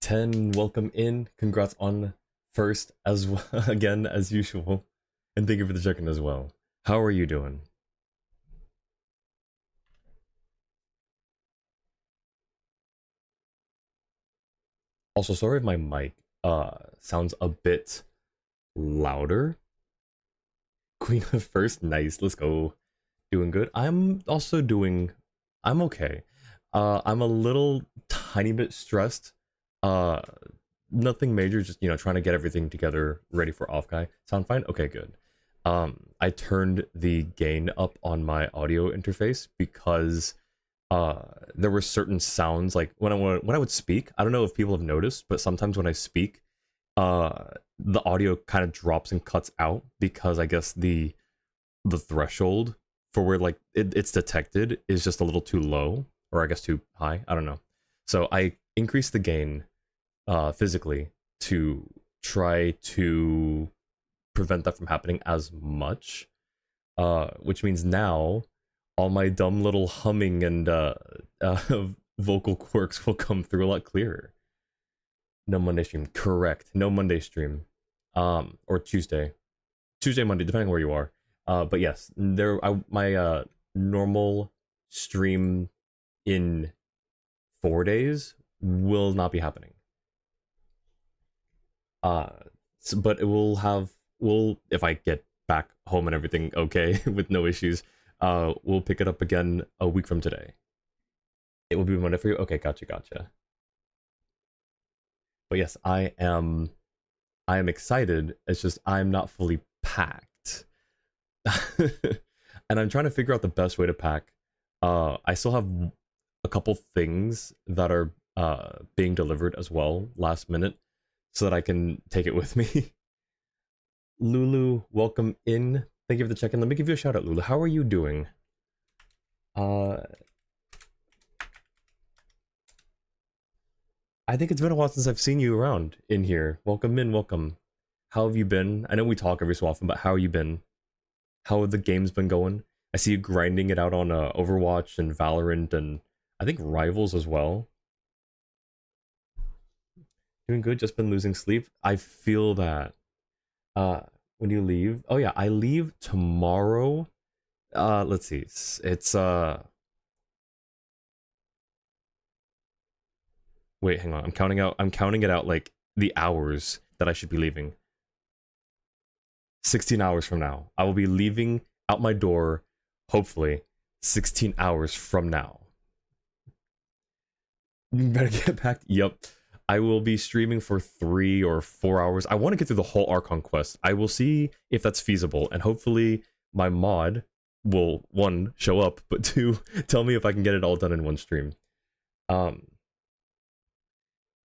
10, welcome in. Congrats on first as well, again as usual. And thank you for the check-in as well. How are you doing? Also, sorry if my mic sounds a bit louder. Queen of first, nice. Let's go. Doing good. I'm okay. I'm a little tiny bit stressed. Uh Nothing major, just trying to get everything together ready for off guy. Sound fine? Okay, good. I turned the gain up on my audio interface because there were certain sounds like when I would speak. I don't know if people have noticed, but sometimes when I speak, the audio kind of drops and cuts out because I guess the threshold for where like it's detected is just a little too low, or I guess too high. I don't know. So I increased the gain physically to try to prevent that from happening as much. Which means now all my dumb little humming and vocal quirks will come through a lot clearer. No Monday stream, correct? No Monday stream, or Tuesday, Monday, depending on where you are. But yes, my normal stream in 4 days will not be happening. But it will if I get back home and everything okay with no issues. We'll pick it up again a week from today. It will be Monday for you. Okay, gotcha. But yes, I am excited. It's just I'm not fully packed. And I'm trying to figure out the best way to pack. I still have a couple things that are being delivered as well last minute so that I can take it with me. Lulu, welcome in. Thank you for the check-in. Let me give you a shout out, Lulu. How are you doing? I think it's been a while since I've seen you around in here. Welcome in, welcome. How have you been? I know we talk every so often, but how have you been? How have the games been going? I see you grinding it out on Overwatch and Valorant and I think Rivals as well. Doing good, just been losing sleep. I feel that. Uh, when you leave? Oh yeah, I leave tomorrow. Let's see. It's wait, hang on. I'm counting it out like the hours that I should be leaving. 16 hours from now. I will be leaving out my door, hopefully, 16 hours from now. You better get packed. Yep. I will be streaming for 3 or 4 hours. I want to get through the whole Archon quest. I will see if that's feasible, and hopefully my mod will, one, show up, but two, tell me if I can get it all done in one stream. Um,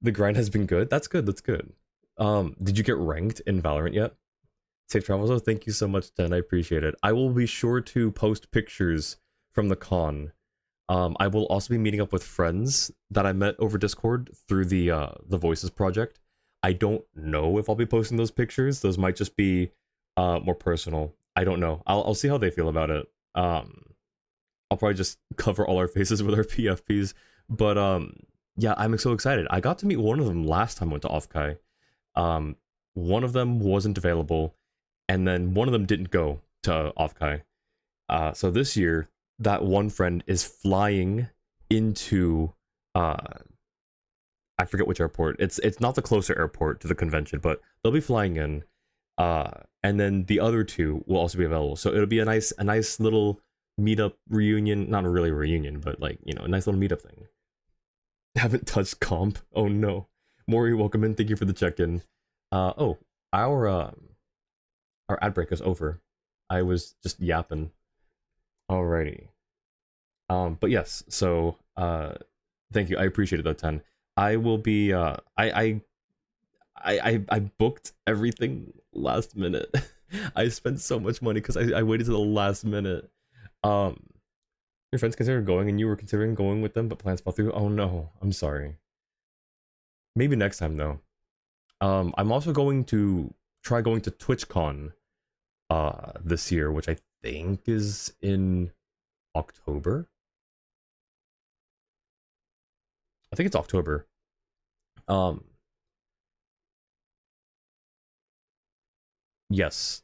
the grind has been good. That's good. That's good. Did you get ranked in Valorant yet? Safe travels. Oh, thank you so much, Dan. I appreciate it. I will be sure to post pictures from the con. I will also be meeting up with friends that I met over Discord through the Voices project. I don't know if I'll be posting those pictures. Those might just be more personal. I don't know. I'll see how they feel about it. I'll probably just cover all our faces with our PFPs. But yeah, I'm so excited. I got to meet one of them last time I went to Offkai. One of them wasn't available, and then one of them didn't go to Offkai. So this year, that one friend is flying into I forget which airport. It's not the closer airport to the convention, but they'll be flying in. And then the other two will also be available. So it'll be a nice little meetup reunion. Not really a reunion, but like, a nice little meetup thing. Haven't touched comp. Oh no. Maury, welcome in. Thank you for the check-in. Oh, our ad break is over. I was just yapping. Alrighty. But yes, so thank you. I appreciate it though, 10. I will be I booked everything last minute. I spent so much money because I waited to the last minute. Um your friends considered going and you were considering going with them, but plans fell through. Oh no, I'm sorry. Maybe next time though. I'm also going to try going to TwitchCon this year, which I think is in October. I think it's October. Um, yes,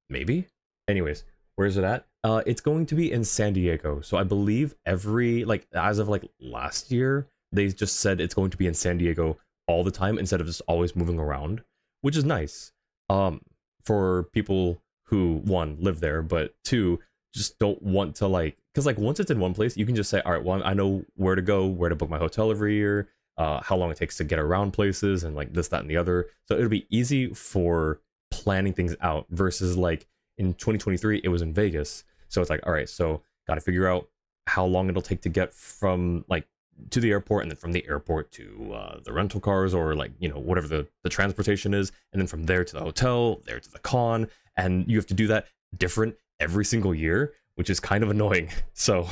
maybe. Anyways, where is it at? It's going to be in San Diego. So I believe every like as of like last year, they just said it's going to be in San Diego all the time instead of just always moving around, which is nice. Um, for people who one live there, but two just don't want to like because like once it's in one place, you can just say, all right, well I know where to go, where to book my hotel every year, how long it takes to get around places, and like this, that, and the other. So it'll be easy for planning things out versus like in 2023 it was in Vegas, so it's like all right, so got to figure out how long it'll take to get from like to the airport, and then from the airport to the rental cars or like whatever the transportation is, and then from there to the hotel, there to the con, and you have to do that different every single year, which is kind of annoying. So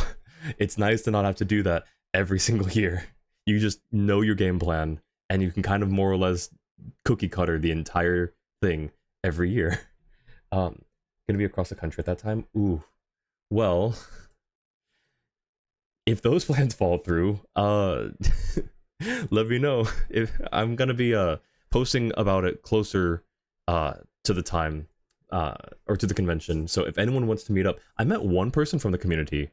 it's nice to not have to do that every single year. You just know your game plan and you can kind of more or less cookie cutter the entire thing every year. Um, gonna be across the country at that time. Ooh, well, if those plans fall through, let me know. If I'm gonna be posting about it closer to the time or to the convention. So if anyone wants to meet up, I met one person from the community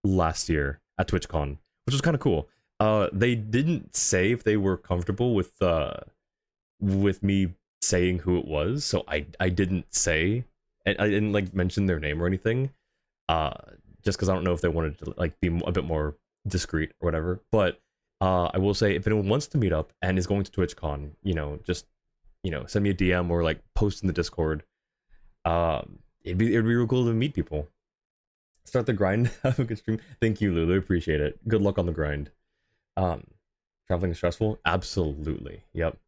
last year at TwitchCon, which was kind of cool. They didn't say if they were comfortable with me saying who it was, so I didn't say, and I didn't like mention their name or anything, uh, just because I don't know if they wanted to like be a bit more discreet or whatever. But I will say if anyone wants to meet up and is going to TwitchCon, just send me a DM or like post in the Discord. It'd be real cool to meet people. Start the grind. Have a good stream. Thank you, Lulu. Appreciate it. Good luck on the grind. Um, Traveling is stressful. Absolutely. Yep.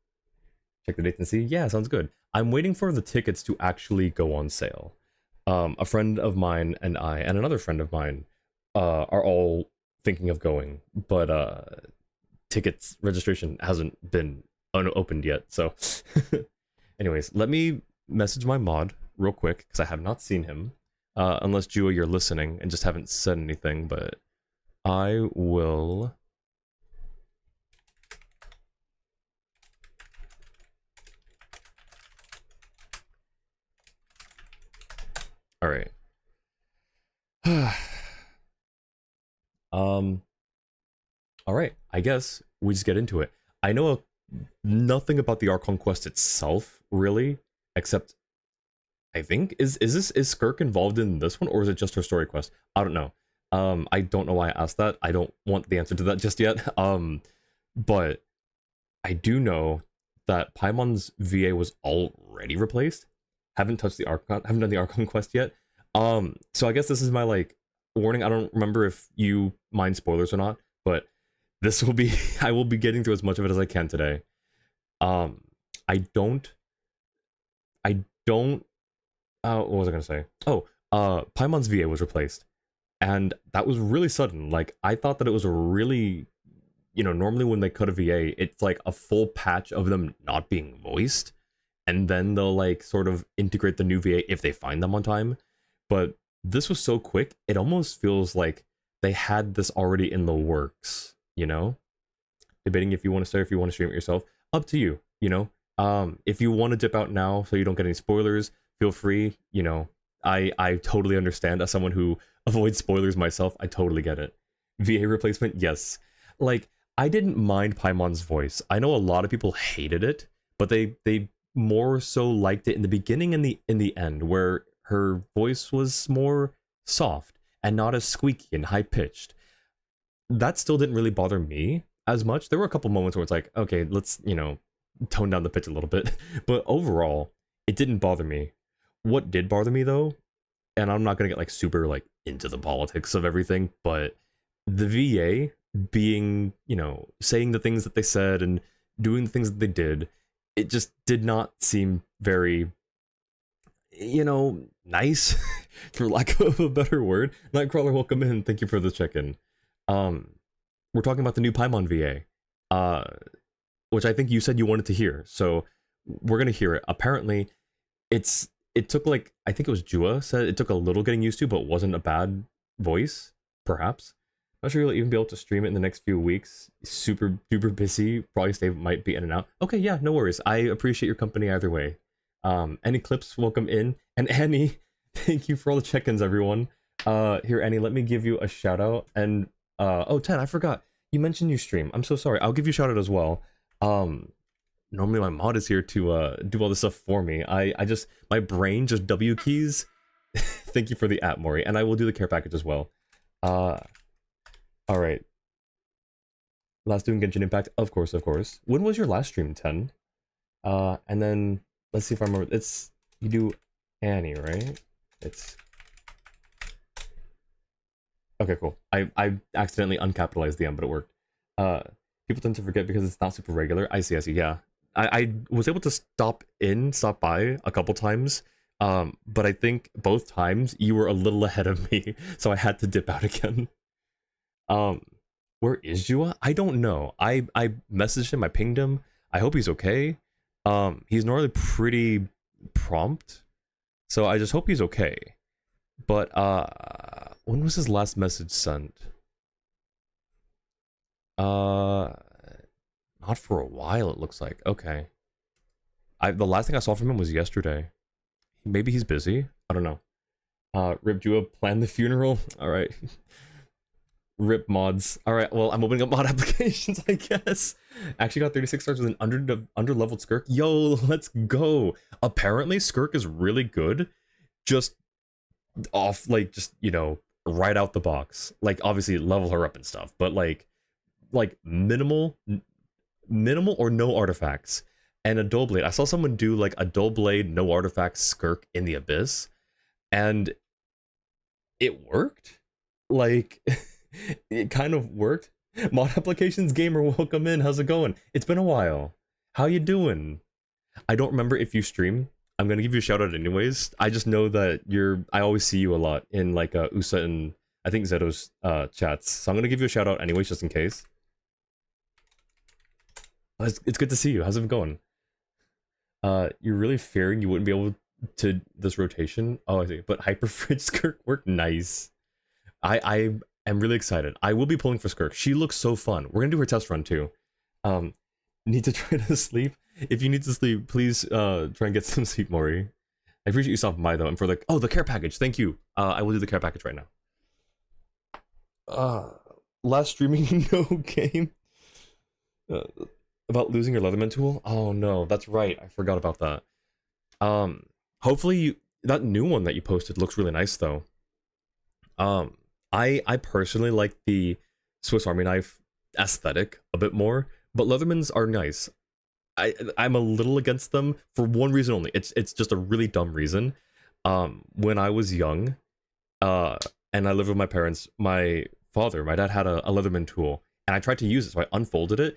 Check the dates and see. Yeah, sounds good. I'm waiting for the tickets to actually go on sale. A friend of mine and I and another friend of mine are all thinking of going, but tickets registration hasn't been unopened yet. So, anyways, let me message my mod real quick because I have not seen him. Unless Jua, you're listening and just haven't said anything, but I will. All right. um. All right. I guess we just get into it. I know nothing about the Archon quest itself, really, except I think is Skirk involved in this one, or is it just her story quest? I don't know. I don't know why I asked that. I don't want the answer to that just yet. But I do know that Paimon's VA was already replaced. Haven't touched the Archon, haven't done the Archon quest yet. So I guess this is my like warning. I don't remember if you mind spoilers or not, but this will be I will be getting through as much of it as I can today. Um, I don't I don't what was I gonna say? Oh, Paimon's VA was replaced. And that was really sudden. Like I thought that it was a really normally when they cut a VA, it's like a full patch of them not being voiced, and then they'll like sort of integrate the new VA if they find them on time. But this was so quick, it almost feels like they had this already in the works, Debating if you want to start, if you want to stream it yourself, up to you. If you want to dip out now so you don't get any spoilers, feel free. I totally understand as someone who avoids spoilers myself. I totally get it. VA replacement, yes. Like I didn't mind Paimon's voice. I know a lot of people hated it, but they more so liked it in the beginning and in the end, where her voice was more soft and not as squeaky and high pitched. That still didn't really bother me as much. There were a couple moments where it's like, okay, let's tone down the pitch a little bit, but overall, it didn't bother me. What did bother me though, and I'm not gonna get like super like into the politics of everything, but the VA being, saying the things that they said and doing the things that they did, it just did not seem very, nice, for lack of a better word. Nightcrawler, welcome in. Thank you for the check-in. We're talking about the new Paimon VA, which I think you said you wanted to hear. So we're gonna hear it. Apparently, it took like I think it was Jua said it took a little getting used to, but wasn't a bad voice, perhaps. Not sure you'll even be able to stream it in the next few weeks. Super duper busy. Probably stay might be in and out. Okay, yeah, no worries. I appreciate your company either way. Any clips, welcome in. And Annie, thank you for all the check-ins, everyone. Here, Annie, let me give you a shout out. And oh, 10, I forgot. You mentioned you stream. I'm so sorry. I'll give you a shout out as well. Normally my mod is here to do all this stuff for me. I just, my brain just W keys. Thank you for the app, Maury. And I will do the care package as well. Alright. Last doing Genshin Impact? Of course, of course. When was your last stream, 10? And then, let's see if I remember. It's, you do Annie, right? It's... Okay, cool. I accidentally uncapitalized the M, but it worked. People tend to forget because it's not super regular. I see, yeah. I was able to stop by a couple times, but I think both times you were a little ahead of me, so I had to dip out again. Where is Jua? I don't know. I messaged him, I pinged him. I hope he's okay. He's normally pretty prompt, so I just hope he's okay. But when was his last message sent? Not for a while, it looks like. Okay. The last thing I saw from him was yesterday. Maybe he's busy. I don't know. Rip Jua, plan the funeral. All right. Rip mods. All right. Well, I'm opening up mod applications, I guess. Actually got 36 stars with an under leveled Skirk. Yo, let's go. Apparently, Skirk is really good. Just off, like, just, you know, right out the box. Like, obviously, level her up and stuff, but like minimal or no artifacts. And a dual blade. I saw someone do like a dual blade, no artifacts Skirk in the Abyss, and it worked. Like, it kind of worked. Mod applications gamer, welcome in. How's it going? It's been a while. How you doing? I don't remember if you stream. I'm gonna give you a shout out anyways. I just know that I always see you a lot in like USA and I think Zeto's chats. So I'm gonna give you a shout out anyways, just in case. It's good to see you. How's it going? You're really fearing you wouldn't be able to this rotation. Oh, I see. But Hyper Fridge Skirk worked nice. I am really excited. I will be pulling for Skirk. She looks so fun. We're gonna do her test run too. Need to try to sleep. If you need to sleep, please try and get some sleep, Maury. I appreciate you stopping by though, and for the the care package. Thank you. I will do the care package right now. Last streaming no game. About losing your Leatherman tool? Oh no, that's right. I forgot about that. Hopefully that new one that you posted looks really nice though. I personally like the Swiss Army knife aesthetic a bit more, but Leathermans are nice. I'm a little against them for one reason only. It's just a really dumb reason. When I was young, and I lived with my parents, my dad had a Leatherman tool, and I tried to use it, so I unfolded it,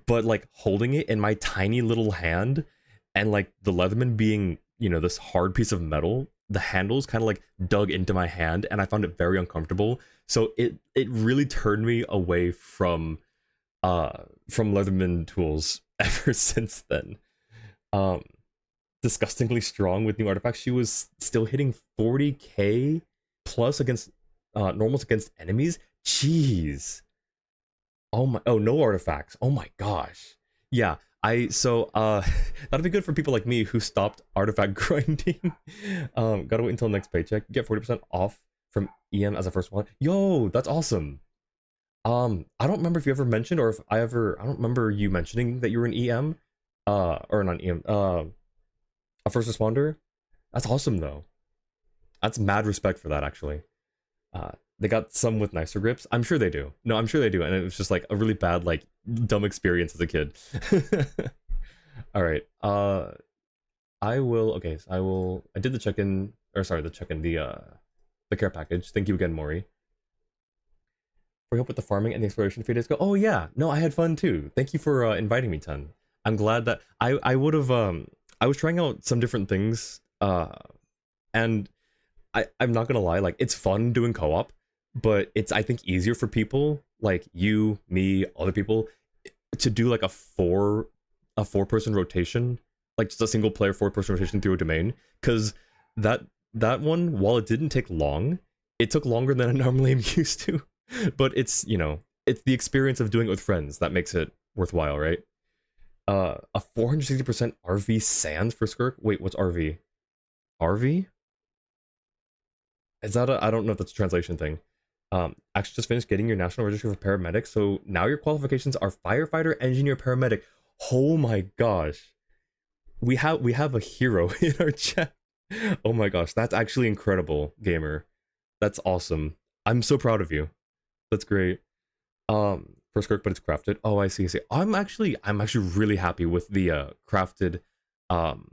but like holding it in my tiny little hand, and like the Leatherman being, you know, this hard piece of metal, the handles kind of like dug into my hand, and I found it very uncomfortable. So it really turned me away from Leatherman tools ever since then. Disgustingly strong with new artifacts. She was still hitting 40k plus against normals against enemies. Jeez. Oh my, oh, no artifacts. Oh my gosh. Yeah, that'd be good for people like me who stopped artifact grinding. Gotta wait until next paycheck. Get 40% off from EM as a first one. Yo, that's awesome. I don't remember if you ever mentioned, or if I don't remember you mentioning that you were an EM, or not EM, a first responder. That's awesome though. That's mad respect for that, actually. They got some with nicer grips. I'm sure they do. No, I'm sure they do. And it was just like a really bad, like, dumb experience as a kid. All right. I did the check-in, the care package. Thank you again, Maury. For help with the farming and the exploration a few days ago. Oh yeah, no, I had fun too. Thank you for inviting me, Ten. I'm glad that I would have I was trying out some different things, and I'm not gonna lie, like, it's fun doing co-op, but it's, I think, easier for people like you, me, other people to do like a four person rotation, like just a single player 4-person rotation through a domain, because that one, while it didn't take long, it took longer than I normally am used to. But it's, you know, it's the experience of doing it with friends that makes it worthwhile, right? A 460% RV Sands for Skirk? Wait, what's RV? RV? Is that a, I don't know if that's a translation thing. Actually just finished getting your national registry for paramedic, so now your qualifications are firefighter, engineer, paramedic. Oh my gosh. We have a hero in our chat. Oh my gosh, that's actually incredible, gamer. That's awesome. I'm so proud of you. That's great. First Kirk, but it's crafted. Oh, I see, I see. I'm actually really happy with the crafted um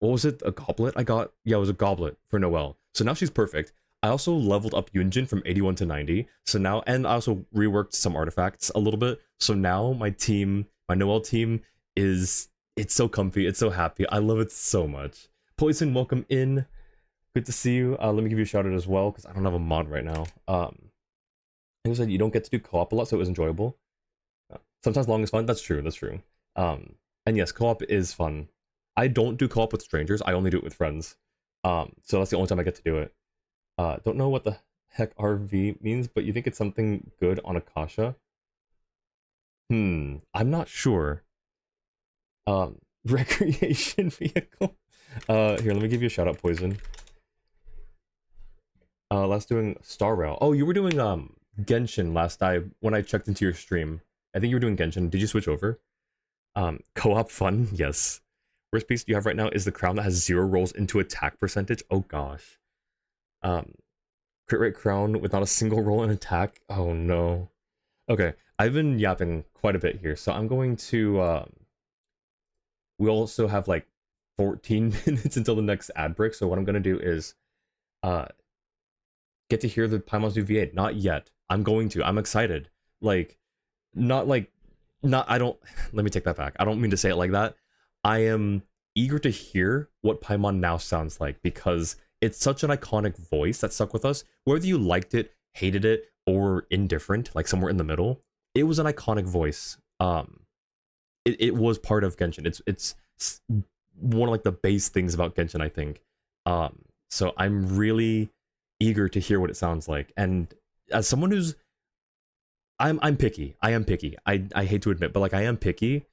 what was it? A goblet I got? Yeah, it was a goblet for Noelle. So now she's perfect. I also leveled up Yunjin from 81 to 90. So now, and I also reworked some artifacts a little bit. So now my team, my Noelle team, it's so comfy, it's so happy. I love it so much. Poison, welcome in. Good to see you. Let me give you a shout out as well, because I don't have a mod right now. I said you don't get to do co-op a lot, so it was enjoyable. Sometimes long is fun. That's true, that's true. And yes, co-op is fun. I don't do co-op with strangers, I only do it with friends. So that's the only time I get to do it. Don't know what the heck RV means, but you think it's something good on Akasha? I'm not sure. Recreation vehicle. Here, let me give you a shout out, Poison. Last doing Star Rail. Oh, you were doing Genshin last time when I checked into your stream. I think you were doing Genshin. Did you switch over? Co-op fun, yes. Worst piece you have right now is the crown that has 0 rolls into attack percentage. Oh gosh. Crit rate crown with not a single roll in attack. Oh no. Okay, I've been yapping quite a bit here, so I'm going to we also have like 14 minutes until the next ad break, so what I'm gonna do is get to hear the Paimon's new V8. Not yet. I'm going to. I'm excited. Like, not like, not, I don't, let me take that back. I don't mean to say it like that. I am eager to hear what Paimon now sounds like, because it's such an iconic voice that stuck with us. Whether you liked it, hated it, or indifferent, like somewhere in the middle, it was an iconic voice. It was part of Genshin. It's one of like the base things about Genshin, I think. So I'm really eager to hear what it sounds like. And as someone who's I'm picky. I am picky. I hate to admit, but like I am picky.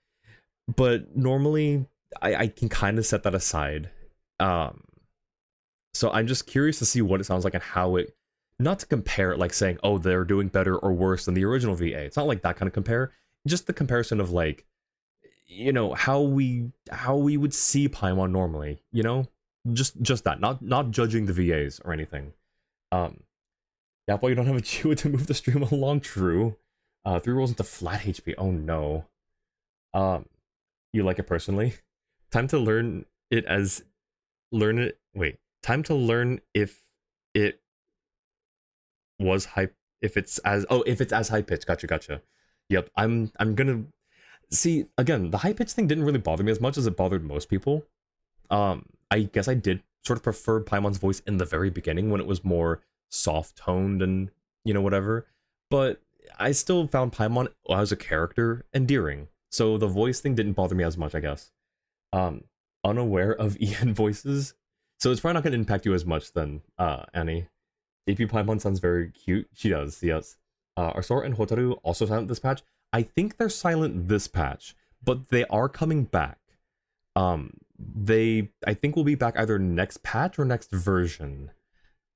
But normally I can kind of set that aside. So I'm just curious to see what it sounds like and how it, not to compare it like saying, oh, they're doing better or worse than the original VA. It's not like that kind of compare. Just the comparison of like, you know, how we would see Paimon normally, you know? Just that. Not judging the VAs or anything. Yeah, well, you don't have a Chua to move the stream along. True. 3 rolls into flat HP. Oh no. You like it personally? Time to learn it as learn it. Wait. Time to learn if it was high. If it's as high pitch. Gotcha. Yep. I'm gonna see again. The high pitch thing didn't really bother me as much as it bothered most people. I guess I did sort of prefer Paimon's voice in the very beginning when it was more soft toned and, you know, whatever, but I still found Paimon as a character endearing, so the voice thing didn't bother me as much, I guess. Unaware of EN voices, so it's probably not going to impact you as much then, Annie. AP Paimon sounds very cute. She does, yes. Are Sora and Hotaru also silent this patch? I think they're silent this patch, but they are coming back. They, I think, will be back either next patch or next version.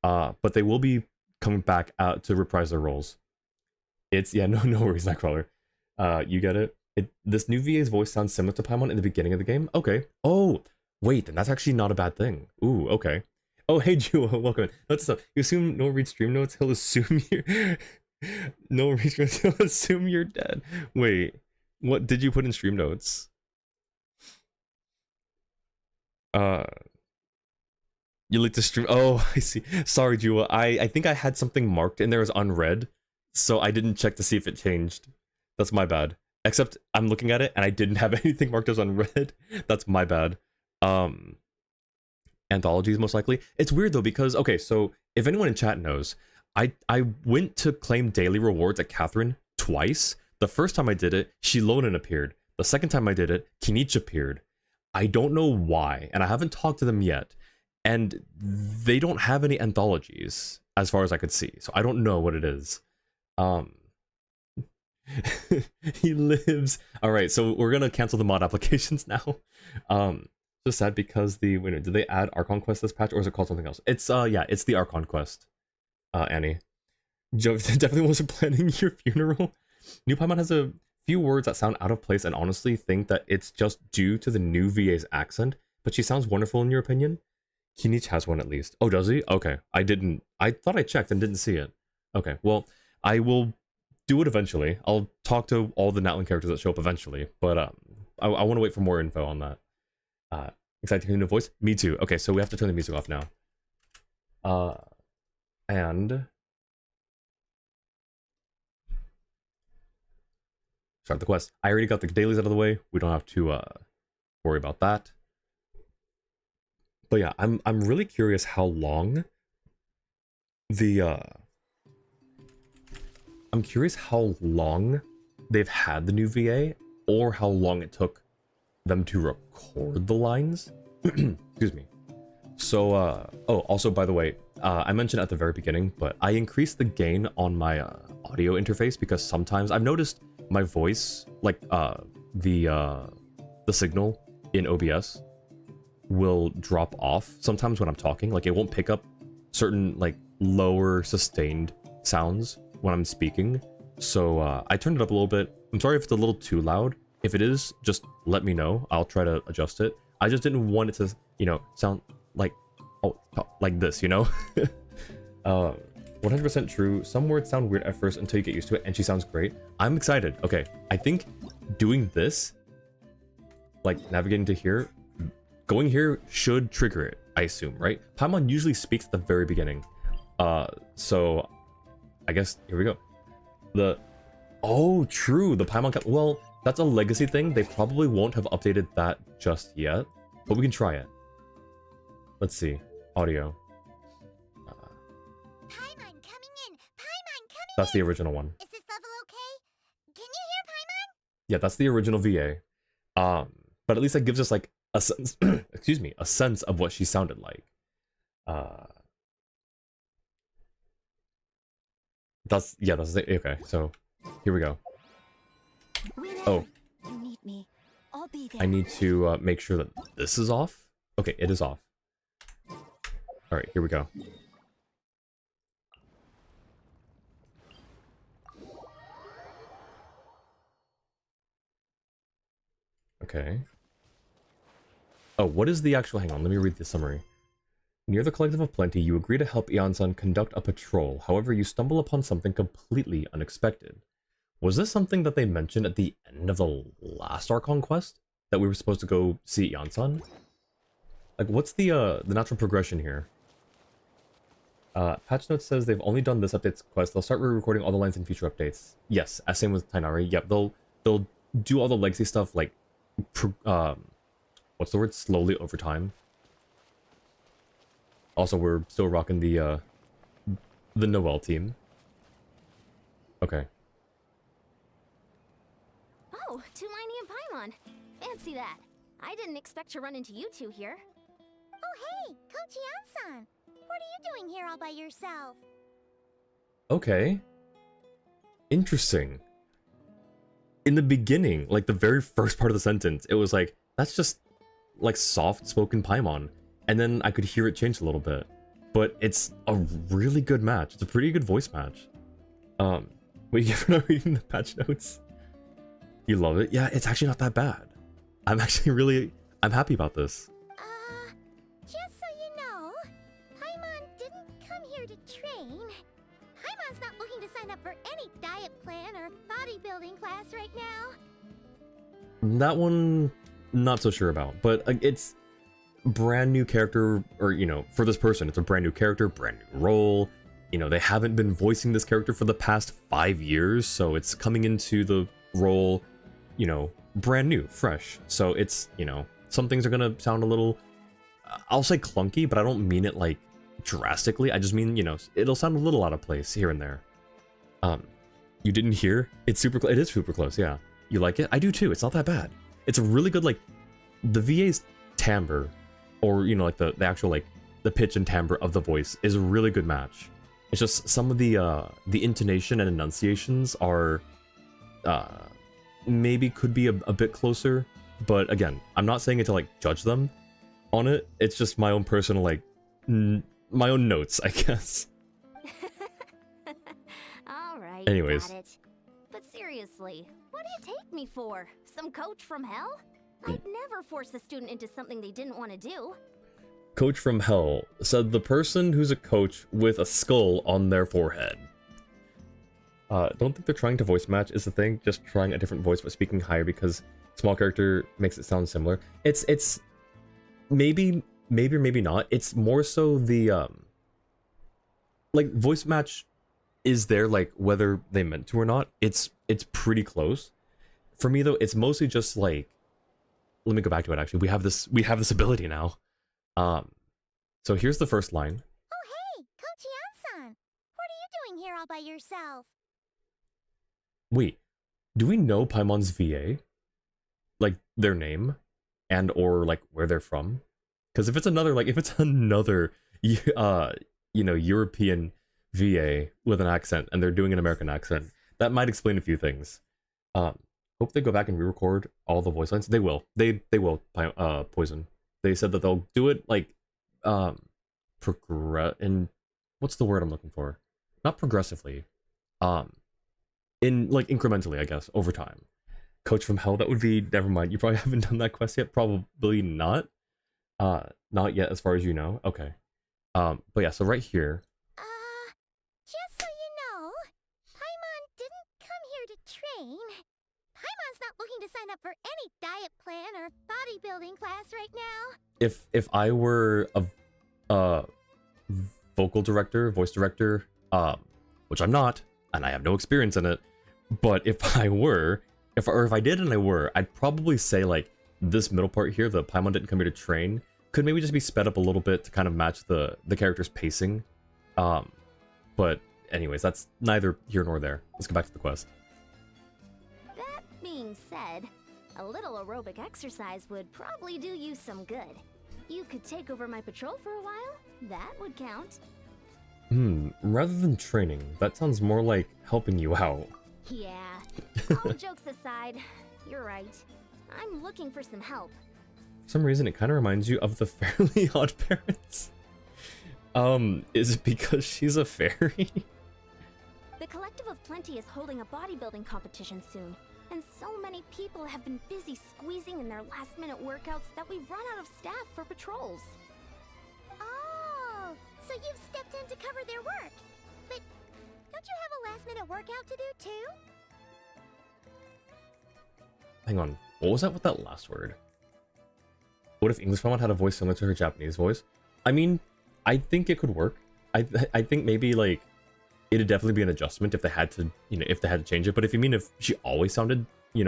But they will be coming back to reprise their roles. It's, yeah, no worries, Nightcrawler. You get it? This new VA's voice sounds similar to Paimon in the beginning of the game? Okay. Oh, wait, then that's actually not a bad thing. Ooh, okay. Oh, hey, Jewel, welcome in. That's stuff. You assume no one reads stream notes, he'll assume you're... no one reads stream notes, he'll assume you're dead. Wait, what did you put in stream notes? You like to stream. Oh, I see. Sorry, Jua. I think I had something marked in there as unread, so I didn't check to see if it changed. That's my bad. Except I'm looking at it and I didn't have anything marked as unread. That's my bad. Anthologies most likely. It's weird though, because okay, so if anyone in chat knows, I went to claim daily rewards at Catherine twice. The first time I did it, Shilonen appeared. The second time I did it, Kinich appeared. I don't know why, and I haven't talked to them yet. And they don't have any anthologies, as far as I could see. So I don't know what it is. Um, he lives. All right, so we're gonna cancel the mod applications now. Just sad because did they add Archon Quest this patch, or is it called something else? It's yeah, it's the Archon Quest. Annie, Joe definitely wasn't planning your funeral. New Paimon has a few words that sound out of place, and honestly think that it's just due to the new VA's accent. But she sounds wonderful in your opinion. Kinich has one at least. Oh, does he? Okay, I thought I checked and didn't see it. Okay, well, I will do it eventually. I'll talk to all the Natlan characters that show up eventually, but I want to wait for more info on that. Excited to hear the new voice? Me too. Okay, so we have to turn the music off now. And start the quest. I already got the dailies out of the way. We don't have to worry about that. But yeah, I'm really curious how long I'm curious how long they've had the new VA, or how long it took them to record the lines. Excuse me. So, oh, also, by the way, I mentioned at the very beginning, but I increased the gain on my audio interface because sometimes I've noticed my voice, like the signal in OBS, will drop off sometimes when I'm talking. Like, it won't pick up certain like lower sustained sounds when I'm speaking. So I turned it up a little bit. I'm sorry if it's a little too loud. If it is, just let me know. I'll try to adjust it. I just didn't want it to, you know, sound like, oh, like this, you know? 100% true. Some words sound weird at first until you get used to it, and she sounds great. I'm excited. Okay, I think doing this, like navigating to here, going here should trigger it, I assume, right? Paimon usually speaks at the very beginning. So I guess here we go. Oh, true. The Paimon well, that's a legacy thing. They probably won't have updated that just yet, but we can try it. Let's see. Audio. Paimon coming in. Paimon coming That's the in. original one. Is this level okay? Can you hear Paimon? Yeah, that's the original VA. But at least that gives us like a sense, excuse me, a sense of what she sounded like. That's it. Okay, so here we go. Oh, You need me. I'll be there. I need to make sure that this is off. Okay, it is off. All right, here we go. Okay. Oh, what is the actual... Hang on, let me read the summary. Near the Collective of Plenty, you agree to help Eon-san conduct a patrol. However, you stumble upon something completely unexpected. Was this something that they mentioned at the end of the last Archon quest? That we were supposed to go see Eon-san? Like, what's the natural progression here? Patch notes says they've only done this update's quest. They'll start re-recording all the lines in future updates. Yes, as same with Tainari. Yep, they'll do all the legacy stuff, like, what's the word? Slowly over time. Also, we're still rocking the Noelle team. Okay. Oh, Tulani and Paimon. Fancy that. I didn't expect to run into you two here. Oh, hey, Coach Yan-san. What are you doing here all by yourself? Okay. Interesting. In the beginning, like the very first part of the sentence, it was like, that's just like soft-spoken Paimon. And then I could hear it change a little bit. But it's a really good match. It's a pretty good voice match. Wait, you're not reading the patch notes? You love it? Yeah, it's actually not that bad. I'm actually I'm happy about this. Just so you know, Paimon didn't come here to train. Paimon's not looking to sign up for any diet plan or bodybuilding class right now. That one, not so sure about. But it's brand new character, or, you know, for this person, it's a brand new character, brand new role. You know, they haven't been voicing this character for the past 5 years, so it's coming into the role, you know, brand new, fresh. So it's, you know, some things are gonna sound a little, I'll say clunky, but I don't mean it like drastically. I just mean, you know, it'll sound a little out of place here and there. You didn't hear? It's super close. It is super close, yeah. You like it? I do too. It's not that bad. It's a really good, like, the VA's timbre, or, you know, like the actual, like, the pitch and timbre of the voice is a really good match. It's just some of the intonation and enunciations are uh, maybe could be a bit closer, but again, I'm not saying it to like judge them on it. It's just my own personal like my own notes, I guess. Alright, Anyways, got it. But seriously, what do you take me for? Some coach from hell? I'd never force a student into something they didn't want to do. Coach from Hell said the person who's a coach with a skull on their forehead. Don't think they're trying to voice match is the thing, just trying a different voice but speaking higher because small character makes it sound similar. It's maybe or maybe not. It's more so the like voice match is there, like whether they meant to or not. It's pretty close. For me though, it's mostly just like, let me go back to it actually. We have this ability now. So here's the first line. Oh hey, Coach Yan-san! What are you doing here all by yourself? Wait, do we know Paimon's VA? Like their name and or like where they're from? Because if it's another European VA with an accent and they're doing an American accent, that might explain a few things. Hope they go back and re-record all the voice lines. They will. They will. Poison. They said that they'll do it like and what's the word I'm looking for? Not progressively. In like incrementally, I guess, over time. Coach from Hell, that would be, never mind. You probably haven't done that quest yet. Probably not. Not yet, as far as you know. Okay. But yeah, so right here. Just so you know, Paimon didn't come here to train. Paimon's not looking to sign up for any diet plan or bodybuilding class right now. If I were a voice director, which I'm not, and I have no experience in it, but if I were, if I did and I were, I'd probably say like this middle part here, the Paimon didn't come here to train, could maybe just be sped up a little bit to kind of match the character's pacing. But anyways, that's neither here nor there. Let's go back to the quest. That being said, a little aerobic exercise would probably do you some good. You could take over my patrol for a while. That would count. Rather than training, that sounds more like helping you out. Yeah, all jokes aside, you're right. I'm looking for some help. For some reason, it kind of reminds you of the Fairly Odd Parents. Is it because she's a fairy? The Collective of Plenty is holding a bodybuilding competition soon, and so many people have been busy squeezing in their last-minute workouts that we've run out of staff for patrols. Oh, so you've stepped in to cover their work. But don't you have a last-minute workout to do too? Hang on, what was that with that last word? What if English Paimon had a voice similar to her Japanese voice? I mean, I think it could work. I think maybe like it'd definitely be an adjustment if they had to, if they had to change it. But if you mean if she always sounded,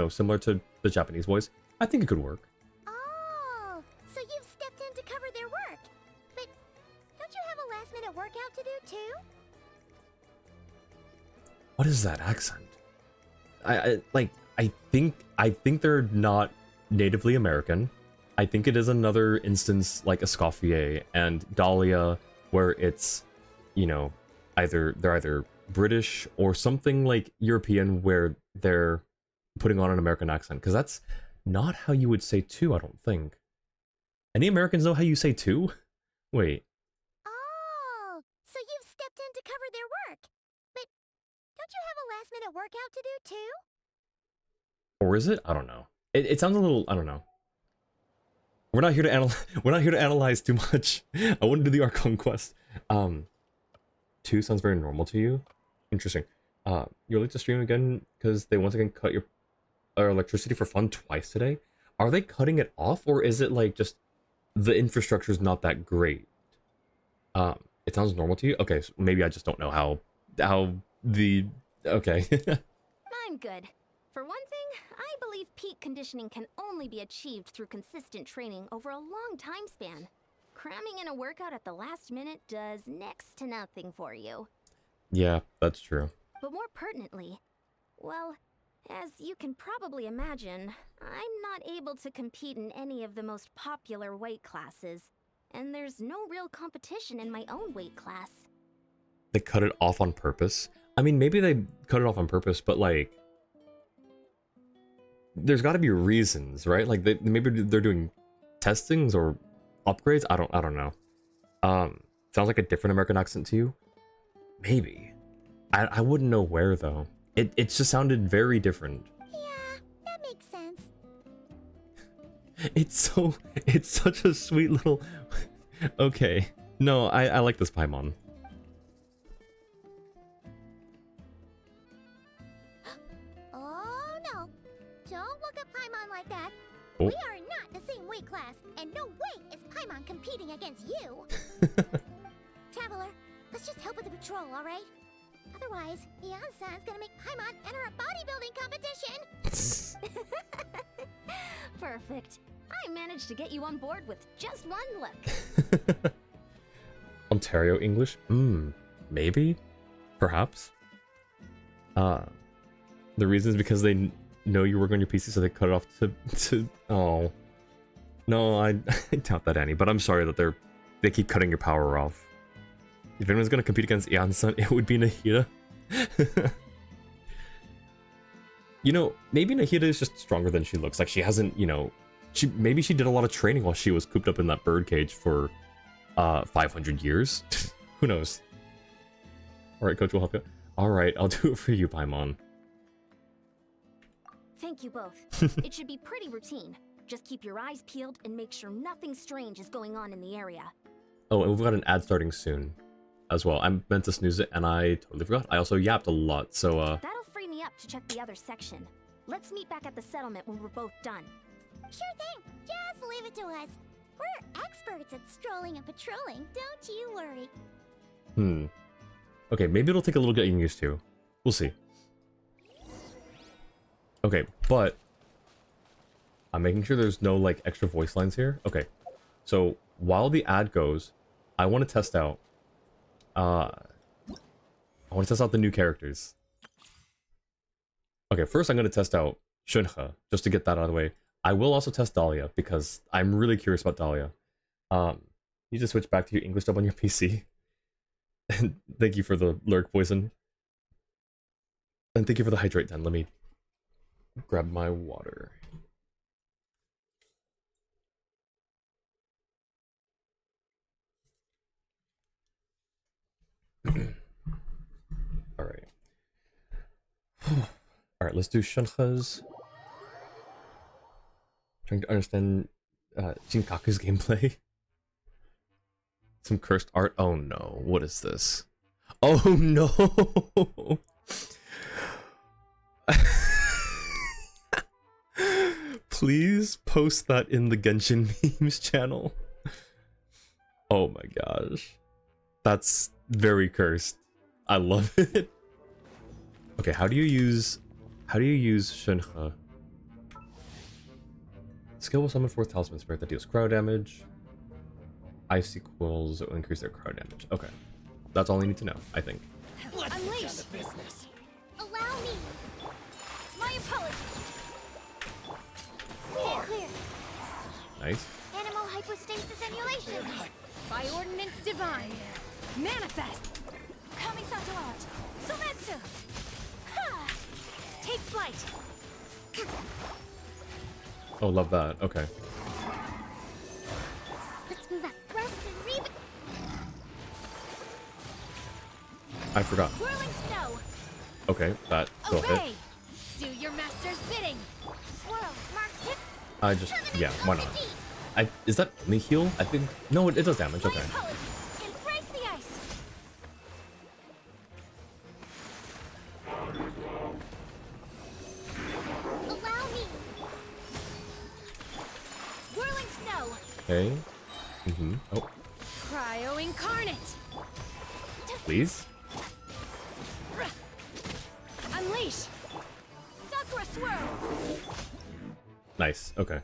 similar to the Japanese voice, I think it could work. Oh, so you've stepped in to cover their work. But don't you have a last-minute workout to do too? What is that accent? I think they're not natively American. I think it is another instance like Escoffier and Dahlia, where it's, they're either British or something like European, where they're putting on an American accent. Because that's not how you would say two, I don't think. Any Americans know how you say two? Wait. Oh, so you've stepped in to cover their work. But don't you have a last-minute workout to do too? Or is it? I don't know. It sounds a little, I don't know. We're not here to analyze too much. I wouldn't do the Archon quest. 2 sounds very normal to you. Interesting. You're late to stream again because they once again cut your electricity for fun twice today. Are they cutting it off, or is it like just the infrastructure is not that great? It sounds normal to you. Okay, so maybe I just don't know how the okay. I'm good. For one thing, I believe peak conditioning can only be achieved through consistent training over a long time span. Cramming in a workout at the last minute does next to nothing for you. Yeah, that's true. But more pertinently, well, as you can probably imagine, I'm not able to compete in any of the most popular weight classes, and there's no real competition in my own weight class. they cut it off on purpose. I mean, maybe they cut it off on purpose, but like, there's got to be reasons, right? Like, maybe they're doing testings or upgrades. I don't know. Sounds like a different American accent to you? Maybe. I wouldn't know where though. It just sounded very different. Yeah, that makes sense. It's such a sweet little. Okay. No, I like this Paimon. Oh no! Don't look at Paimon like that. Oh. We are not the same weight class, and no way is Paimon competing against you. Traveler, let's just help with the patrol, all right? Otherwise, Ian-san's gonna make Paimon enter a bodybuilding competition. Perfect. I managed to get you on board with just one look. Ontario English? Maybe? Perhaps? The reason is because they know you work on your PC, so they cut it off to oh. No, I doubt that, Annie, but I'm sorry that they keep cutting your power off. If anyone's gonna compete against Ian-san, it would be Nahida. You know, maybe Nahida is just stronger than she looks. Like, she hasn't, you know, maybe she did a lot of training while she was cooped up in that birdcage for 500 years. Who knows? Alright, Coach will help you. Alright, I'll do it for you, Paimon. Thank you both. It should be pretty routine. Just keep your eyes peeled and make sure nothing strange is going on in the area. Oh, and we've got an ad starting soon as well. I meant to snooze it and I totally forgot. I also yapped a lot, so That'll free me up to check the other section. Let's meet back at the settlement when we're both done. Sure thing. Just leave it to us. We're experts at strolling and patrolling. Don't you worry. Okay, maybe it'll take a little getting used to. We'll see. Okay, but I'm making sure there's no like extra voice lines here. Okay, so while the ad goes, I want to test out. I want to test out the new characters. Okay, first I'm going to test out Shunhe, just to get that out of the way. I will also test Dahlia, because I'm really curious about Dahlia. You just switch back to your English dub on your PC. And thank you for the lurk poison. And thank you for the hydrate 10. Let me grab my water. Alright. Alright, let's do Shunhe's. Trying to understand Shinkaku's gameplay. Some cursed art. Oh no, what is this? Oh no! Please post that in the Genshin memes channel. Oh my gosh. That's very cursed. I love it. Okay, how do you use Shunhe? Skill will summon 4th Talisman Spirit that deals crowd damage. Ice equals will increase their crowd damage. Okay. That's all I need to know, I think. Unleash! Allow me. My apologies! Stand clear. Nice. Animal hypostasis emulation. By ordinance divine! Manifest! Kamisato art! Sometsu! Ha! Take flight! Oh, love that. Okay. Let's move up. Thrust and reap. I forgot. Whirling snow! Okay, that will hit. Obey! Do your master's bidding! Swirl. Mark tip. I just, yeah, why not? Is that only heal? I think, no, it does damage, okay. My apologies! Embrace the ice! Allow me. Whirling snow! Okay. Oh, Cryo incarnate! please? Unleash! Sakura swirl! Nice, okay.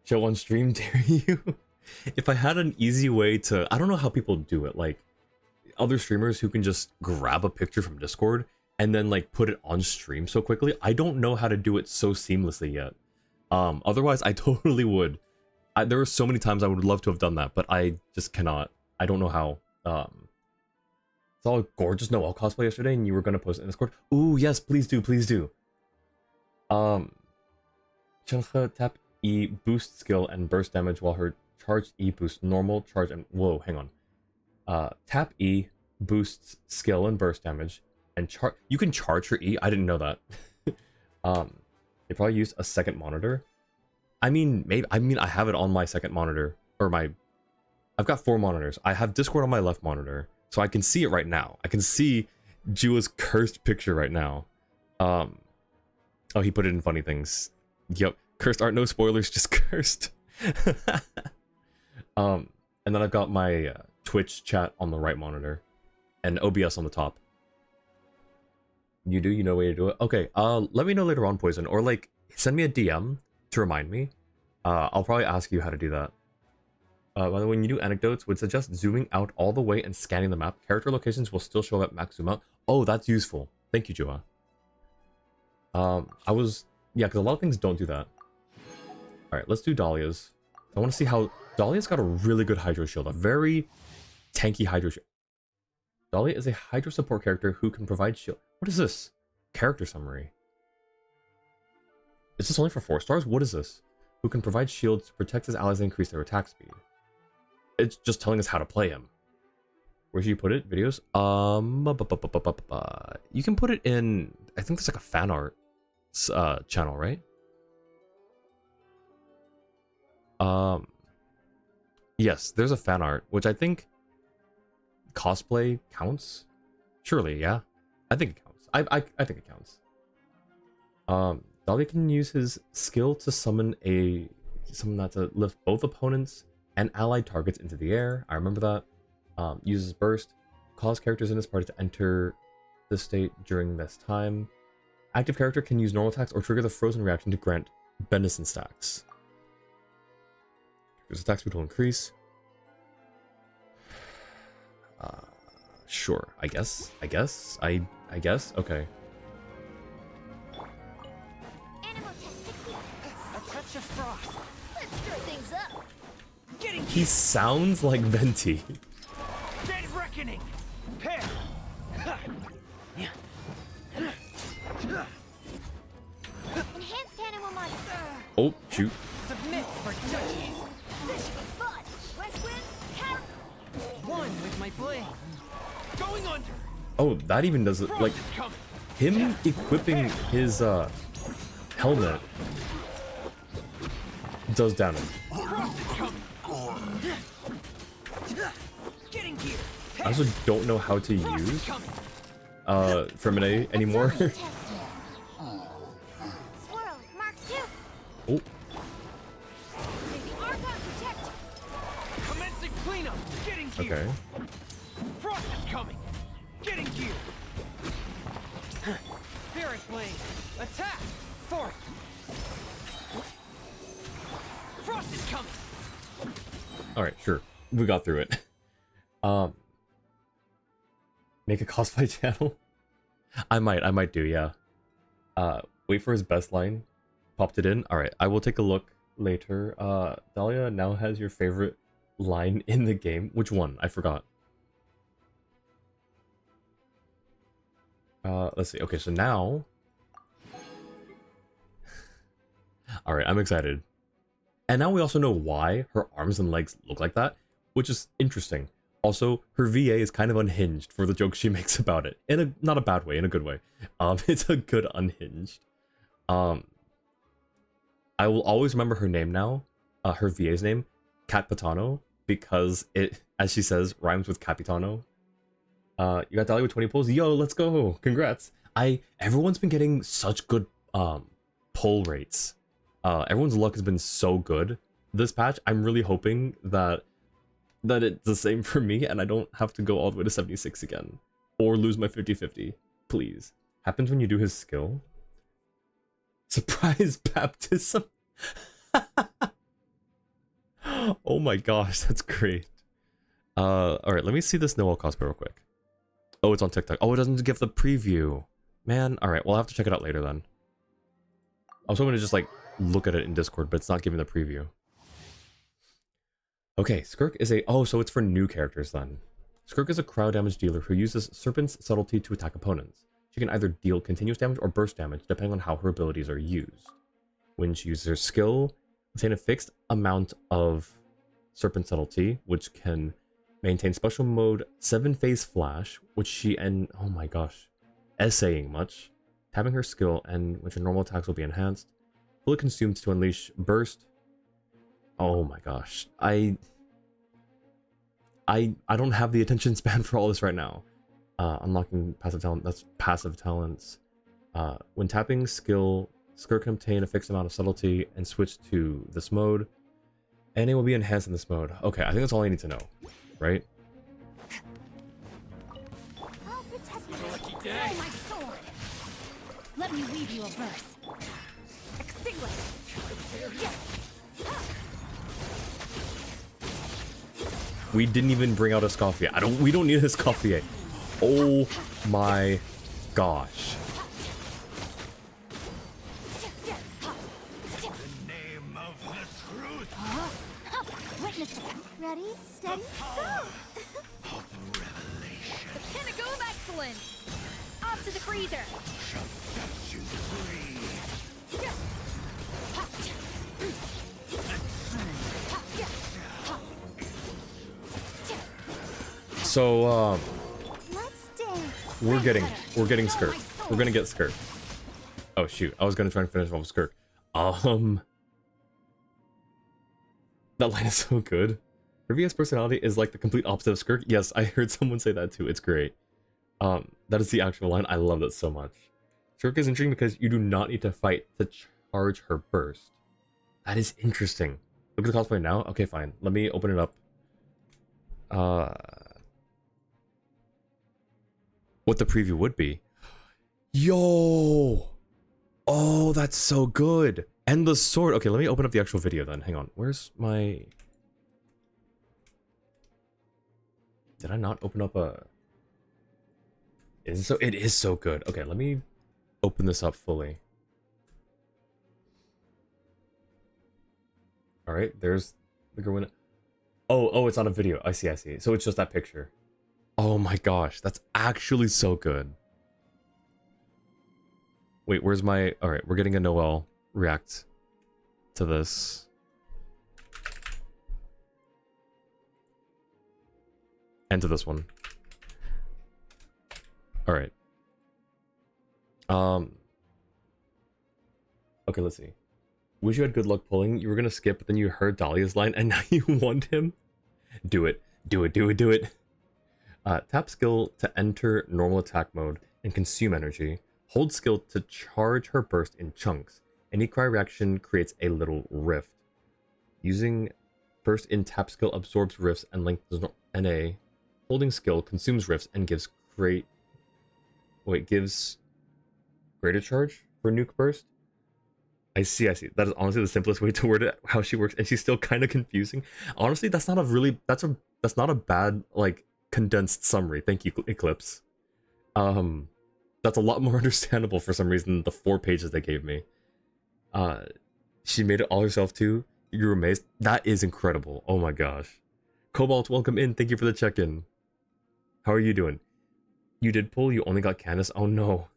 Show on stream, dare you? If I had an easy way to, I don't know how people do it, like other streamers who can just grab a picture from Discord and then like put it on stream so quickly. I don't know how to do it so seamlessly yet. Otherwise I totally would. There were so many times I would love to have done that, but I just cannot. I don't know how. saw a gorgeous Noelle cosplay yesterday, and you were gonna post it in Discord. Ooh, yes, please do, please do. Chunha tap E boost skill and burst damage while her charged E boosts normal charge and whoa, hang on. Tap E boosts skill and burst damage, and you can charge her E. I didn't know that. They probably used a second monitor. I mean, maybe. I mean, I have it on my second monitor, or I've got 4 monitors. I have Discord on my left monitor, so I can see it right now. I can see Jua's cursed picture right now. Oh, he put it in funny things. Yep, cursed art, no spoilers, just cursed. And then I've got my Twitch chat on the right monitor, and OBS on the top. You know a way to do it? Okay, let me know later on, Poison, or like, send me a DM to remind me. I'll probably ask you how to do that. By the way, when you do anecdotes, would suggest zooming out all the way and scanning the map. Character locations will still show up at max zoom out. Oh, that's useful. Thank you, Jua. Yeah, because a lot of things don't do that. Alright, let's do Dahlia's. I want to see how... Dahlia's got a really good Hydro Shield. A very tanky Hydro Shield. Dahlia is a Hydro support character who can provide shield... What is this? Character summary. Is this only for 4 stars? What is this? Who can provide shields to protect his allies and increase their attack speed. It's just telling us how to play him. Where should you put it? Videos? You can put it in... I think there's like a fan art channel, right? Yes, there's a fan art, which I think cosplay counts. Surely, yeah. I think it counts. I think it counts. Dahlia can use his skill to summon that to lift both opponents and allied targets into the air. I remember that. Uses burst, cause characters in his party to enter this state during this time. Active character can use normal attacks or trigger the frozen reaction to grant benison stacks. Character's attack speed will increase. Sure. I guess. Okay. He sounds like Venti. Dead reckoning. Pair. Enhanced animal mod. Oh, shoot. Submit for judgment. This should be fun. West wind, carry. One with my blade. Going under. Oh, that even does it. Like, him equipping his helmet does damage. Getting here. I also don't know how to use Fermine anymore. Swirl, Mark 2. Oh, Maybe Archon protect. Commencing cleanup. Getting here. okay. Frost is coming. Getting here. Spirit blade. Attack. Force. Frost is coming. Alright, sure. We got through it. Make a cosplay channel? I might do, yeah. Wait for his best line. Popped it in. Alright, I will take a look later. Dahlia now has your favorite line in the game. Which one? I forgot. Let's see. Okay, so now... Alright, I'm excited. And now we also know why her arms and legs look like that, which is interesting. Also, her VA is kind of unhinged for the jokes she makes about it. In a not a bad way, in a good way. It's a good unhinged. I will always remember her name now, her VA's name, Cat Patano, because it, as she says, rhymes with Capitano. You got Dahlia with 20 pulls? Yo, let's go! Congrats! Everyone's been getting such good pull rates. Everyone's luck has been so good this patch. I'm really hoping that it's the same for me and I don't have to go all the way to 76 again. Or lose my 50-50. Please. Happens when you do his skill. Surprise baptism! Oh my gosh, that's great. Alright, let me see this Noelle cosplay real quick. Oh, it's on TikTok. Oh, it doesn't give the preview. Man, alright, well I'll have to check it out later then. I was hoping to just like look at it in Discord, but it's not giving the preview. Okay, Skirk is a... Oh, so it's for new characters then. Skirk is a cryo damage dealer who uses Serpent's subtlety to attack opponents. She can either deal continuous damage or burst damage, depending on how her abilities are used. When she uses her skill, obtain a fixed amount of Serpent subtlety, which can maintain special mode 7-phase flash, which she oh my gosh, essaying much, tapping her skill, and which her normal attacks will be enhanced. Fully consumed to unleash burst. Oh my gosh, I don't have the attention span for all this right now. Unlocking passive talent, that's passive talents. When tapping skill, Skirk can obtain a fixed amount of subtlety and switch to this mode. And it will be enhanced in this mode. Okay, I think that's all I need to know, right? I'll protect you. Lucky day. Oh, my sword! Let me weave you a verse. Extinguish! We didn't even bring out a Escoffier. We don't need a Escoffier. Oh my gosh. Name of the truth Witness it. Ready, steady, go! of revelation The pinnacle of excellence! Off to the freezer! shall set you free. So Let's dance. we're getting Skirk. We're gonna get Skirk. Oh shoot, I was gonna try and finish off with Skirk. That line is so good. Her VS personality is like the complete opposite of Skirk. Yes, I heard someone say that too. It's great. That is the actual line. I love that so much. Skirk is intriguing because you do not need to fight to charge her burst. That is interesting. Look at the cosplay now. Okay, fine. Let me open it up. What the preview would be. Yo! Oh, that's so good. And the sword. Okay, let me open up the actual video then. Hang on. Where's my... Did I not open up a... It is so good. Okay, let me open this up fully. Alright, there's the girl in it. Oh, it's on a video. I see. So it's just that picture. Oh my gosh, that's actually so good. Wait, where's my... Alright, we're getting a Noel react to this. And to this one. Alright. Okay, let's see. Wish you had good luck pulling. You were gonna skip, but then you heard Dahlia's line, and now you want him? Do it. Do it. Tap skill to enter normal attack mode and consume energy. Hold skill to charge her burst in chunks. Any cry reaction creates a little rift. Using burst in tap skill absorbs rifts and lengthens NA. Holding skill consumes rifts and gives gives greater charge for nuke burst. I see. That is honestly the simplest way to word it, how she works, and she's still kind of confusing. Honestly, that's not a bad, like, condensed summary. Thank you, Eclipse. That's a lot more understandable for some reason than the 4 pages they gave me. She made it all herself too. You're amazed. That is incredible. Oh my gosh. Cobalt, welcome in. Thank you for the check-in. How are you doing? You did pull, you only got Candace. Oh no.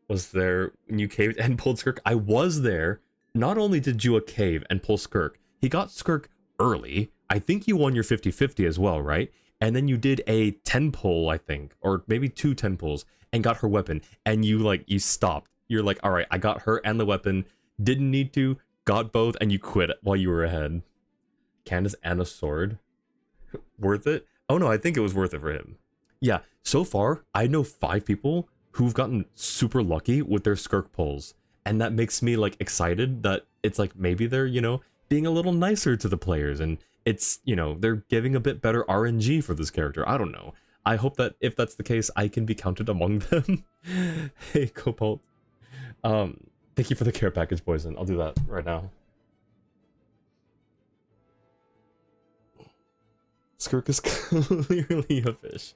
Was there when you caved and pulled Skirk? I was there. Not only did you cave and pull Skirk, he got Skirk early. I think you won your 50-50 as well, right? And then you did a 10 pull, I think, or maybe 2 10 pulls, and got her weapon. And you stopped. You're like, all right, I got her and the weapon. Didn't need to, got both, and you quit while you were ahead. Candace and a sword. Worth it? Oh no, I think it was worth it for him. Yeah, so far, I know 5 people who've gotten super lucky with their Skirk pulls. And that makes me, like, excited that it's like, maybe they're, being a little nicer to the players. And it's, they're giving a bit better RNG for this character. I don't know. I hope that if that's the case, I can be counted among them. Hey, Cobalt. Thank you for the care package, Poison. I'll do that right now. Skirk is clearly a fish.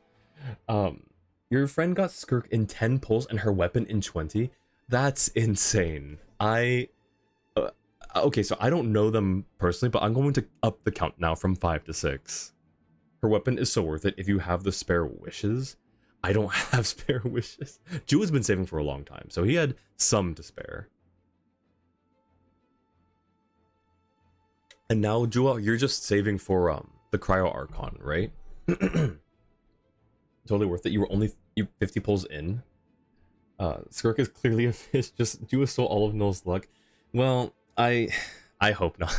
Your friend got Skirk in 10 pulls and her weapon in 20? That's insane. Okay, so I don't know them personally, but I'm going to up the count now from 5 to 6. Her weapon is so worth it if you have the spare wishes. I don't have spare wishes. Ju has been saving for a long time, so he had some to spare. And now, Jua, you're just saving for the Cryo Archon, right? Totally worth it. You were only 50 pulls in. Skirk is clearly a fish. Just Jua stole all of Noel's luck. Well, I hope not.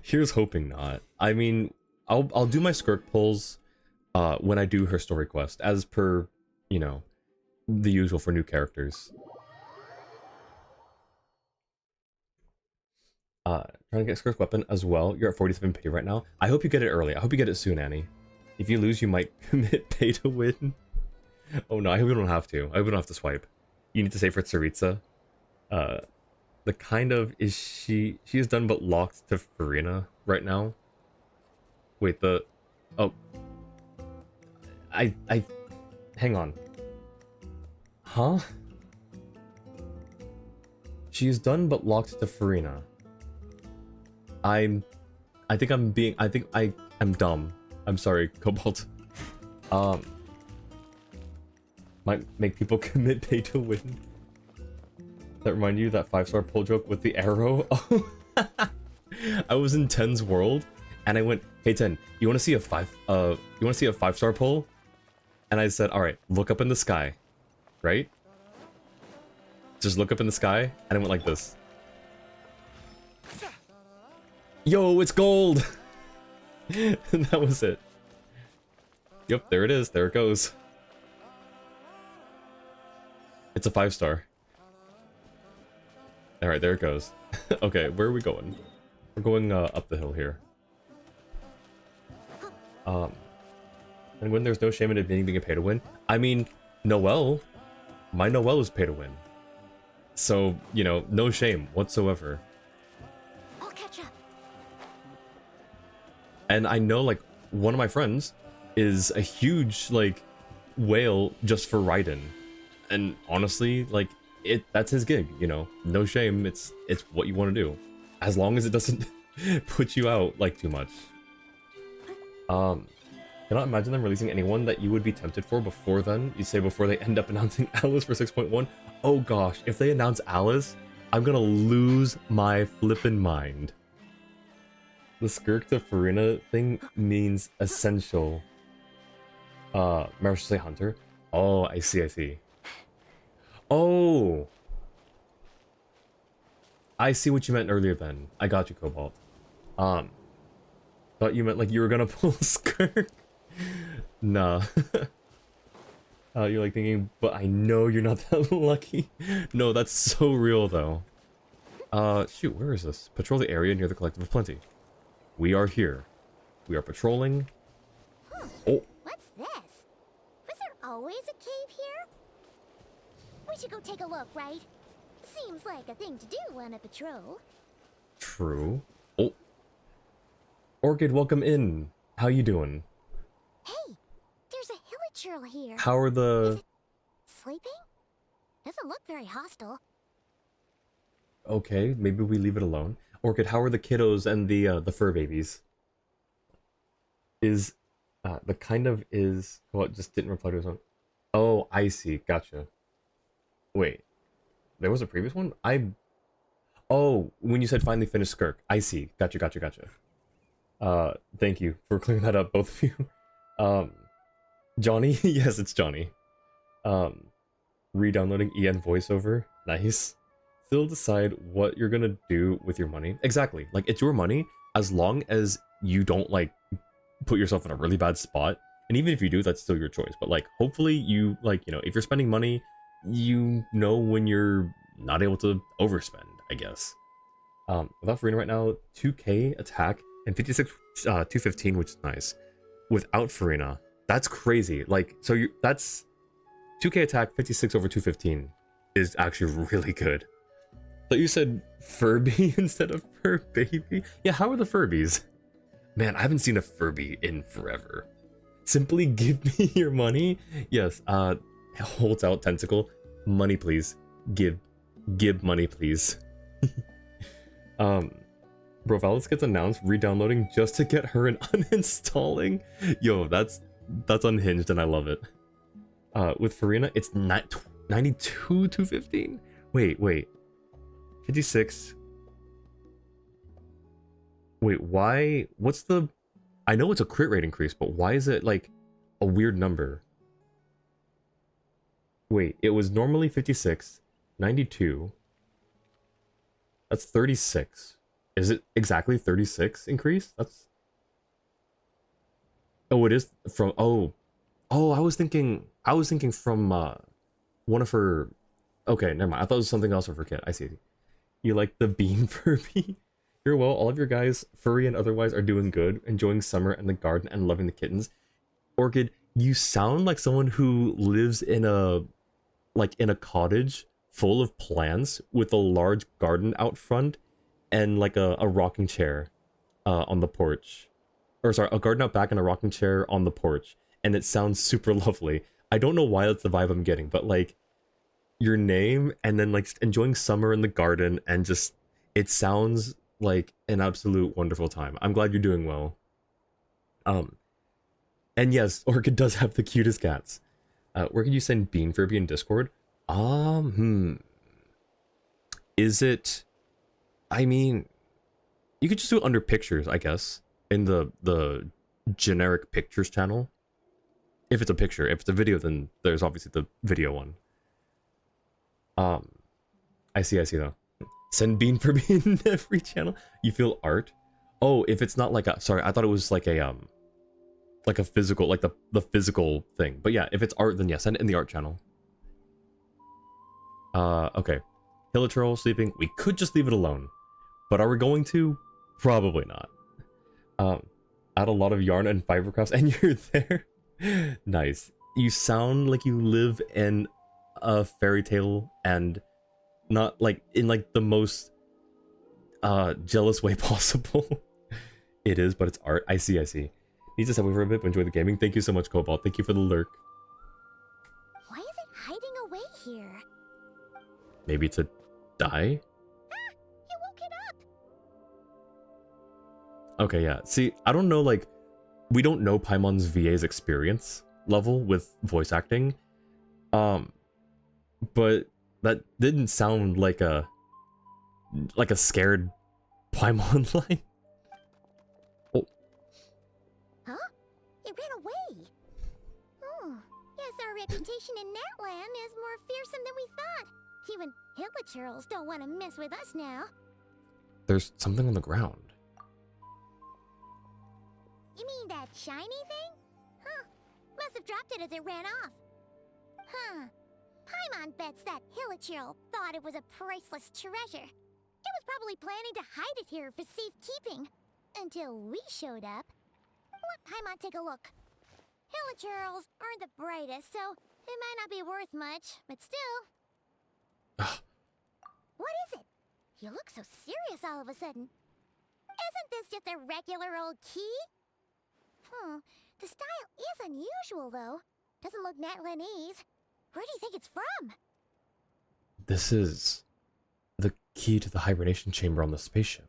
Here's hoping not. I mean, I'll do my Skirk pulls when I do her story quest, as per, you know, the usual for new characters. Trying to get Skirk's weapon as well. You're at 47 pay right now. I hope you get it early. I hope you get it soon, Annie. If you lose, you might commit pay to win. Oh no, I hope you don't have to. I hope you don't have to swipe. You need to save for Tsaritsa. The kind of is she is done but locked to Farina right now. Wait, oh. I hang on. Huh? She is done but locked to Farina. I think I'm dumb. I'm sorry, Cobalt. Might make people commit pay to win. That remind you of that 5-star pull joke with the arrow? Oh, I was in Ten's world, and I went, "Hey Ten, you want to see a 5-star pull?" And I said, "All right, look up in the sky, right? Just look up in the sky," and I went like this. Yo, it's gold! And that was it. Yep, there it is. There it goes. It's a 5-star. Alright, there it goes. Okay, where are we going? We're going up the hill here. And when there's no shame in admitting being a pay to win. I mean, Noelle. My Noelle is pay to win. So, you know, no shame whatsoever. I'll catch up. And I know, like, one of my friends is a huge, like, whale just for Raiden. And honestly, like, that's his gig, you know? No shame, it's what you want to do. As long as it doesn't put you out, like, too much. Cannot imagine them releasing anyone that you would be tempted for before then. You say before they end up announcing Alice for 6.1. Oh gosh, if they announce Alice, I'm gonna lose my flippin' mind. The Skirk to Farina thing means essential. Maybe I should say hunter. Oh, I see. Oh! I see what you meant earlier then. I got you, Cobalt. Thought you meant like you were gonna pull Skirk. Nah. You're like thinking, but I know you're not that lucky. No, that's so real though. Shoot, where is this? Patrol the area near the Collective of Plenty. We are here. We are patrolling. Oh. What's this? Was there always a cave here? We should go take a look, right? Seems like a thing to do on a patrol. True. Oh. Orchid, welcome in. How you doing? Hey, there's a hillage here. How are the... Is it sleeping? Doesn't look very hostile. Okay, maybe we leave it alone. Orchid, how are the kiddos and the fur babies? Is the kind of is what just didn't reply to his own. Oh, I see. Gotcha. Wait, there was a previous one. Oh, when you said finally finished Skirk, I see. Gotcha. Thank you for clearing that up, both of you. Johnny, yes, it's Johnny. Re-downloading EN voiceover, nice. Still decide what you're gonna do with your money. Exactly, like it's your money as long as you don't like put yourself in a really bad spot. And even if you do, that's still your choice. But like, hopefully you like, you know, if you're spending money, you know when you're not able to overspend, I guess. Without Farina right now, 2k attack and 56 215, which is nice. Without Farina, that's crazy. Like, so that's 2k attack, 56 over 215 is actually really good. But you said Furby instead of Fur Baby? Yeah, how are the Furbies? Man, I haven't seen a Furby in forever. Simply give me your money. Yes, holds out tentacle. Money, please. Give money, please. Bro, if Alice gets announced, re-downloading just to get her and uninstalling. Yo, that's unhinged and I love it. With Farina, it's 92 to 15. Wait. 56. Wait, why? What's the... I know it's a crit rate increase, but why is it like a weird number? Wait, it was normally 56, 92. That's 36. Is it exactly 36 increase? That's... Oh, it is from... Oh, I was thinking from one of her... Okay, never mind. I thought it was something else with her kit. I see. You like the bean Furby? You're well. All of your guys, furry and otherwise, are doing good, enjoying summer and the garden and loving the kittens. Orchid, you sound like someone who lives in a cottage full of plants with a large garden out front and like a rocking chair on the porch. Or sorry, a garden out back and a rocking chair on the porch. And it sounds super lovely. I don't know why that's the vibe I'm getting, but like your name and then like enjoying summer in the garden and just, it sounds like an absolute wonderful time. I'm glad you're doing well. And yes, Orchid does have the cutest cats. Where can you send Bean Furby in Discord? Is it... I mean, you could just do it under pictures, I guess. In the generic pictures channel. If it's a picture. If it's a video, then there's obviously the video one. I see though. Send Bean Furby in every channel. You feel art? Oh, if it's not like a... Sorry, I thought it was like a physical, like the physical thing. But yeah, if it's art, then yeah, send it in the art channel. Okay. Hilichurl sleeping. We could just leave it alone. But are we going to? Probably not. Add a lot of yarn and fiber crafts and you're there. Nice. You sound like you live in a fairy tale and not like in like the most jealous way possible. It is, but it's art. I see. Need to step away for a bit, but enjoy the gaming. Thank you so much, Cobalt. Thank you for the lurk. Why is it hiding away here? Maybe to die? Ah! You woke it up! Okay, yeah. See, I don't know, like, we don't know Paimon's VA's experience level with voice acting. But that didn't sound like a scared Paimon line. Oh. Huh? It ran away. Oh, yes, our reputation in Natlan is more fearsome than we thought. Even Hilichurls don't want to mess with us now. There's something on the ground. You mean that shiny thing? Huh. Must have dropped it as it ran off. Huh. Paimon bets that Hilichurl thought it was a priceless treasure. It was probably planning to hide it here for safekeeping. Until we showed up. Let Paimon take a look. Hilichurls aren't the brightest, so it might not be worth much, but still. What is it? You look so serious all of a sudden. Isn't this just a regular old key? The style is unusual, though. Doesn't look Natlanese. Where do you think it's from? This is the key to the hibernation chamber on the spaceship.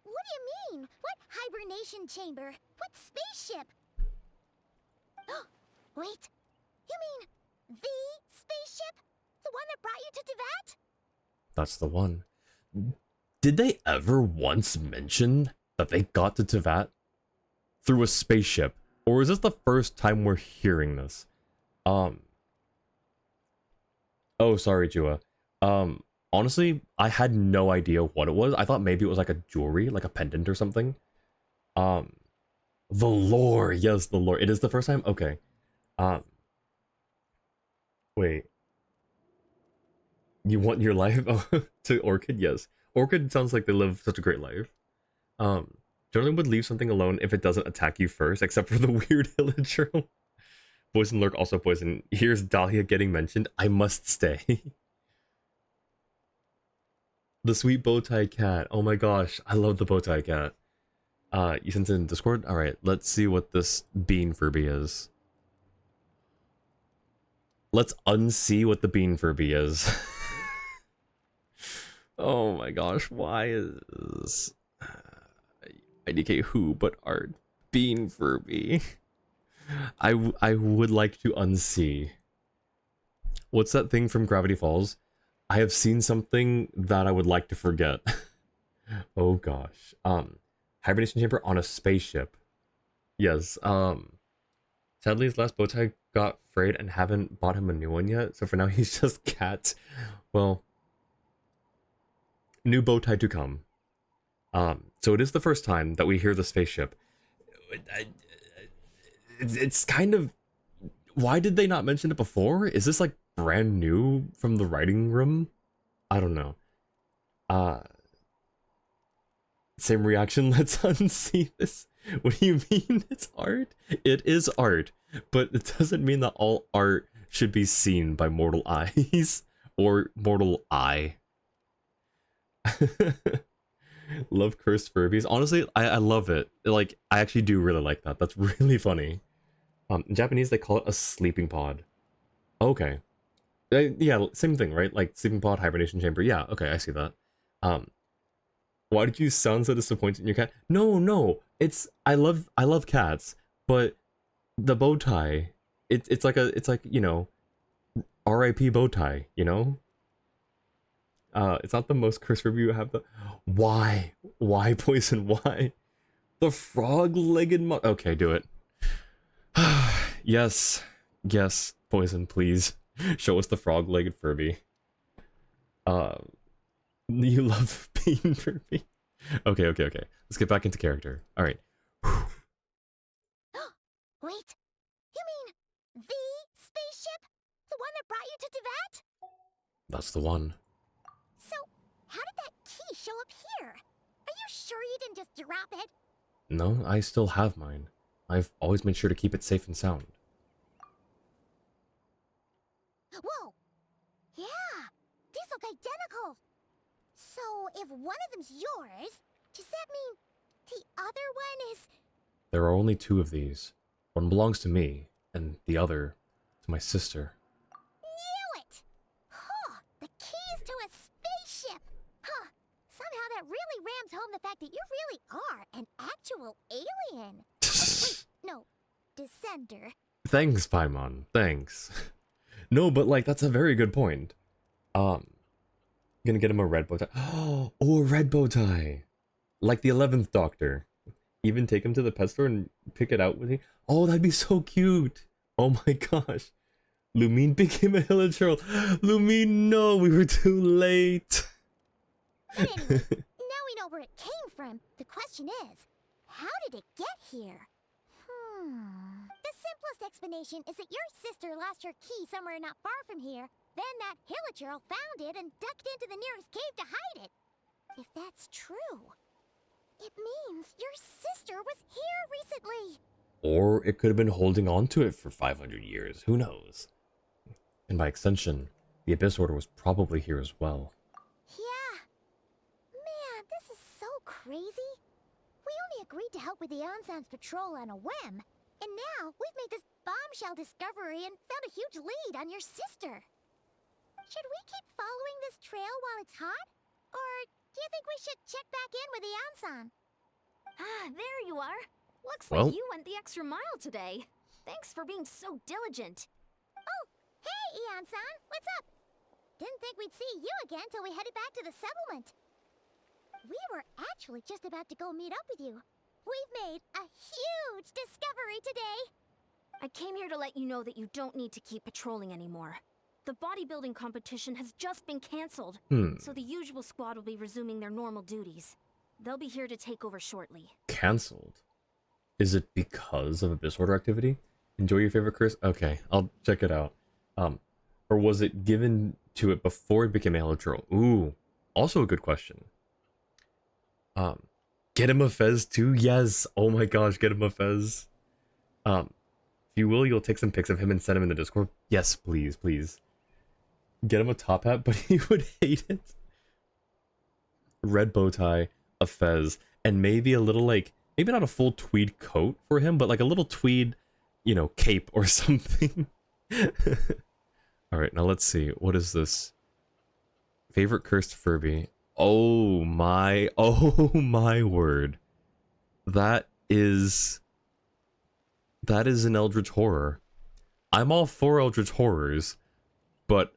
What do you mean? What hibernation chamber? What spaceship? Wait. You mean the spaceship? The one that brought you to Teyvat? That's the one. Did they ever once mention that they got to Teyvat through a spaceship? Or is this the first time we're hearing this? Oh, sorry, Jua. Honestly, I had no idea what it was. I thought maybe it was like a jewelry, like a pendant or something. The lore. Yes, the lore. It is the first time? Okay. Wait. You want your life to Orchid? Yes. Orchid sounds like they live such a great life. Generally would leave something alone if it doesn't attack you first, except for the weird Hilichurl. Poison Lurk, also poison. Here's Dahlia getting mentioned. I must stay. The sweet bowtie cat. Oh my gosh, I love the bowtie cat. You sent it in Discord? Alright, let's see what this Bean Furby is. Let's unsee what the Bean Furby is. Oh my gosh, why is... IDK who, but art. Bean Furby. I would like to unsee. What's that thing from Gravity Falls? I have seen something that I would like to forget. Oh gosh. Hibernation chamber on a spaceship. Yes. Sadly his last bow tie got frayed and haven't bought him a new one yet, so for now he's just cat. Well, new bow tie to come. So it is the first time that we hear the spaceship. It's kind of... Why did they not mention it before? Is this like brand new from the writing room? I don't know. Same reaction, let's unsee this. What do you mean it's art? It is art, but it doesn't mean that all art should be seen by mortal eyes or mortal eye. Love cursed Furbies. Honestly, I love it. Like, I actually do really like that. That's really funny. In Japanese, they call it a sleeping pod. Okay. Yeah, same thing, right? Like, sleeping pod, hibernation chamber. Yeah, okay, I see that. Why did you sound so disappointed in your cat? No, it's... I love cats, but the bow tie, it's like, you know, R.I.P. bow tie, you know? It's not the most cursed review I have. Why Poison? Why the frog-legged okay, do it. yes Poison, please show us the frog-legged Furby. You love being Furby. Okay, let's get back into character. All right. Wait, you mean the spaceship? The one that brought you to Teyvat? That's the one. So, how did that key show up here? Are you sure you didn't just drop it? No, I still have mine. I've always made sure to keep it safe and sound. Whoa! Yeah, these look identical. So, if one of them's yours, does that mean the other one is... There are only two of these. One belongs to me, and the other to my sister. Knew it! Huh, the keys to a spaceship! Huh, somehow that really rams home the fact that you really are an actual alien. Wait, no, descender. Thanks, Paimon. Thanks. No, but like, that's a very good point. Gonna get him a red bow tie. Oh, a red bow tie! Like the 11th Doctor. Even take him to the pet store and pick it out with me. Oh, that'd be so cute! Oh my gosh. Lumine became a Hilichurl. Lumine, no, we were too late. But anyway, now we know where it came from. The question is, how did it get here? The simplest explanation is that your sister lost her key somewhere not far from here. Then that Hilichurl found it and ducked into the nearest cave to hide it. If that's true, it means your sister was here recently. Or it could have been holding on to it for 500 years. Who knows? And by extension, the Abyss Order was probably here as well. Yeah. Man, this is so crazy. We only agreed to help with the Ansan's patrol on a whim. And now we've made this bombshell discovery and found a huge lead on your sister. Should we keep following this trail while it's hot? Or do you think we should check back in with the Ansan? Ah, there you are. Looks Well. like you went the extra mile today. Thanks for being so diligent. Oh, hey, Ian-san, what's up? Didn't think we'd see you again till we headed back to the settlement. We were actually just about to go meet up with you. We've made a huge discovery today. I came here to let you know that you don't need to keep patrolling anymore. The bodybuilding competition has just been cancelled, so the usual squad will be resuming their normal duties. They'll be here to take over shortly. Cancelled? Is it because of Abyss Order activity? Enjoy your favorite curse? Okay, I'll check it out. Or was it given to it before it became a Hilichurl? Ooh, also a good question. Get him a fez too? Yes! Oh my gosh, get him a fez. If you will, you'll take some pics of him and send him in the Discord? Yes, please, please. Get him a top hat, but he would hate it. Red bow tie, a fez, and maybe a little, like, maybe not a full tweed coat for him, but like a little tweed, you know, cape or something. Alright, now let's see. What is this? Favorite cursed Furby. Oh my word. That is an Eldritch horror. I'm all for Eldritch horrors, but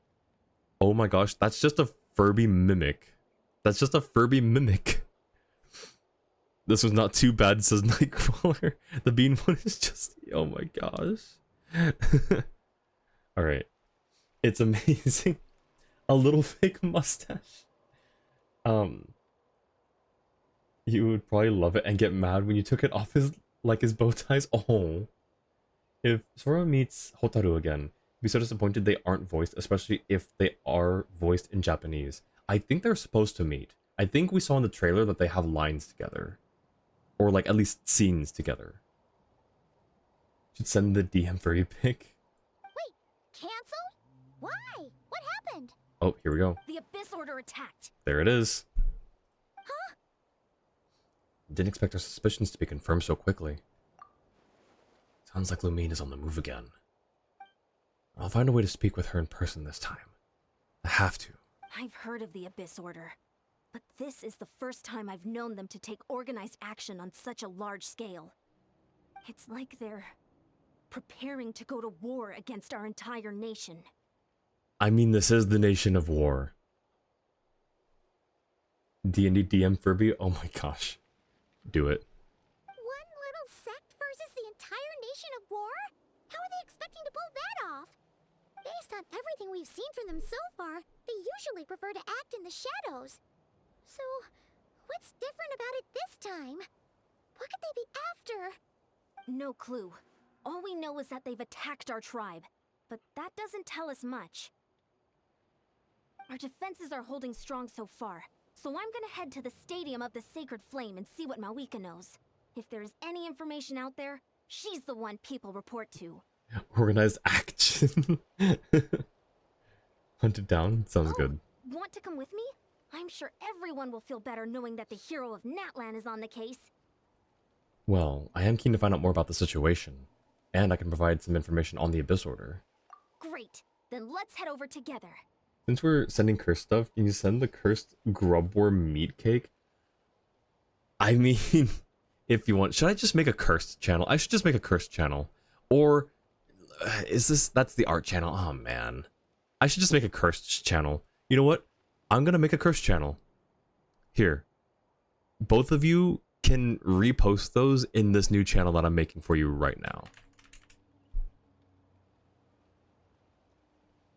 oh my gosh, that's just a Furby mimic. That's just a Furby mimic. This was not too bad, says Nightcrawler. The bean one is just, oh my gosh. Alright. It's amazing. A little fake mustache. You would probably love it and get mad when you took it off his bow ties. Oh. If Sora meets Hotaru again, be so disappointed they aren't voiced, especially if they are voiced in Japanese. I think they're supposed to meet. I think we saw in the trailer that they have lines together. Or like at least scenes together. Should send the DM furry pic. Wait, canceled? Why? What happened? Oh, here we go. The Abyss Order attacked. There it is. Huh? Didn't expect our suspicions to be confirmed so quickly. Sounds like Lumine is on the move again. I'll find a way to speak with her in person this time. I have to. I've heard of the Abyss Order, but this is the first time I've known them to take organized action on such a large scale. It's like they're preparing to go to war against our entire nation. I mean, this is the nation of war. D&D DM Furby? Oh my gosh. Do it. One little sect versus the entire nation of war? How are they expecting to pull that off? Based on everything we've seen from them so far, they usually prefer to act in the shadows. So, what's different about it this time? What could they be after? No clue. All we know is that they've attacked our tribe, but that doesn't tell us much. Our defenses are holding strong so far, so I'm gonna head to the Stadium of the Sacred Flame and see what Mawika knows. If there's any information out there, she's the one people report to. Organized action. Hunted down? Sounds good. Want to come with me? I'm sure everyone will feel better knowing that the hero of Natlan is on the case. Well, I am keen to find out more about the situation, and I can provide some information on the Abyss Order. Great, then let's head over together. Since we're sending cursed stuff, can you send the cursed grubworm meat cake? I mean, if you want. Should I just make a cursed channel? I should just make a cursed channel. Or, that's the art channel? Oh man. I should just make a cursed channel. You know what? I'm gonna make a cursed channel. Here. Both of you can repost those in this new channel that I'm making for you right now.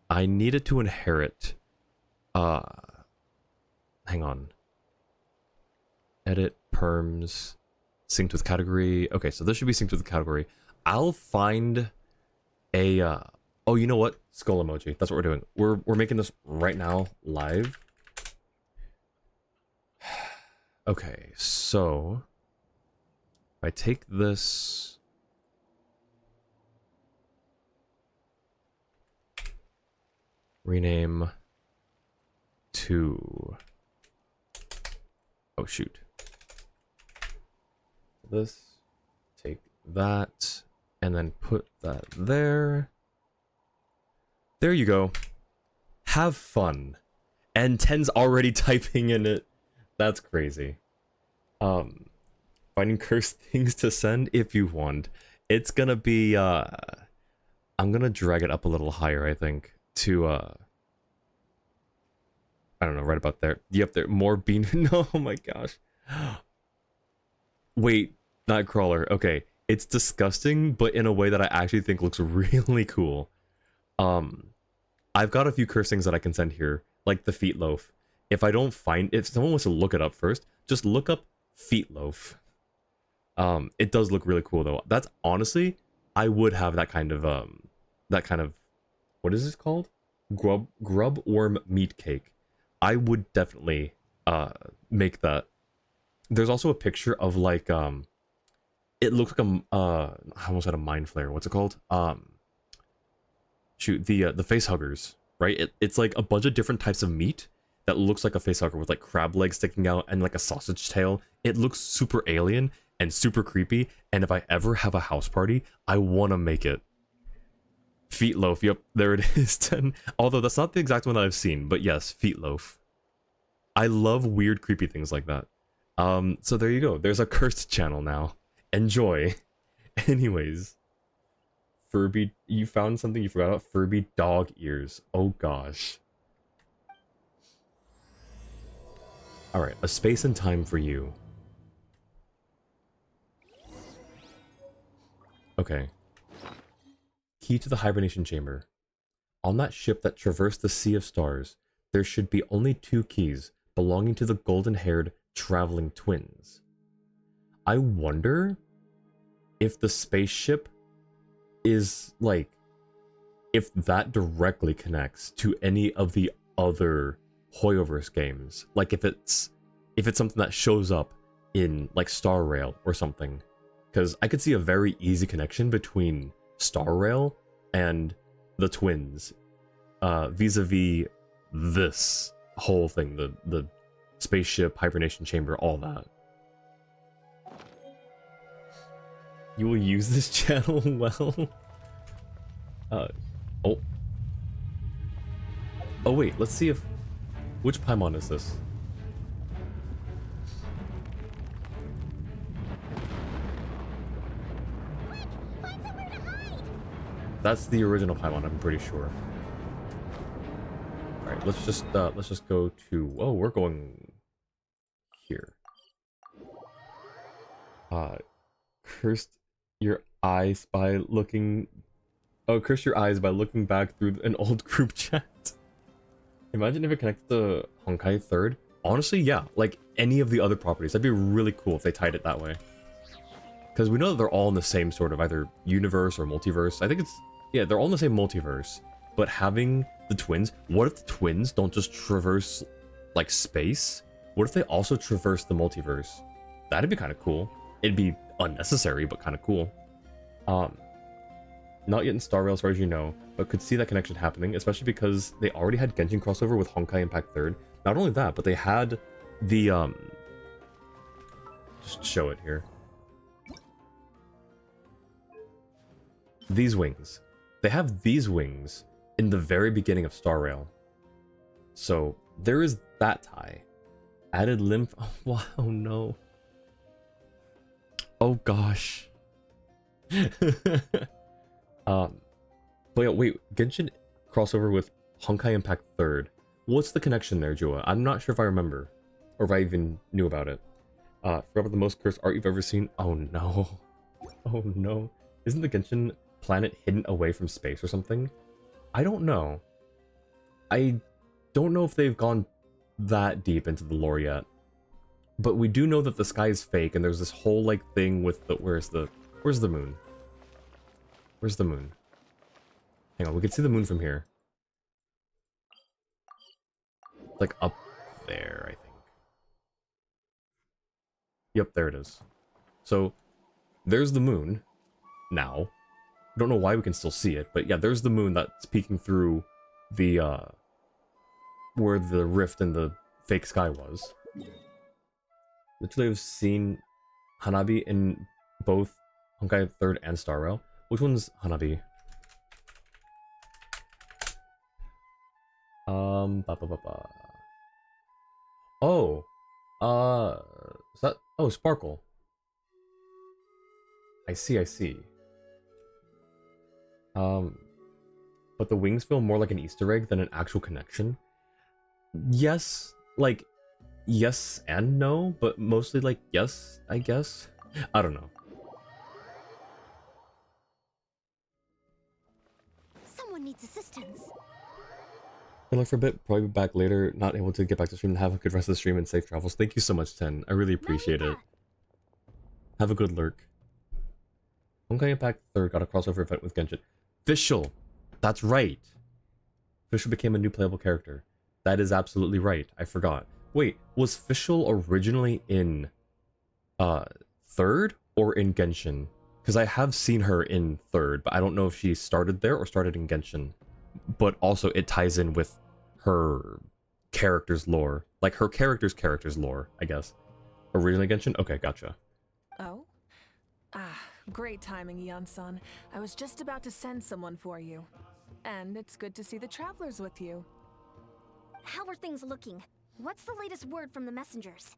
I needed to inherit, hang on. Edit, perms, synced with category. Okay, so this should be synced with the category. I'll find a, oh, you know what? Skull emoji. That's what we're doing. We're making this right now, live. Okay, so if I take this, rename to, oh shoot, this, take that, and then put that there. There you go. Have fun. And 10's already typing in it. That's crazy. Finding cursed things to send if you want. It's gonna be, I'm gonna drag it up a little higher, I think, to, I don't know, right about there. Yep, there, more bean, no, oh my gosh. Wait, Nightcrawler, okay. It's disgusting, but in a way that I actually think looks really cool. I've got a few cursed things that I can send here, like the feet loaf. If I don't find, if someone wants to look it up first, just look up feet loaf. It does look really cool though. That's honestly, I would have that kind of, what is this called? Grub worm meat cake. I would definitely, make that. There's also a picture of like, it looks like a, I almost had a mind flare. What's it called? Shoot, the face huggers, right? It's like a bunch of different types of meat that looks like a face hugger with like crab legs sticking out and like a sausage tail. It looks super alien and super creepy. And if I ever have a house party, I want to make it. Feet loaf, yep, there it is. 10. Although that's not the exact one that I've seen, but yes, feet loaf. I love weird, creepy things like that. So there you go. There's a cursed channel now. Enjoy. Anyways, Furby, you found something you forgot about? Furby dog ears. Oh gosh. Alright, a space and time for you. Okay. Key to the hibernation chamber. On that ship that traversed the Sea of Stars, there should be only 2 keys belonging to the golden-haired traveling twins. I wonder if the spaceship is, like, if that directly connects to any of the other Hoyoverse games. Like, if it's something that shows up in, like, Star Rail or something. Because I could see a very easy connection between Star Rail and the twins, vis-a-vis this whole thing, the spaceship, hibernation chamber, all that. You will use this channel well. Oh. Oh wait, let's see if... Which Paimon is this? Quick! Find somewhere to hide! That's the original Paimon, I'm pretty sure. Alright, let's just go to... Oh, we're going... here. Cursed your eyes by looking... Oh, curse your eyes by looking back through an old group chat. Imagine if it connected to Honkai 3rd. Honestly, yeah, like any of the other properties. That'd be really cool if they tied it that way. Because we know that they're all in the same sort of either universe or multiverse. I think it's... Yeah, they're all in the same multiverse. But having the twins... What if the twins don't just traverse, like, space? What if they also traverse the multiverse? That'd be kind of cool. It'd be unnecessary, but kind of cool. Not yet in Star Rail as far as you know, but could see that connection happening, especially because they already had Genshin crossover with Honkai Impact 3rd. Not only that, but they had the, just show it here. These wings. They have these wings in the very beginning of Star Rail. So, there is that tie. Added lymph... Oh, wow, no. Oh, gosh. But yeah, wait, Genshin crossover with Honkai Impact 3rd. What's the connection there, Jua? I'm not sure if I remember, or if I even knew about it. Forgot about the most cursed art you've ever seen. Oh no. Oh no. Isn't the Genshin planet hidden away from space or something? I don't know. I don't know if they've gone that deep into the lore yet. But we do know that the sky is fake, and there's this whole, like, thing with the... Where's the moon? Where's the moon? Hang on, we can see the moon from here. Like, up there, I think. Yep, there it is. So, there's the moon. Now. I don't know why we can still see it, but yeah, there's the moon that's peeking through the, where the rift in the fake sky was. Literally, I've seen Hanabi in both Honkai 3rd and Star Rail. Which one's Hanabi? Oh. Is that... Oh, Sparkle. I see. But the wings feel more like an Easter egg than an actual connection. Yes, like, yes and no, but mostly like yes, I guess. I don't know. Someone needs assistance. Good luck for a bit, probably be back later, not able to get back to stream. Have a good rest of the stream and safe travels. Thank you so much, Ten. I really appreciate it. Have a good lurk. Honkai Impact 3rd got a crossover event with Genshin. Fischl! That's right! Fischl became a new playable character. That is absolutely right. I forgot. Wait, was Fischl originally in 3rd or in Genshin? Because I have seen her in 3rd, but I don't know if she started there or started in Genshin. But also it ties in with her character's lore. Like her character's lore, I guess. Originally Genshin? Okay, gotcha. Oh? Great timing, Eon-san. I was just about to send someone for you. And it's good to see the travelers with you. How are things looking? What's the latest word from the messengers?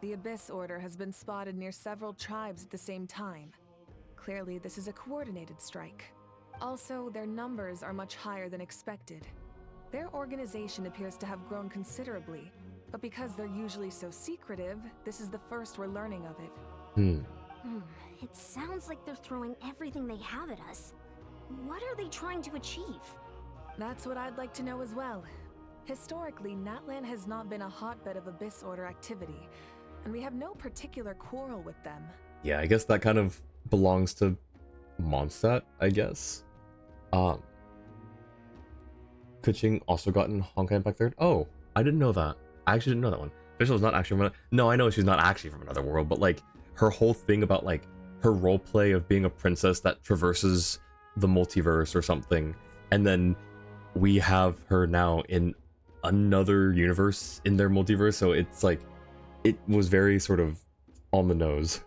The Abyss Order has been spotted near several tribes at the same time. Clearly, this is a coordinated strike. Also, their numbers are much higher than expected. Their organization appears to have grown considerably, but because they're usually so secretive, this is the first we're learning of it. It sounds like they're throwing everything they have at us. What are they trying to achieve? That's what I'd like to know as well. Historically, Natlan has not been a hotbed of Abyss Order activity, and we have no particular quarrel with them. Yeah, I guess that kind of belongs to Mondstadt, I guess. Kuching also gotten Honkai back third. Oh, I didn't know that. I actually didn't know that one. Official's not actually from no, I know she's not actually from another world, but like her whole thing about like her role play of being a princess that traverses the multiverse or something, and then we have her now in another universe in their multiverse, so it's like it was very sort of on the nose.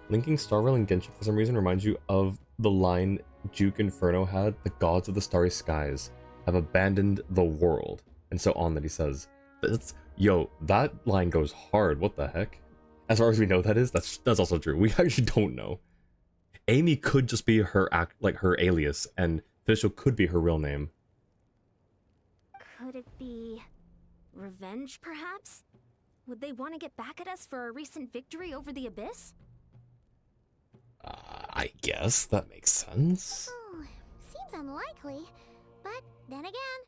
Linking Starvale and Genshin for some reason reminds you of the line Duke Inferno had, the gods of the starry skies have abandoned the world, and so on, that he says. That's, yo, that line goes hard. What the heck? As far as we know, that's also true. We actually don't know. Amy could just be her her alias, and Official could be her real name. Could it be revenge, perhaps? Would they want to get back at us for our recent victory over the Abyss? I guess that makes sense. Oh, seems unlikely. But then again,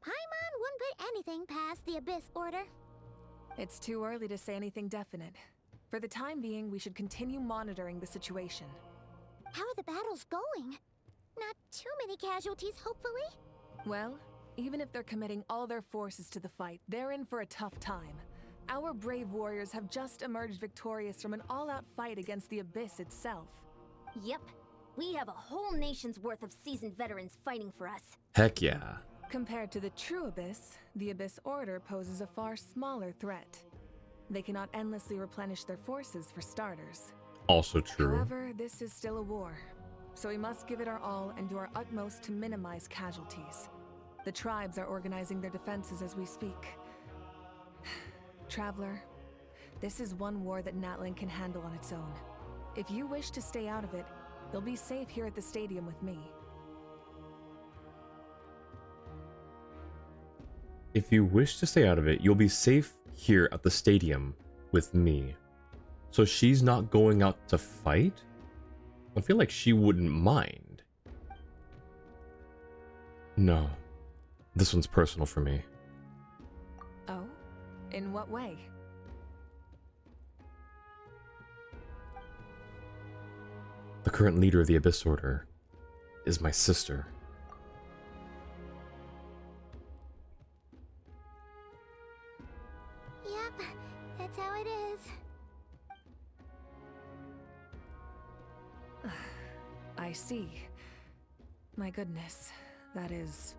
Paimon wouldn't put anything past the Abyss Order. It's too early to say anything definite. For the time being, we should continue monitoring the situation. How are the battles going? Not too many casualties, hopefully? Well, even if they're committing all their forces to the fight, they're in for a tough time. Our brave warriors have just emerged victorious from an all-out fight against the Abyss itself. Yep. We have a whole nation's worth of seasoned veterans fighting for us. Heck yeah. Compared to the true Abyss, the Abyss Order poses a far smaller threat. They cannot endlessly replenish their forces, for starters. Also true. However, this is still a war, so we must give it our all and do our utmost to minimize casualties. The tribes are organizing their defenses as we speak. Traveler, this is one war that Natlan can handle on its own. If you wish to stay out of it, you'll be safe here at the stadium with me. If you wish to stay out of it, you'll be safe here at the stadium with me. So she's not going out to fight? I feel like she wouldn't mind. No. This one's personal for me. Oh? In what way? The current leader of the Abyss Order is my sister. Yep, that's how it is. I see. My goodness, that is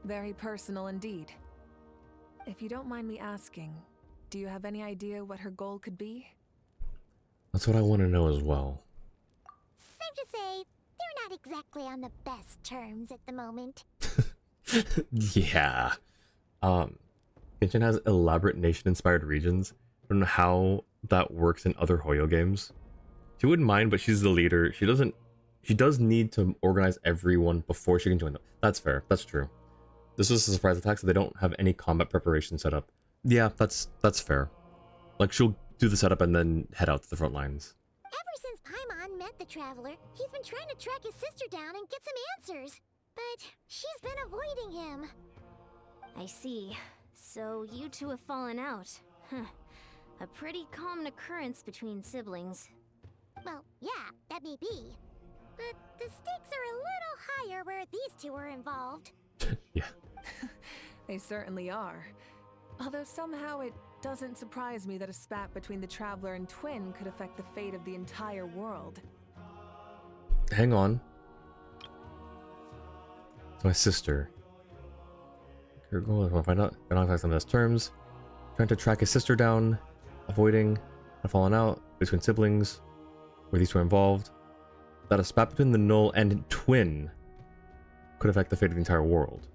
very personal indeed. If you don't mind me asking, do you have any idea what her goal could be? That's what I want to know as well. Safe to say, they're not exactly on the best terms at the moment. Yeah. Genshin has elaborate nation-inspired regions. I don't know how that works in other Hoyo games. She wouldn't mind, but she's the leader. She does need to organize everyone before she can join them. That's fair. That's true. This was a surprise attack, so they don't have any combat preparation set up. Yeah, that's fair. Like, she'll do the setup and then head out to the front lines. Ever since Paimon met the Traveler, he's been trying to track his sister down and get some answers. But she's been avoiding him. I see. So you two have fallen out. Huh. A pretty common occurrence between siblings. Well, yeah, that may be. But the stakes are a little higher where these two are involved. Yeah. They certainly are. Although somehow it doesn't surprise me that a spat between the Traveler and Twin could affect the fate of the entire world. Hang on. It's my sister. Your goal is to find out some of those terms. Trying to track his sister down, avoiding a falling out between siblings, where these two are involved. That a spat between the Null and Twin could affect the fate of the entire world.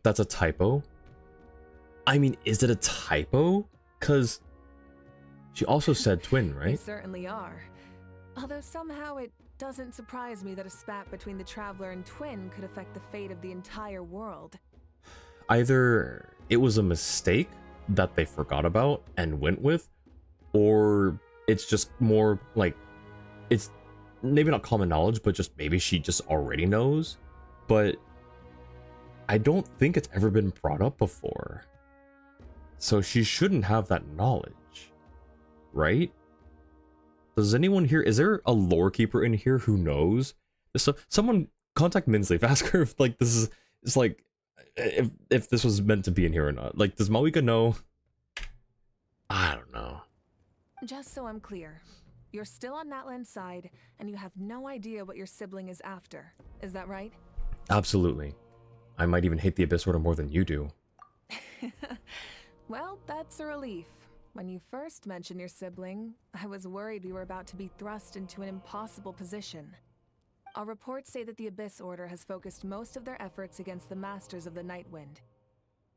that's a typo. I mean, is it a typo? Because she also said twin, They right? certainly are. Although somehow it doesn't surprise me that a spat between the Traveler and Twin could affect the fate of the entire world. Either it was a mistake that they forgot about and went with, or it's just more like, it's maybe not common knowledge, but just maybe she just already knows. But I don't think it's ever been brought up before. So she shouldn't have that knowledge, right? Does anyone here, is there a lore keeper in here who knows? So someone contact Minsley, ask her if like this is, it's like, if this was meant to be in here or not. Like, does Mawika know? I don't know. Just so I'm clear, you're still on Natlan's side, and you have no idea what your sibling is after. Is that right? Absolutely. I might even hate the Abyss Order more than you do. Well, that's a relief. When you first mentioned your sibling, I was worried we were about to be thrust into an impossible position. Our reports say that the Abyss Order has focused most of their efforts against the Masters of the Nightwind.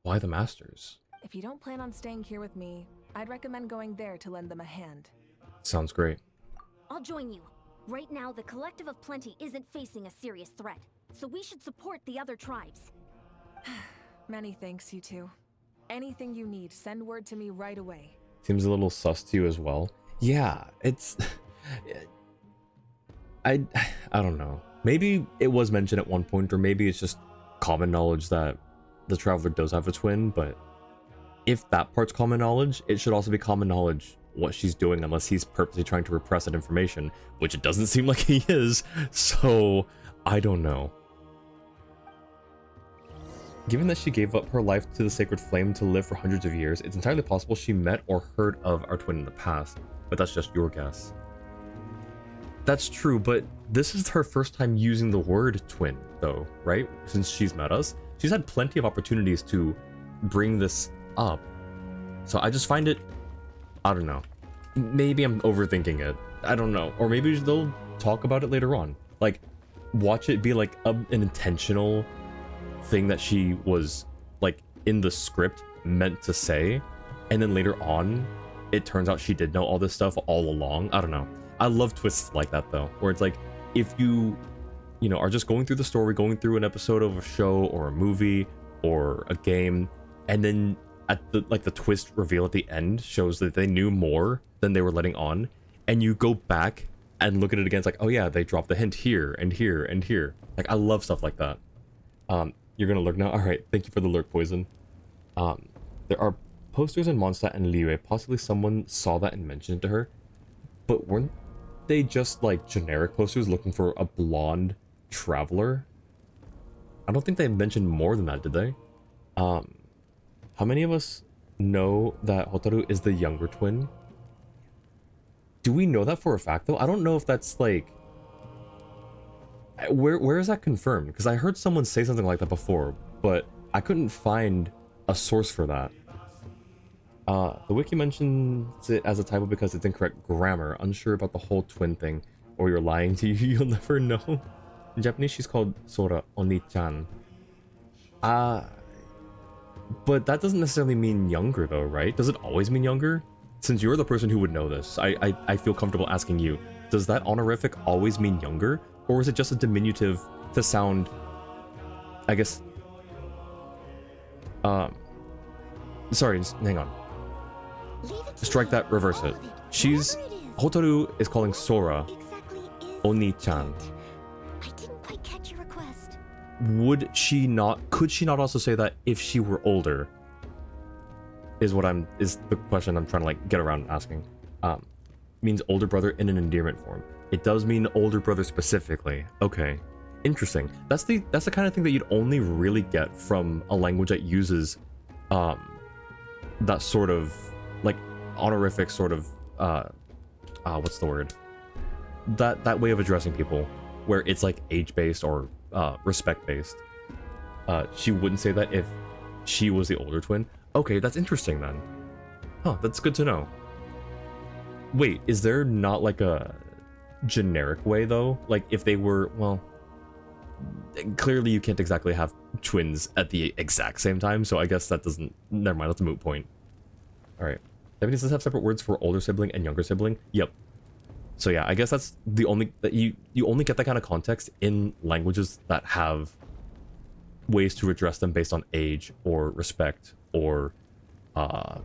Why the Masters? If you don't plan on staying here with me, I'd recommend going there to lend them a hand. Sounds great. I'll join you. Right now, the Collective of Plenty isn't facing a serious threat, so we should support the other tribes. Many thanks, you two. Anything you need, send word to me right away. Seems a little sus to you as well. Yeah, it's... I don't know. Maybe it was mentioned at one point, or maybe it's just common knowledge that the Traveler does have a twin, but if that part's common knowledge, it should also be common knowledge what she's doing, unless he's purposely trying to repress that information, which it doesn't seem like he is, so I don't know. Given that she gave up her life to the Sacred Flame to live for hundreds of years, it's entirely possible she met or heard of our twin in the past, but that's just your guess. That's true, but this is her first time using the word twin, though, right? Since she's met us, she's had plenty of opportunities to bring this up. So I just find it, I don't know. Maybe I'm overthinking it. I don't know. Or maybe they'll talk about it later on. Like, watch it be like an intentional thing that she was, like, in the script meant to say, and then later on, it turns out she did know all this stuff all along. I don't know. I love twists like that, though, where it's like, if you know, are just going through the story, going through an episode of a show or a movie or a game, and then at the twist reveal at the end shows that they knew more than they were letting on, and you go back and look at it again, it's like, oh yeah, they dropped the hint here and here and here. Like, I love stuff like that. You're gonna lurk now? Alright, thank you for the lurk, Poison. There are posters in Mondstadt and Liyue. Possibly someone saw that and mentioned it to her. But weren't they just like generic posters looking for a blonde traveler? I don't think they mentioned more than that, did they? How many of us know that Hotaru is the younger twin? Do we know that for a fact, though? I don't know if that's like... Where is that confirmed? Because I heard someone say something like that before, but I couldn't find a source for that. The wiki mentions it as a typo because it's incorrect grammar. Unsure about the whole twin thing, or you're lying to you, you'll never know. In Japanese, she's called Sora Oni-chan. But that doesn't necessarily mean younger, though, right? Does it always mean younger? Since you're the person who would know this, I feel comfortable asking you, does that honorific always mean younger? Or is it just a diminutive to sound, I guess... Sorry, hang on. Strike that, reverse it. She's... Hotaru is calling Sora Exactly is Oni-chan. I didn't quite catch your request. Would she not... Could she not also say that if she were older? Is the question I'm trying to, like, get around asking. Means older brother in an endearment form. It does mean older brother specifically. Okay. Interesting. That's the kind of thing that you'd only really get from a language that uses that sort of like honorific sort of what's the word? That way of addressing people where it's like age-based or respect-based. She wouldn't say that if she was the older twin. Okay, that's interesting then. Huh, that's good to know. Wait, is there not like a generic way though? Like if they were, well, clearly you can't exactly have twins at the exact same time, so I guess that doesn't... Never mind, that's a moot point. Alright. Japanese does have separate words for older sibling and younger sibling. Yep. So yeah, I guess that's the only... that you only get that kind of context in languages that have ways to address them based on age or respect or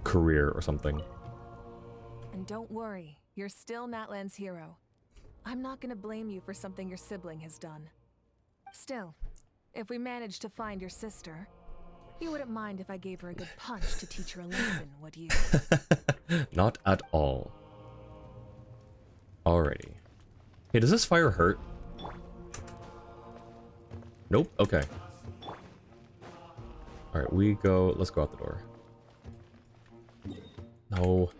career or something. And don't worry, you're still Natlan's hero. I'm not gonna blame you for something your sibling has done. Still, if we manage to find your sister, you wouldn't mind if I gave her a good punch to teach her a lesson, would you? Not at all. Alrighty. Hey, does this fire hurt? Nope. Okay. Alright, let's go out the door. No.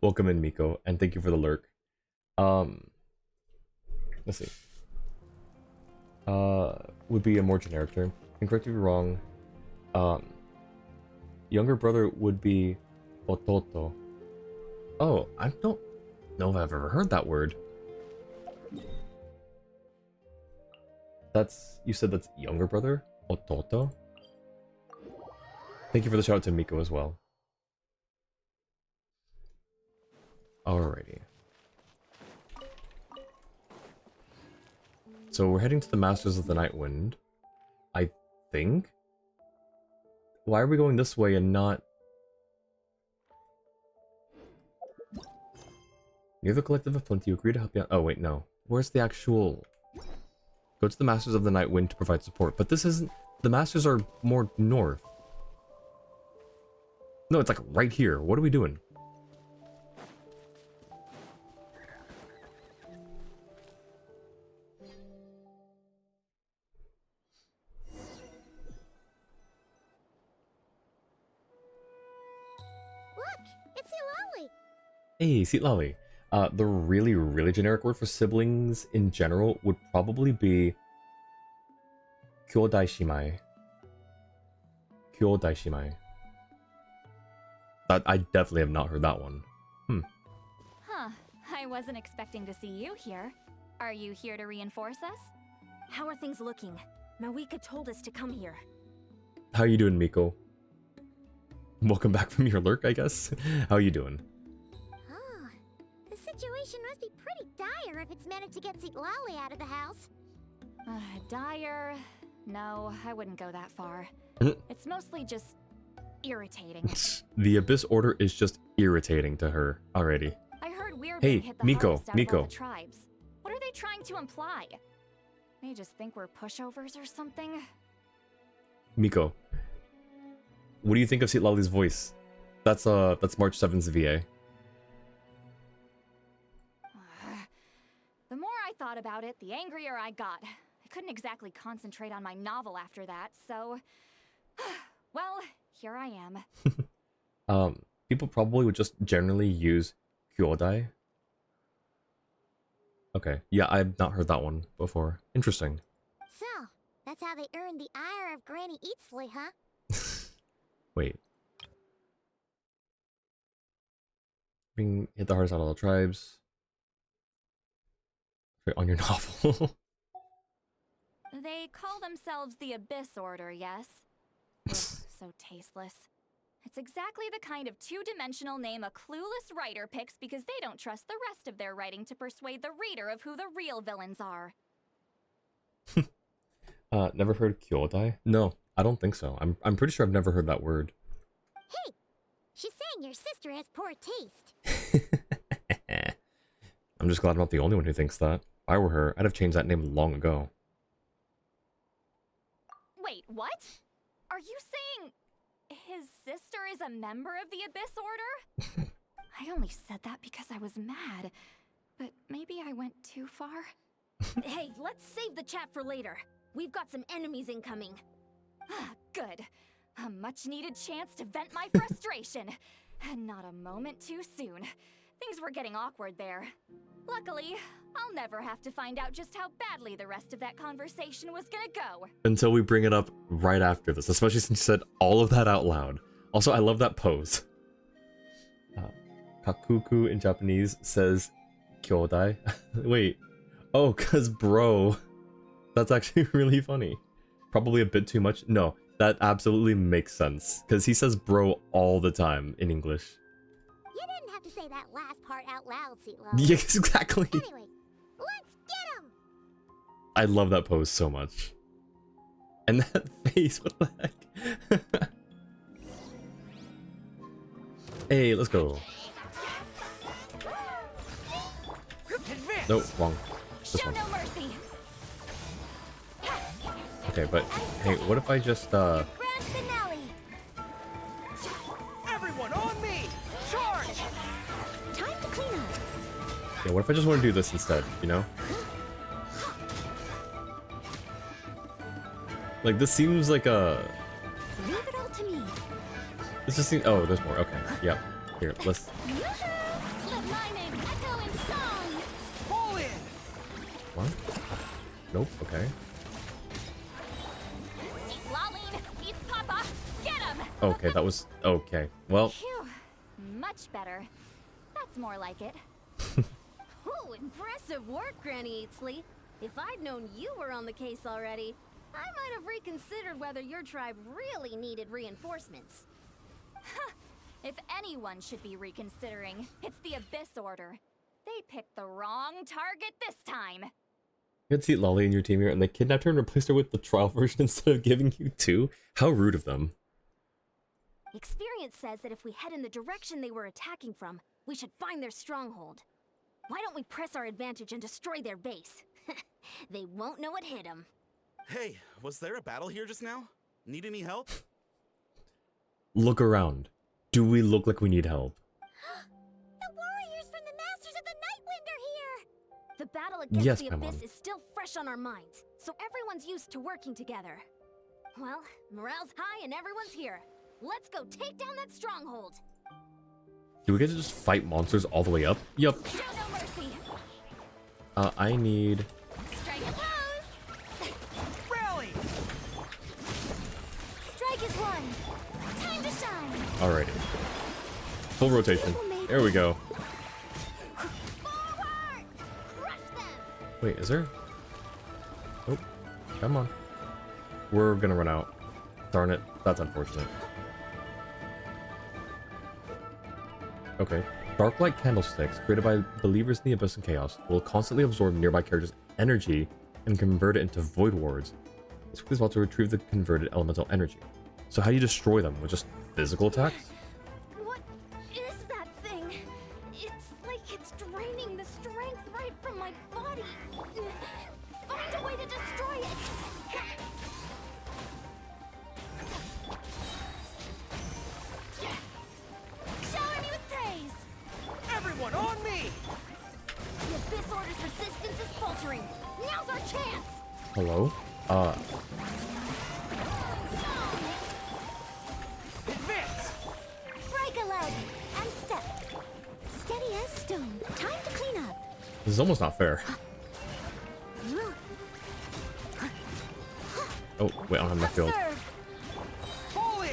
Welcome in, Miko, and thank you for the lurk. Let's see. Would be a more generic term. And correct me if you're wrong. Younger brother would be ototo. Oh, I don't know if I've ever heard that word. You said that's younger brother? Ototo? Thank you for the shout out to Miko as well. Alrighty. So we're heading to the Masters of the Night Wind, I think? Why are we going this way and not... Near the Collective of Plenty, you agree to help you out. Oh wait, no. Where's the actual... Go to the Masters of the Night Wind to provide support. But this isn't... The Masters are more north. No, it's like right here. What are we doing? Look, it's Eulalie. Hey, Seat Lolly. The really, really generic word for siblings in general would probably be Kyodai Shimai. Kyodai Shimai. I definitely have not heard that one. Huh. I wasn't expecting to see you here. Are you here to reinforce us? How are things looking? Mawika told us to come here. How you doing, Miko? Welcome back from your lurk, I guess. How you doing? Oh, the situation must be pretty dire if it's managed to get Eulalie out of the house. Dire? No, I wouldn't go that far. It's mostly just irritating. The Abyss Order is just irritating to her already. I heard we're Hey, being hit the Miko, hardest out of all Miko. the tribes. What are they trying to imply? They just think we're pushovers or something? Miko, what do you think of Seat Lolly's voice? That's March 7th's VA. The more I thought about it, the angrier I got. I couldn't exactly concentrate on my novel after that, so... well, here I am. People probably would just generally use Kyodai. Okay, yeah, I've not heard that one before. Interesting. So, that's how they earned the ire of Granny Eatsley, huh? Wait. Being hit the hardest out of all tribes. Wait, on your novel. They call themselves the Abyss Order, yes? Ugh, so tasteless. It's exactly the kind of two-dimensional name a clueless writer picks because they don't trust the rest of their writing to persuade the reader of who the real villains are. Never heard Kyodai? No, I don't think so. I'm pretty sure I've never heard that word. Hey, she's saying your sister has poor taste. I'm just glad I'm not the only one who thinks that. If I were her, I'd have changed that name long ago. Wait, what? Are you saying his sister is a member of the Abyss Order? I only said that because I was mad, but maybe I went too far. Hey, let's save the chat for later. We've got some enemies incoming. Good. A much-needed chance to vent my frustration. And not a moment too soon. Things were getting awkward there. Luckily, I'll never have to find out just how badly the rest of that conversation was gonna go. Until we bring it up right after this, especially since you said all of that out loud. Also, I love that pose. Kakuku in Japanese says Kyodai. Wait. Oh, cause bro. That's actually really funny. Probably a bit too much. No, that absolutely makes sense. Cause he says bro all the time in English. You didn't have to say that last part out loud, CeeLo. Yes, exactly. Anyway, let's get him! I love that pose so much. And that face, what the heck? Hey, let's go. Advance. No, wrong. This Show one. no mercy. Okay, but hey, what if I just Grand finale! Everyone on me! Charge! Time to clean up. yeah, what if I just want to do this instead, you know? Like this seems like a Leave it all to me. this just seems oh, there's more. Okay. Yep. Here, let's Let my name echo in song! Pull in! what? Nope, okay. Laline, he's Papa. Get him. Okay, that was okay. Well, Phew. Much better. That's more like it. Ooh, impressive work, Granny Eatsley. If I'd known you were on the case already, I might have reconsidered whether your tribe really needed reinforcements. If anyone should be reconsidering, it's the Abyss Order. They picked the wrong target this time. you had Seat Lolly in your team here, and they kidnapped her and replaced her with the trial version instead of giving you two. How rude of them. Experience says that if we head in the direction they were attacking from, we should find their stronghold. Why don't we press our advantage and destroy their base? They won't know it hit them. Hey, was there a battle here just now? Need any help? Look around. Do we look like we need help? The warriors from the Masters of the Nightwind are here! The battle against Yes, the Paimon. Abyss is still fresh on our minds, so everyone's used to working together. Well, morale's high and everyone's here. Let's go take down that stronghold. Do we get to just fight monsters all the way up? Yup. Show no mercy. I need Strike a pose. Rally! Strike is one! Time to shine! alrighty. Full rotation. There we go. Forward! Crush them! Wait, is there? Oh, come on. We're gonna run out. Darn it. That's unfortunate. Okay. Dark light candlesticks, created by believers in the Abyss and Chaos, will constantly absorb nearby characters' energy and convert it into void wards. This quickly spell to retrieve the converted elemental energy. So how do you destroy them? With just physical attacks? What is that thing? It's like it's draining the strength right from my body. Find a way to destroy it. Shower me with praise! Everyone on me! The Abyss Order's resistance is faltering. Now's our chance. Hello? Advance! Break a leg! And step. Steady as stone. Time to clean up. This is almost not fair. Oh, wait, I don't have enough field. Observe! Pull in!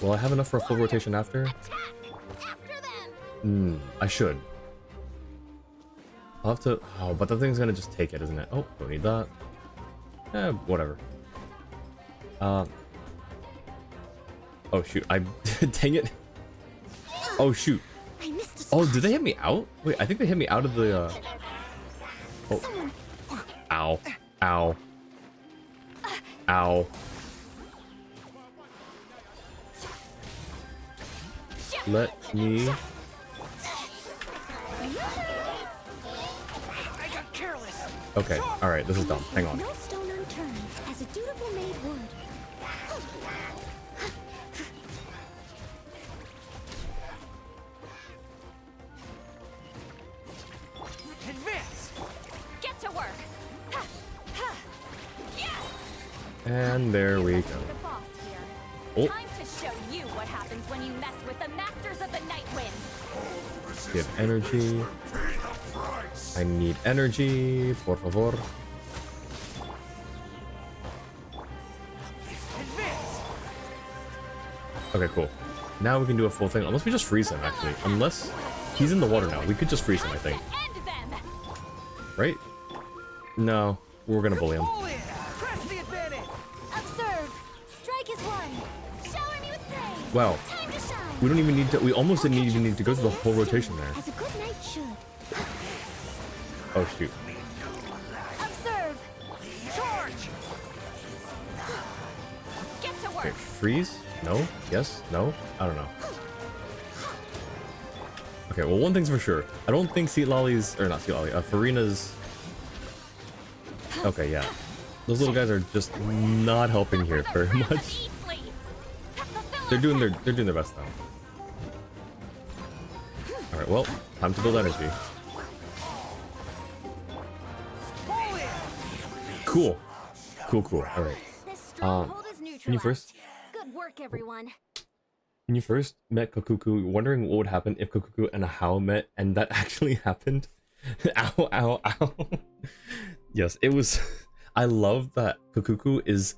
Will I have enough for a full rotation after? Attack! After them! I should. I'll have to... Oh, but the thing's gonna just take it, isn't it? Oh, don't need that. Eh, whatever. Oh, shoot. Dang it. Oh, shoot. I missed a Oh, spot. did they hit me out? Wait, I think they hit me out of the, Oh. Someone... Ow. Ow. Ow. Let me... I got careless! Okay, alright, this is dumb. Hang on. No stone unturned, as a dutiful maid would. Advance! Get to work. Ha, ha. Yeah. And there we go. The boss here. Oh. Time to show you what happens when you mess with the Masters of the Nightwind. Give energy. I need energy, por favor. Advance! Okay, cool. Now we can do a full thing. Unless we just freeze him, actually. Unless he's in the water now. We could just freeze him, I think. End them. Right? No. We're gonna bully him. Pull it! Press the advantage! Observe. Strike is one. Shower me with praise. Wow. Time to shine. We don't even need to. We almost didn't even need to go through the whole rotation there. As a good knight should. Oh, shoot. Observe. Charge! Get to Okay, work. freeze? No? Yes? No? I don't know. Okay, well, one thing's for sure. I don't think Seat Lolly's, or not Seat Lolly, Farina's... Okay, yeah. Those little guys are just not helping here very much. They're doing their best though. All right, well, time to build energy. Cool, cool, cool. All right. This stronghold is When you neutralized. first Good work, everyone. met Kokuku, wondering what would happen if Kokuku and Hao met, and that actually happened. Ow, ow, ow. Yes, it was. I love that Kokuku is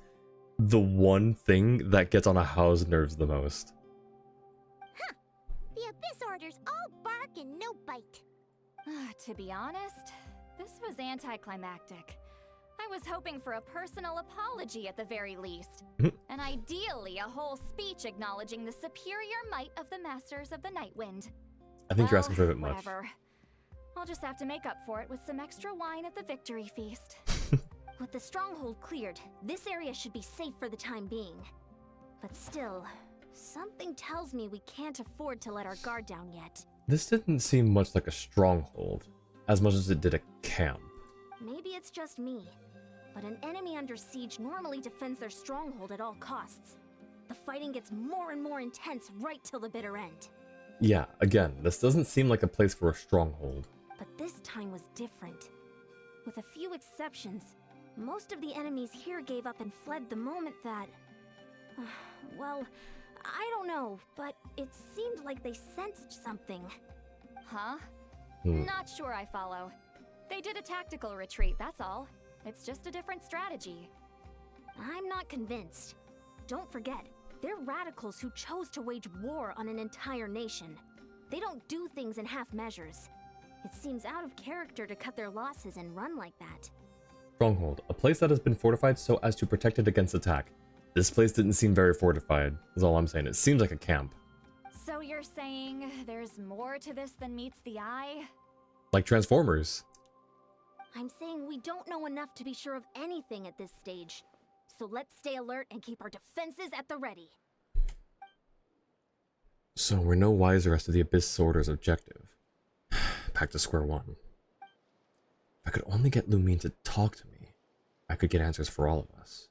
the one thing that gets on a Hao's nerves the most. The Abyss Orders all bark and no bite. To be honest, this was anticlimactic. I was hoping for a personal apology at the very least. And ideally a whole speech acknowledging the superior might of the Masters of the Nightwind. I think you're asking for a bit much. Whatever. I'll just have to make up for it with some extra wine at the victory feast. With the stronghold cleared, this area should be safe for the time being. But still, something tells me we can't afford to let our guard down yet. This didn't seem much like a stronghold, as much as it did a camp. Maybe it's just me, but an enemy under siege normally defends their stronghold at all costs. The fighting gets more and more intense right till the bitter end. Yeah, again, this doesn't seem like a place for a stronghold. But this time was different. With a few exceptions, most of the enemies here gave up and fled the moment that... well, I don't know, but it seemed like they sensed something. Huh? Hmm. Not sure I follow. They did a tactical retreat, that's all. It's just a different strategy. I'm not convinced. Don't forget, they're radicals who chose to wage war on an entire nation. They don't do things in half measures. It seems out of character to cut their losses and run like that. Stronghold, a place that has been fortified so as to protect it against attack. This place didn't seem very fortified, is all I'm saying. It seems like a camp. So you're saying there's more to this than meets the eye? Like Transformers. I'm saying we don't know enough to be sure of anything at this stage. So let's stay alert and keep our defenses at the ready. So we're no wiser as to the Abyss Order's objective. Back to square one. If I could only get Lumine to talk to me, I could get answers for all of us.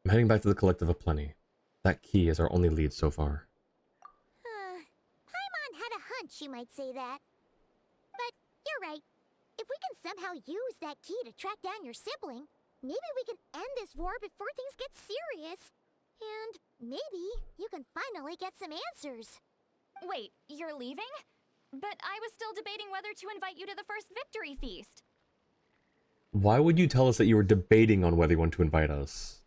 I'm heading back to the Collective of Plenty. That key is our only lead so far. Paimon had a hunch you might say that. But you're right. If we can somehow use that key to track down your sibling, maybe we can end this war before things get serious. And maybe you can finally get some answers. Wait, you're leaving? But I was still debating whether to invite you to the first victory feast. Why would you tell us that you were debating on whether you want to invite us?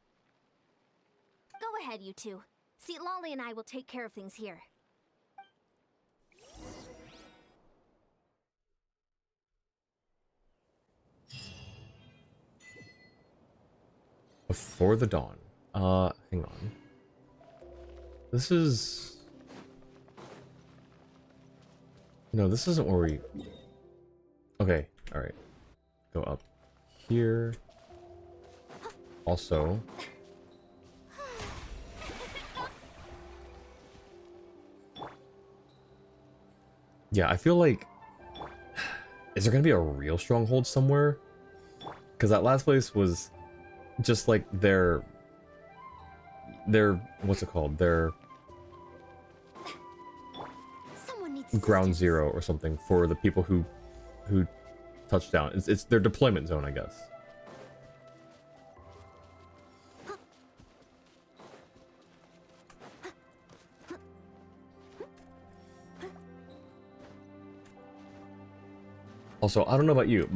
Go ahead, you two. See, Lolly and I will take care of things here. Before the dawn. Hang on. This is... No, this isn't where we... Okay, alright. Go up here. Also... Yeah, I feel like... Is there gonna be a real stronghold somewhere? Because that last place was just like their... What's it called? Their... Someone needs ground assistance. zero or something for the people who touched down. It's their deployment zone, I guess. Also, I don't know about you,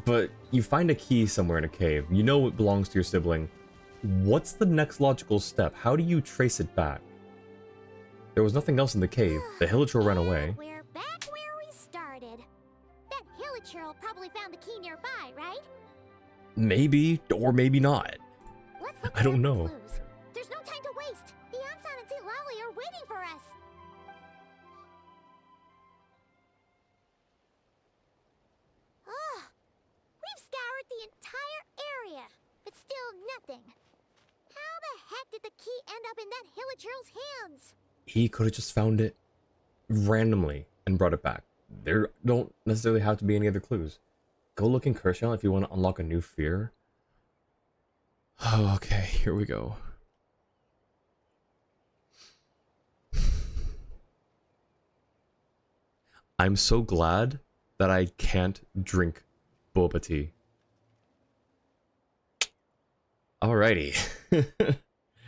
but you find a key somewhere in a cave. You know it belongs to your sibling. What's the next logical step? How do you trace it back? There was nothing else in the cave. The Hilichurl ran away. We're back where we started. That Hilichurl probably found the key nearby, right? Maybe, or maybe not. Let's look I don't at the know. clues. There's no time to waste. The Ansan and Lali are waiting for us. Oh, we've scoured the entire area, but still nothing. How the heck did the key end up in that Hilichurl's hands? He could have just found it randomly and brought it back. There don't necessarily have to be any other clues. Go look in Kershell if you want to unlock a new fear. Oh, okay, here we go. I'm so glad that I can't drink boba tea. Alrighty.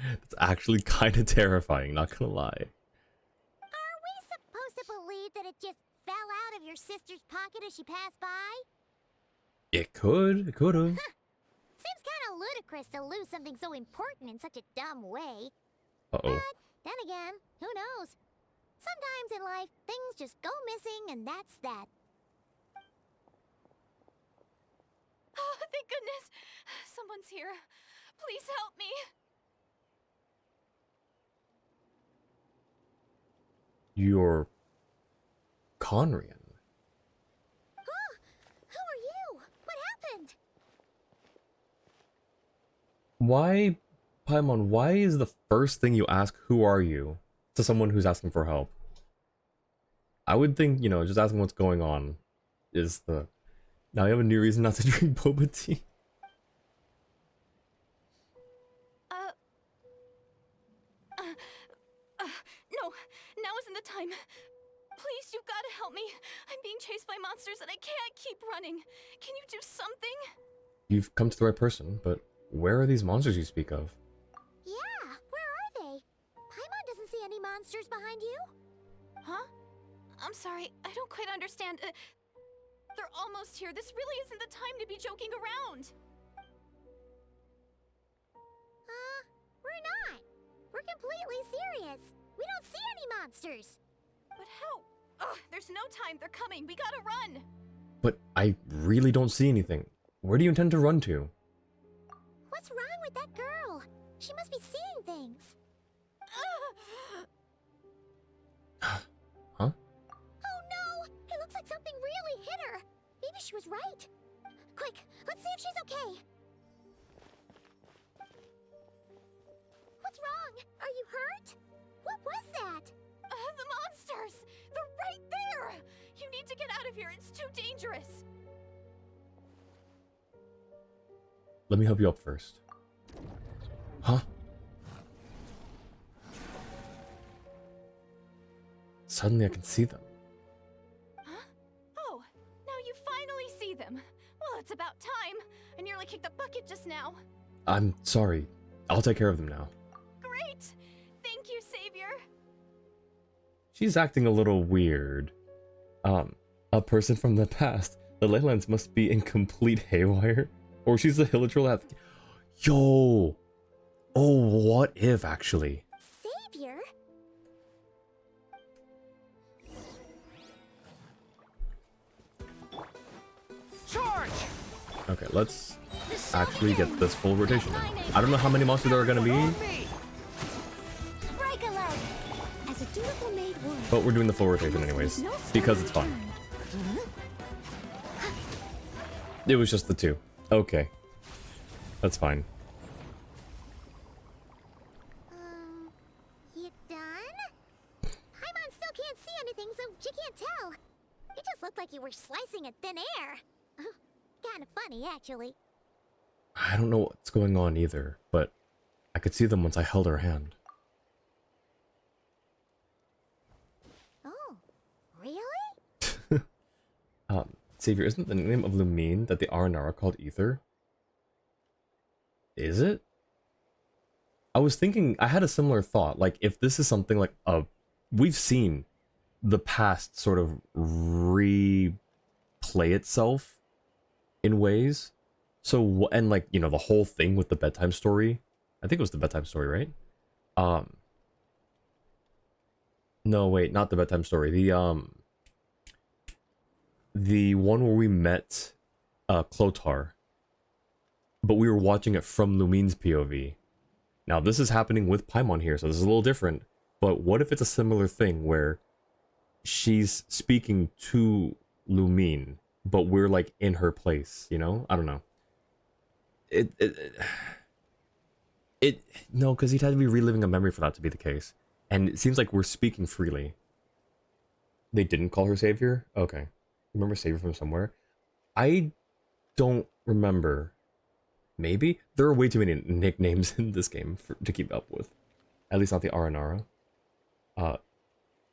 That's actually kind of terrifying, not gonna lie. Are we supposed to believe that it just fell out of your sister's pocket as she passed by? It could have. Seems kind of ludicrous to lose something so important in such a dumb way. Uh-oh. But then again, who knows? Sometimes in life, things just go missing and that's that. Oh, thank goodness. Someone's here. Please help me. You're Conrian. Huh? Who are you? What happened? Why, Paimon, why is the first thing you ask, who are you, to someone who's asking for help? I would think, you know, just asking what's going on is the... Now you have a new reason not to drink boba tea. No, now isn't the time. Please, you've got to help me. I'm being chased by monsters and I can't keep running. Can you do something? You've come to the right person, but where are these monsters you speak of? Yeah, where are they? Paimon doesn't see any monsters behind you. Huh? I'm sorry, I don't quite understand. They're almost here. This really isn't the time to be joking around. We're not. We're completely serious. We don't see any monsters. But how? Ugh, there's no time. They're coming. We gotta run. But I really don't see anything. Where do you intend to run to? What's wrong with that girl? She must be seeing things. Huh? Oh no! It looks like something really hit her. Maybe she was right. Quick, let's see if she's okay. What's wrong? Are you hurt? What was that? The monsters! They're right there! You need to get out of here. It's too dangerous. Let me help you up first. Huh? Suddenly I can see them. Huh? Oh, now you finally see them. Well, it's about time. I nearly kicked the bucket just now. I'm sorry. I'll take care of them now. Great! Thank you, Savior. She's acting a little weird. A person from the past. The Leylands must be in complete haywire. Or she's the Hilichurl at... Yo! Oh, what if, actually? Savior? Charge! Okay, let's actually get this full rotation. I don't know how many monsters there are gonna be, Break a leg! As a dutiful maid would. but we're doing the full rotation anyways, because it's fun. It was just the two. Okay. That's fine. You done? Paimon still can't see anything, so she can't tell. It just looked like you were slicing at thin air. Kinda funny, actually. I don't know what's going on either, but I could see them once I held her hand. Oh, really? Savior, isn't the name of Lumine that the Aranara called Ether? Is it? I was thinking, I had a similar thought, like if this is something like we've seen the past sort of replay itself in ways. So, and like, you know, the whole thing with the bedtime story, I think it was the bedtime story, right? No, wait, not the bedtime story. The one where we met Clotar, but we were watching it from Lumine's POV. Now this is happening with Paimon here, so this is a little different. But what if it's a similar thing where she's speaking to Lumine, but we're like in her place, you know? I don't know. It no, because he'd have to be reliving a memory for that to be the case. And it seems like we're speaking freely. They didn't call her Savior? Okay. Remember Savior from somewhere? I don't remember. Maybe? There are way too many nicknames in this game to keep up with. At least not the Aranara.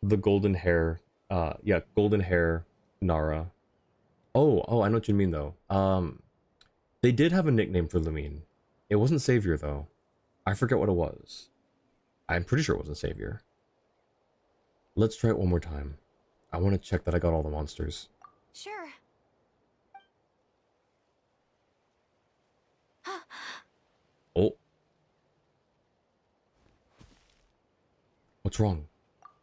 The golden hair. Yeah, golden hair Nara. Oh, I know what you mean though. They did have a nickname for Lumine. It wasn't Savior though. I forget what it was. I'm pretty sure it wasn't Savior. Let's try it one more time. I want to check that I got all the monsters. Sure. Oh. What's wrong?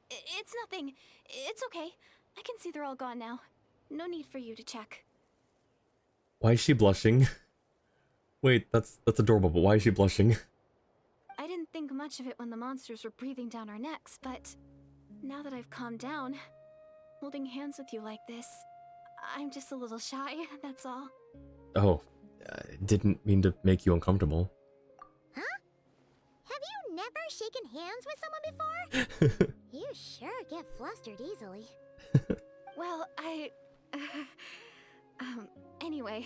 It's nothing. It's okay. I can see they're all gone now. No need for you to check. Why is she blushing? Wait, that's adorable, but why is she blushing? I didn't think much of it when the monsters were breathing down our necks, but now that I've calmed down, holding hands with you like this, I'm just a little shy, that's all. Oh, didn't mean to make you uncomfortable. Huh? Have you never shaken hands with someone before? You sure get flustered easily. Well, anyway,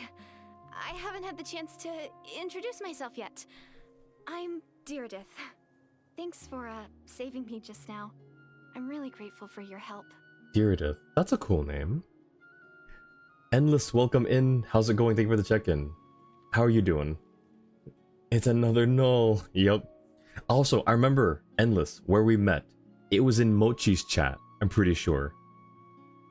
I haven't had the chance to introduce myself yet. I'm Deirdith. Thanks for, saving me just now. I'm really grateful for your help. Deirdith, that's a cool name. Endless, welcome in. How's it going? Thank you for the check-in. How are you doing? It's another null. Yup. Also, I remember Endless, where we met. It was in Mochi's chat, I'm pretty sure.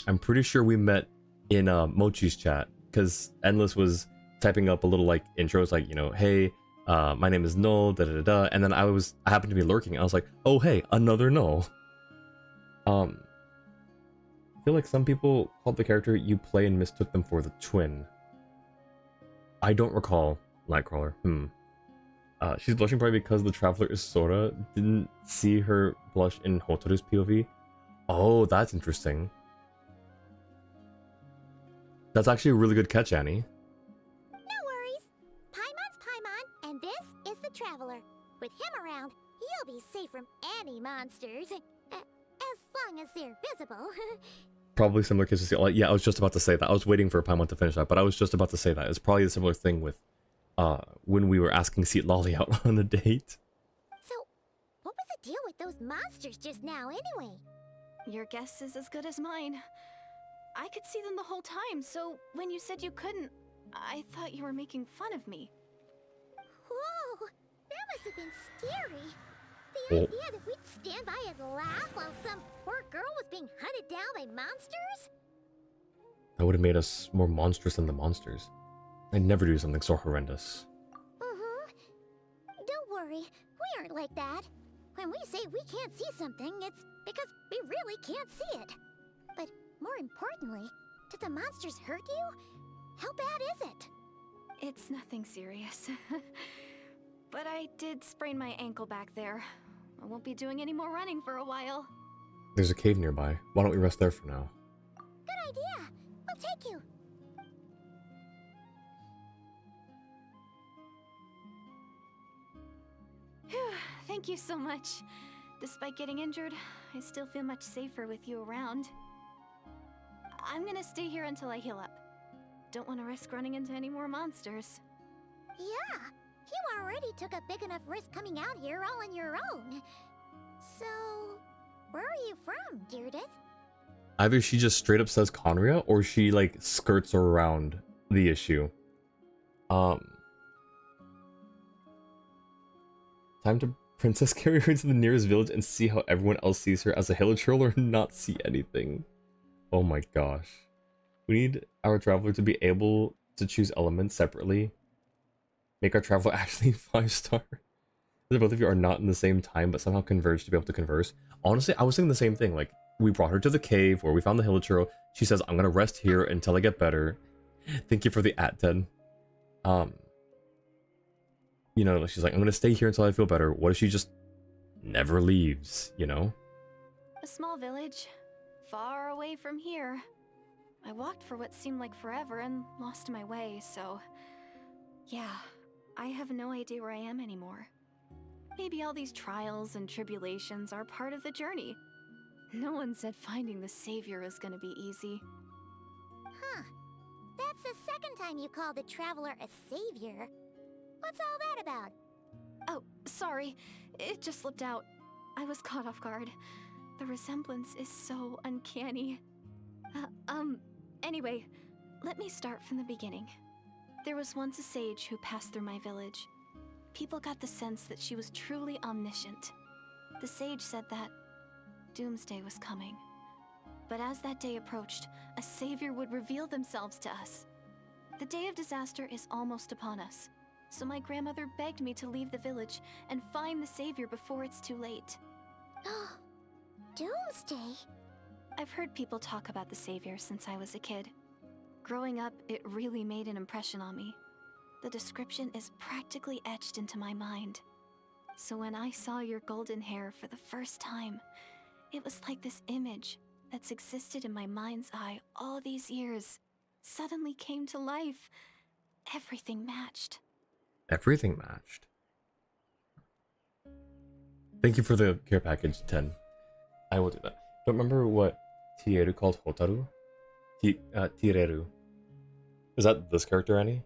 I'm pretty sure we met in Mochi's chat, because Endless was typing up a little like intros, like, you know, hey, my name is Null, da da da da, and then I happened to be lurking. I was like, oh hey, another Null. I feel like some people called the character you play and mistook them for the twin. I don't recall Nightcrawler. She's blushing probably because the Traveler is Sora. Didn't see her blush in Hotaru's POV. Oh, that's interesting. That's actually a really good catch, Annie. No worries. Paimon's Paimon, and this is the Traveler. With him around, you'll be safe from any monsters. As long as they're visible. Probably similar case to see. Yeah, I was just about to say that. I was waiting for Paimon to finish that, but I was just about to say that. It's probably a similar thing with when we were asking Seat Lolly out on a date. So, what was the deal with those monsters just now anyway? Your guess is as good as mine. I could see them the whole time, so when you said you couldn't, I thought you were making fun of me. Whoa, that must have been scary. The idea that we'd stand by and laugh while some poor girl was being hunted down by monsters? That would have made us more monstrous than the monsters. I'd never do something so horrendous. Don't worry, we aren't like that. When we say we can't see something, it's because we really can't see it. But more importantly, did the monsters hurt you? How bad is it? It's nothing serious. But I did sprain my ankle back there. I won't be doing any more running for a while. There's a cave nearby. Why don't we rest there for now? Good idea. We'll take you. Phew, thank you so much. Despite getting injured, I still feel much safer with you around. I'm gonna stay here until I heal up. Don't want to risk running into any more monsters. Yeah, you already took a big enough risk coming out here all on your own. So, where are you from, Deirdith? Either she just straight up says Conria, or she like skirts around the issue. Time to princess carry her to the nearest village and see how everyone else sees her as a hilichurl or not see anything. Oh my gosh. We need our traveler to be able to choose elements separately. Make our traveler actually 5-star. that both of you are not in the same time, but somehow converge to be able to converse. Honestly, I was thinking the same thing. Like, we brought her to the cave where we found the Hilichurl. She says, I'm gonna rest here until I get better. Thank you for the @10. You know, she's like, I'm gonna stay here until I feel better. What if she just never leaves, you know? A small village, far away from here. I walked for what seemed like forever and lost my way, so... Yeah, I have no idea where I am anymore. Maybe all these trials and tribulations are part of the journey. No one said finding the savior is gonna be easy. Huh. That's the second time you called the traveler a savior. What's all that about? Oh, sorry. It just slipped out. I was caught off guard. The resemblance is so uncanny. Anyway, let me start from the beginning. There was once a sage who passed through my village. People got the sense that she was truly omniscient. The sage said that doomsday was coming. But as that day approached, a savior would reveal themselves to us. The day of disaster is almost upon us, so my grandmother begged me to leave the village and find the savior before it's too late. Doomsday? I've heard people talk about the savior since I was a kid. Growing up, it really made an impression on me. The description is practically etched into my mind. So when I saw your golden hair for the first time, it was like this image that's existed in my mind's eye all these years suddenly came to life. Everything matched. Everything matched. Thank you for the care package, 10. I will do that. Don't remember what Tieru called Hotaru? Tireru. Is that this character, Annie?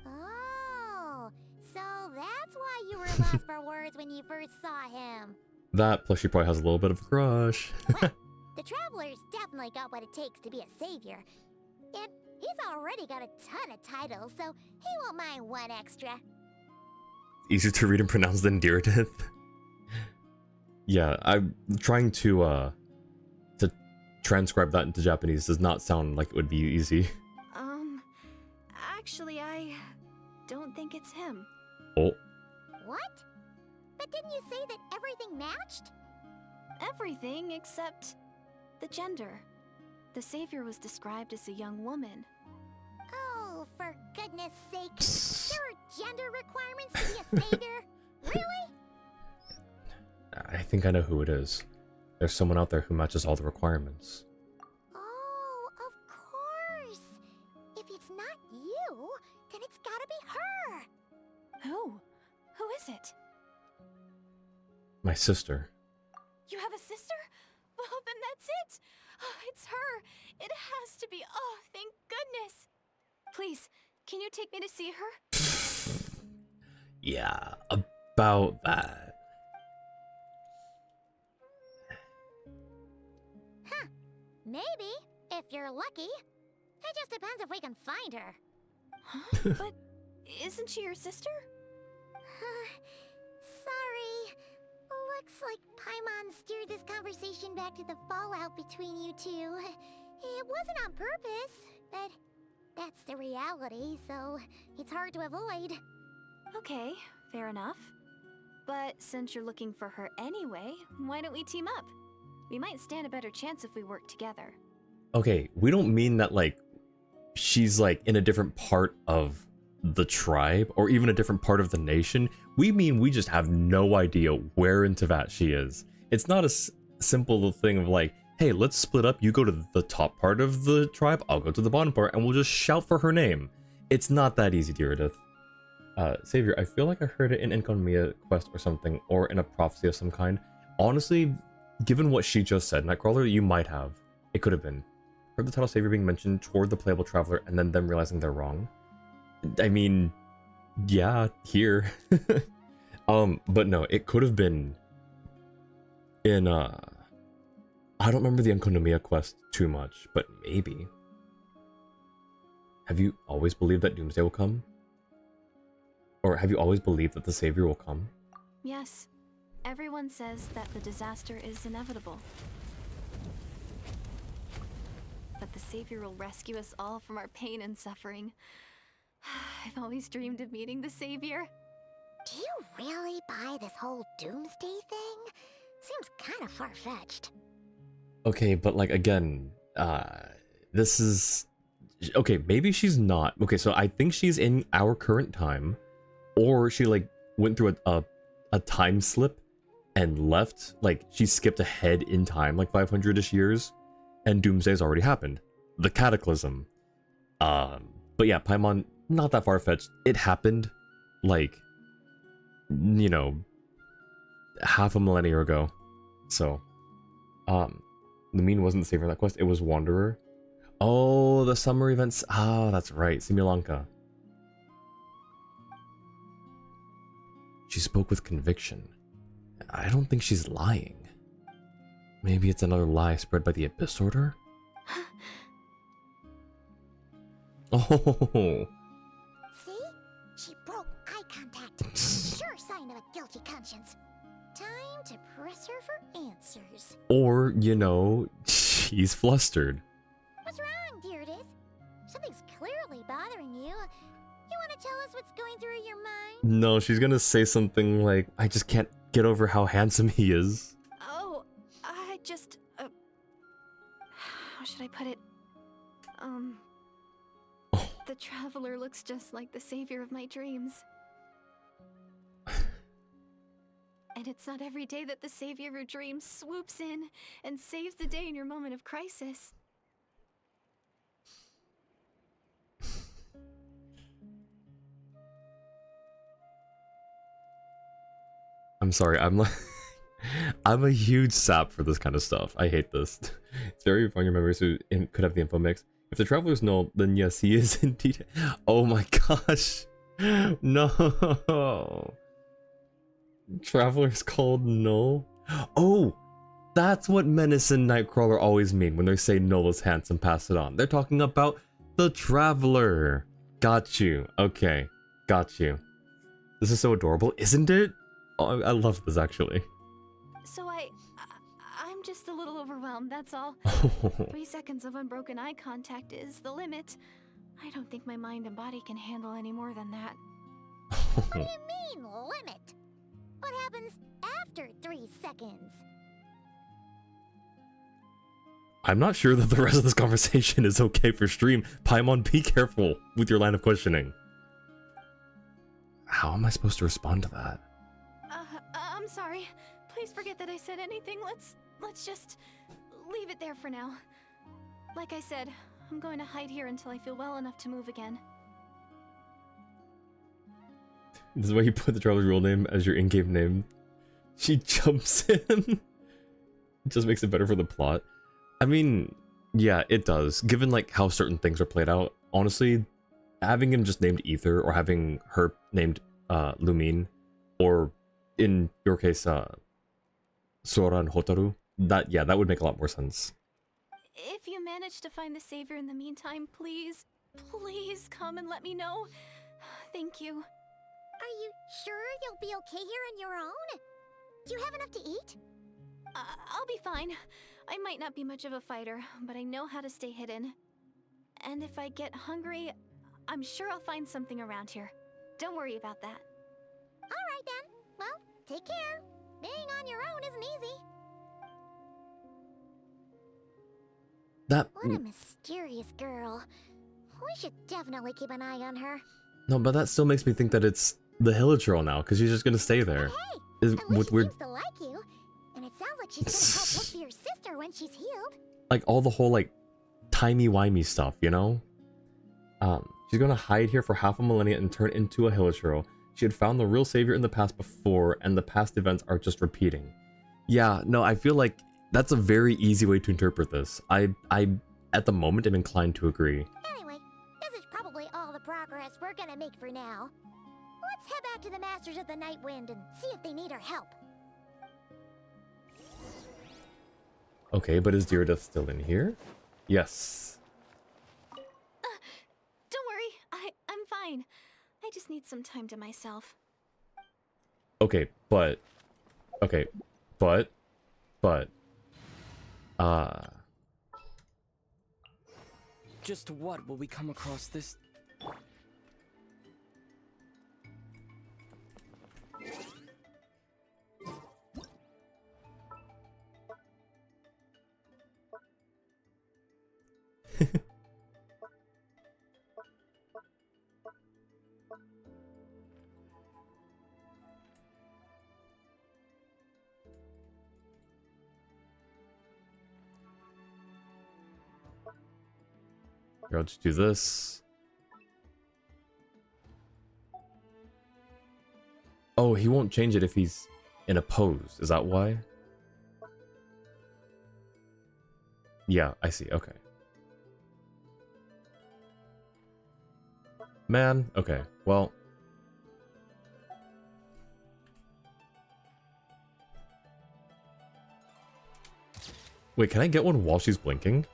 Oh, so that's why you were lost for words when you first saw him. That, plus she probably has a little bit of a crush. Well, the Traveler's definitely got what it takes to be a savior. And he's already got a ton of titles, so he won't mind one extra. Easier to read and pronounce than Deerdith. Yeah, I'm trying to transcribe that into Japanese. Does not sound like it would be easy. Actually, I don't think it's him. Oh. What? But didn't you say that everything matched? Everything except the gender. The savior was described as a young woman. Oh, for goodness sake. There are gender requirements to be a savior? Really? I think I know who it is. There's someone out there who matches all the requirements. Oh, of course. If it's not you, then it's gotta be her. Who? Who is it? My sister. You have a sister? Well, then that's it. Oh, it's her. It has to be. Oh, thank goodness. Please, can you take me to see her? Yeah, about that. Huh. Maybe, if you're lucky. It just depends if we can find her. Huh? But isn't she your sister? Sorry. Looks like Paimon steered this conversation back to the fallout between you two. It wasn't on purpose, but that's the reality, so it's hard to avoid. Okay, fair enough. But since you're looking for her anyway, why don't we team up? We might stand a better chance if we work together. Okay, we don't mean that, like, she's, like, in a different part of the tribe, or even a different part of the nation. We mean we just have no idea where in Teyvat she is. It's not a simple thing of like, hey, let's split up, you go to the top part of the tribe, I'll go to the bottom part, and we'll just shout for her name. It's not that easy, Deerdith. Savior, I feel like I heard it in Enkonomiya quest or something, or in a prophecy of some kind. Honestly, given what she just said, Nightcrawler, you might have. It could have been. Heard the title Savior being mentioned toward the playable traveler, and then them realizing they're wrong. I mean, yeah, here. But no, it could have been in, I don't remember the Enkonomiya quest too much, but maybe. Have you always believed that Doomsday will come? or have you always believed that the savior will come? Yes. Everyone says that the disaster is inevitable. But the savior will rescue us all from our pain and suffering. I've always dreamed of meeting the savior. Do you really buy this whole doomsday thing? Seems kind of far-fetched. Okay, but like again, this is okay, maybe she's not. Okay, so I think she's in our current time, or she like went through a time slip and left, like she skipped ahead in time like 500ish years, and doomsday's already happened. The cataclysm. But yeah, Paimon, not that far-fetched. It happened like, you know, half a millennia ago. So Lumine wasn't the savior in that quest, it was Wanderer. Oh, the summer events. Ah, that's right, Simulanka. She spoke with conviction. I don't think she's lying. Maybe it's another lie spread by the Abyss Order? Oh. See? She broke eye contact. Sure sign of a guilty conscience. Time to press her for answers. Or, you know, she's flustered. What's wrong, Deirdis? Something's clearly bothering you. You want to tell us what's going through your mind? No, she's gonna say something like, I just can't get over how handsome he is. Oh, I just, how should I put it? The traveler looks just like the savior of my dreams. And it's not every day that the savior of your dreams swoops in and saves the day in your moment of crisis. I'm sorry, I'm like, I'm a huge sap for this kind of stuff. I hate this. It's very fun. Your members who could have the info mix. If the travelers know, then yes, he is indeed. Oh my gosh. No. Travelers called no. Oh, that's what Menace and Nightcrawler always mean when they say Nola's handsome, pass it on. They're talking about the traveler. Got you. Okay, got you. This is so adorable, isn't it? Oh, I love this actually. So I'm just a little overwhelmed, that's all. 3 seconds of unbroken eye contact is the limit. I don't think my mind and body can handle any more than that. What do you mean, limit? What happens after 3 seconds? I'm not sure that the rest of this conversation is okay for stream. Paimon, be careful with your line of questioning. How am I supposed to respond to that? I'm sorry. Please forget that I said anything. Let's just leave it there for now. Like I said, I'm going to hide here until I feel well enough to move again. This is why you put the traveler's real name as your in-game name. She jumps in. It just makes it better for the plot. I mean, yeah, it does. Given like how certain things are played out, honestly, having him just named Ether or having her named Lumine, or in your case, Sora and Hotaru, that would make a lot more sense. If you manage to find the savior in the meantime, please come and let me know. Thank you. Are you sure you'll be okay here on your own? Do you have enough to eat? I'll be fine. I might not be much of a fighter, but I know how to stay hidden. And if I get hungry, I'm sure I'll find something around here. Don't worry about that. Alright then. Well, take care. Being on your own isn't easy. What a mysterious girl. We should definitely keep an eye on her. No, but that still makes me think that it's the Hilichurl now, because she's just gonna stay there. Hey, at least she seems to like you. And it sounds like she's gonna help look for your sister when she's healed. Like all the whole like timey-wimey stuff, you know? She's gonna hide here for half a millennia and turn into a Hilichurl. She had found the real savior in the past before, and the past events are just repeating. Yeah, no, I feel like that's a very easy way to interpret this. I at the moment am inclined to agree. Anyway, this is probably all the progress we're gonna make for now. Let's head back to the Masters of the Night Wind and see if they need our help. Okay, but is Deirdre still in here? Yes. Don't worry, I'm fine. I just need some time to myself. Okay, but uh Just what will we come across this? here, I'll just do this. Oh, he won't change it if he's in a pose. Is that why? Yeah, I see. Okay. Man, okay. Well, wait, can I get one while she's blinking?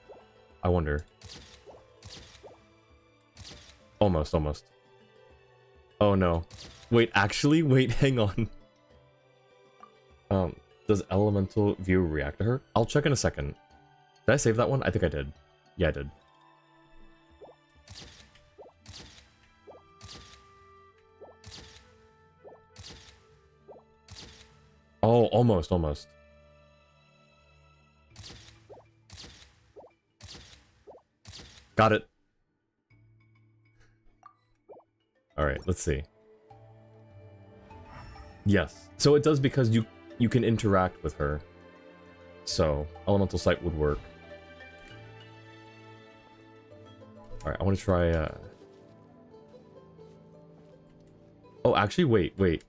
I wonder. Almost, almost. Oh no. Wait, actually? Wait, hang on. Does elemental view react to her? I'll check in a second. Did I save that one? I think I did. Yeah, I did. Oh, almost, almost. Got it. Alright, let's see. Yes. So it does because you can interact with her. So, elemental sight would work. Alright, I want to try, Oh, actually, wait.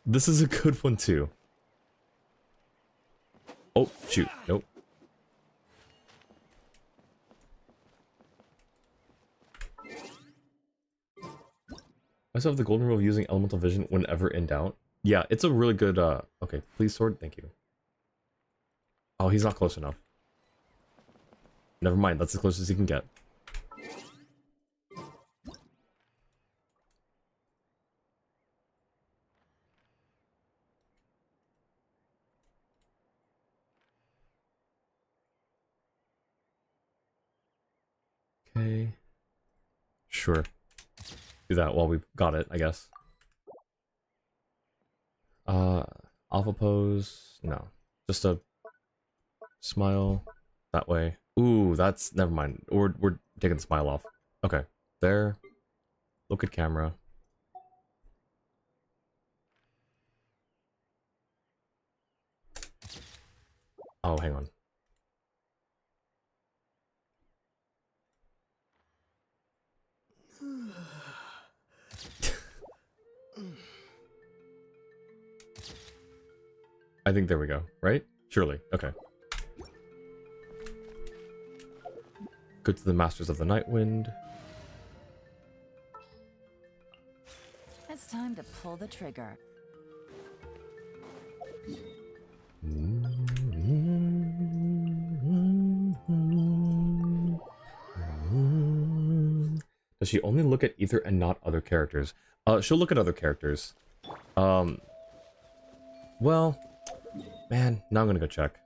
This is a good one, too. Oh, shoot. Nope. I also have the golden rule of using elemental vision whenever in doubt. Yeah, it's a really good, okay, please sword, thank you. Oh, he's not close enough. Never mind, that's as close as he can get. Okay. Sure. Do that while we've got it, I guess. Alpha pose. No. Just a smile that way. Ooh, that's never mind. We're taking the smile off. Okay. There. Look at camera. Oh, hang on. I think there we go, right? Surely. Okay. Go to the Masters of the Night Wind. It's time to pull the trigger. Does she only look at Ether and not other characters? She'll look at other characters. Well, man, now I'm gonna go check.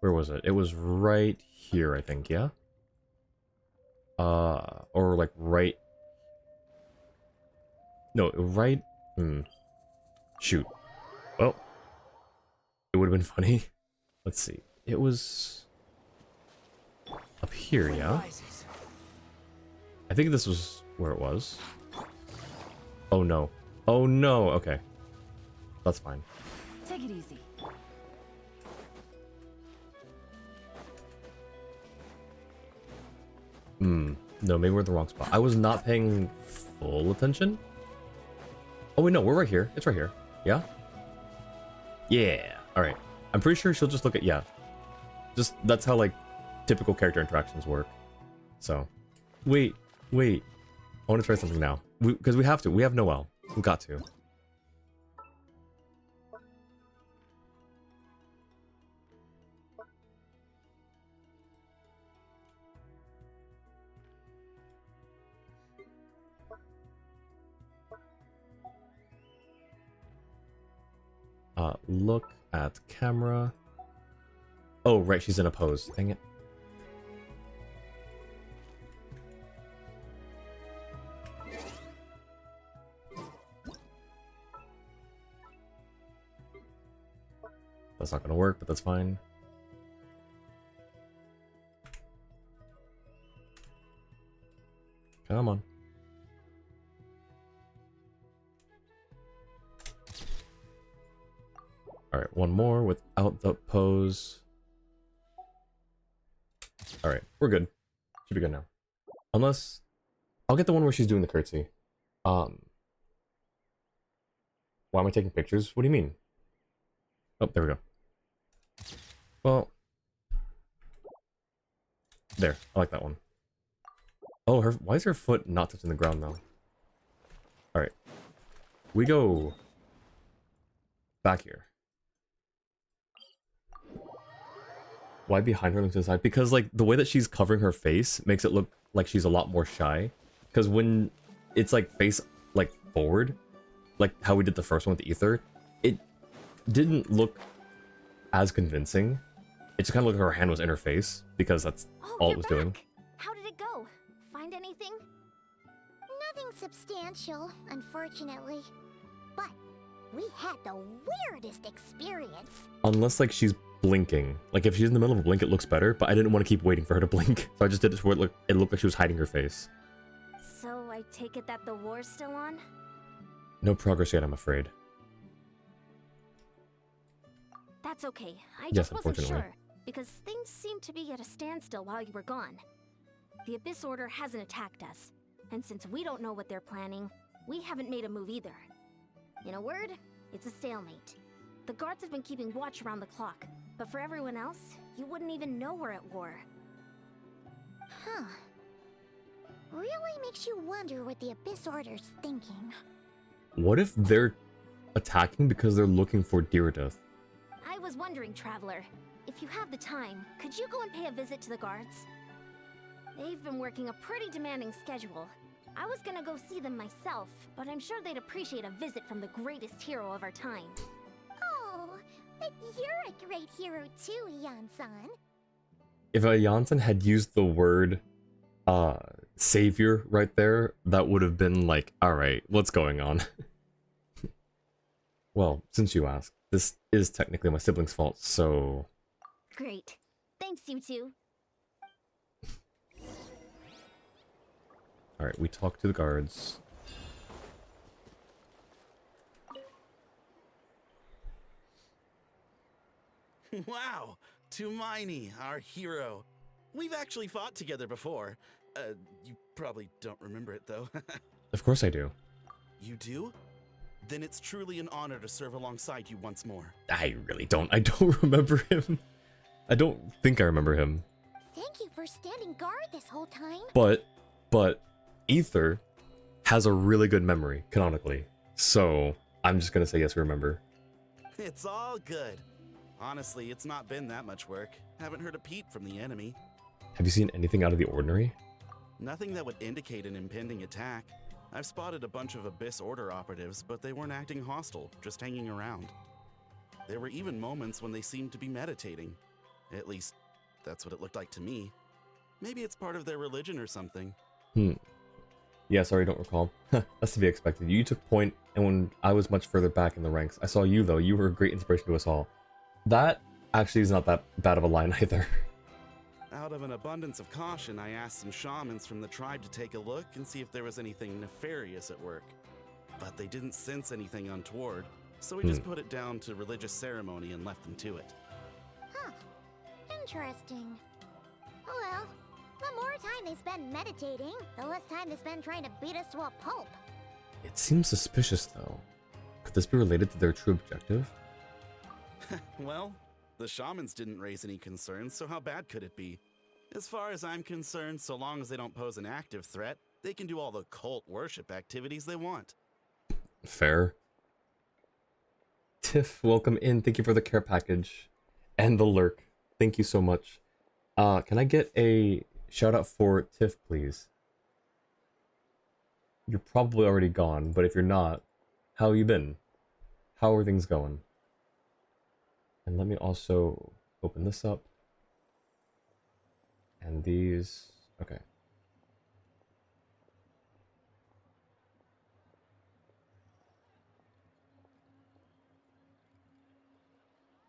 Where was it? It was right here, I think, yeah? Or like right... No, right... Shoot. Well, it would have been funny. Let's see. It was... up here, yeah? I think this was where it was. Oh no. Oh no, okay. That's fine. Take it easy. No, maybe we're in the wrong spot. I was not paying full attention. Oh wait, no, we're right here. It's right here. Yeah? Yeah. Alright. I'm pretty sure she'll just look at... Yeah. Just, that's how, like, typical character interactions work. So. Wait. I want to try something now. Because we have to. We have Noelle. We've got to. Look at camera. Oh, right, she's in a pose. Dang it. That's not gonna work, but that's fine. Come on. Alright, one more without the pose. Alright, we're good. Should be good now. Unless... I'll get the one where she's doing the curtsy. Why am I taking pictures? What do you mean? Oh, there we go. Well... There, I like that one. Oh, why is her foot not touching the ground though? Alright. We go... back here. Why behind her looks to the side? Because like the way that she's covering her face makes it look like she's a lot more shy. Because when it's like face like forward, like how we did the first one with the ether, it didn't look as convincing. It just kind of looked like her hand was in her face because that's all it was doing. How did it go? Find anything? Nothing substantial, unfortunately. But we had the weirdest experience. Unless like she's blinking. Like if she's in the middle of a blink, it looks better, but I didn't want to keep waiting for her to blink. So I just did it where it looked like she was hiding her face. So I take it that the war's still on? No progress yet, I'm afraid. That's okay. I Yes, just wasn't unfortunately. sure, because things seemed to be at a standstill while you were gone. The Abyss Order hasn't attacked us, and since we don't know what they're planning, we haven't made a move either. In a word, it's a stalemate. The guards have been keeping watch around the clock, but for everyone else, you wouldn't even know we're at war. Huh. Really makes you wonder what the Abyss Order's thinking. What if they're attacking because they're looking for Dirideth? I was wondering, Traveler, if you have the time, could you go and pay a visit to the guards? They've been working a pretty demanding schedule. I was gonna go see them myself, but I'm sure they'd appreciate a visit from the greatest hero of our time. Oh, but you're a great hero too, Ian-san. If a Janssen had used the word savior right there, that would have been like, alright, what's going on? Well, since you asked, this is technically my sibling's fault, so... Great. Thanks, you two. Alright, we talk to the guards. Wow, Tumaini, our hero. We've actually fought together before. You probably don't remember it though. Of course I do. You do? Then it's truly an honor to serve alongside you once more. I really don't. I don't remember him. I don't think I remember him. Thank you for standing guard this whole time. But Ether has a really good memory, canonically. So, I'm just gonna say yes, remember. It's all good. Honestly, it's not been that much work. Haven't heard a peep from the enemy. Have you seen anything out of the ordinary? Nothing that would indicate an impending attack. I've spotted a bunch of Abyss Order operatives, but they weren't acting hostile, just hanging around. There were even moments when they seemed to be meditating. At least, that's what it looked like to me. Maybe it's part of their religion or something. Yeah, sorry, don't recall. That's to be expected. You took point, and when I was much further back in the ranks, I saw you though. You were a great inspiration to us all. That actually is not that bad of a line either. Out of an abundance of caution, I asked some shamans from the tribe to take a look and see if there was anything nefarious at work. But they didn't sense anything untoward, so we just put it down to religious ceremony and left them to it. Huh. Interesting. Oh well, the more time they spend meditating, the less time they spend trying to beat us to a pulp. It seems suspicious though. Could this be related to their true objective? Well, the shamans didn't raise any concerns, so how bad could it be? As far as I'm concerned, so long as they don't pose an active threat, they can do all the cult worship activities they want. Fair. Tiff, welcome in. Thank you for the care package. And the lurk. Thank you so much. Can I get a shout out for Tiff, please? You're probably already gone, but if you're not, how you been? How are things going? And let me also open this up. And these, okay.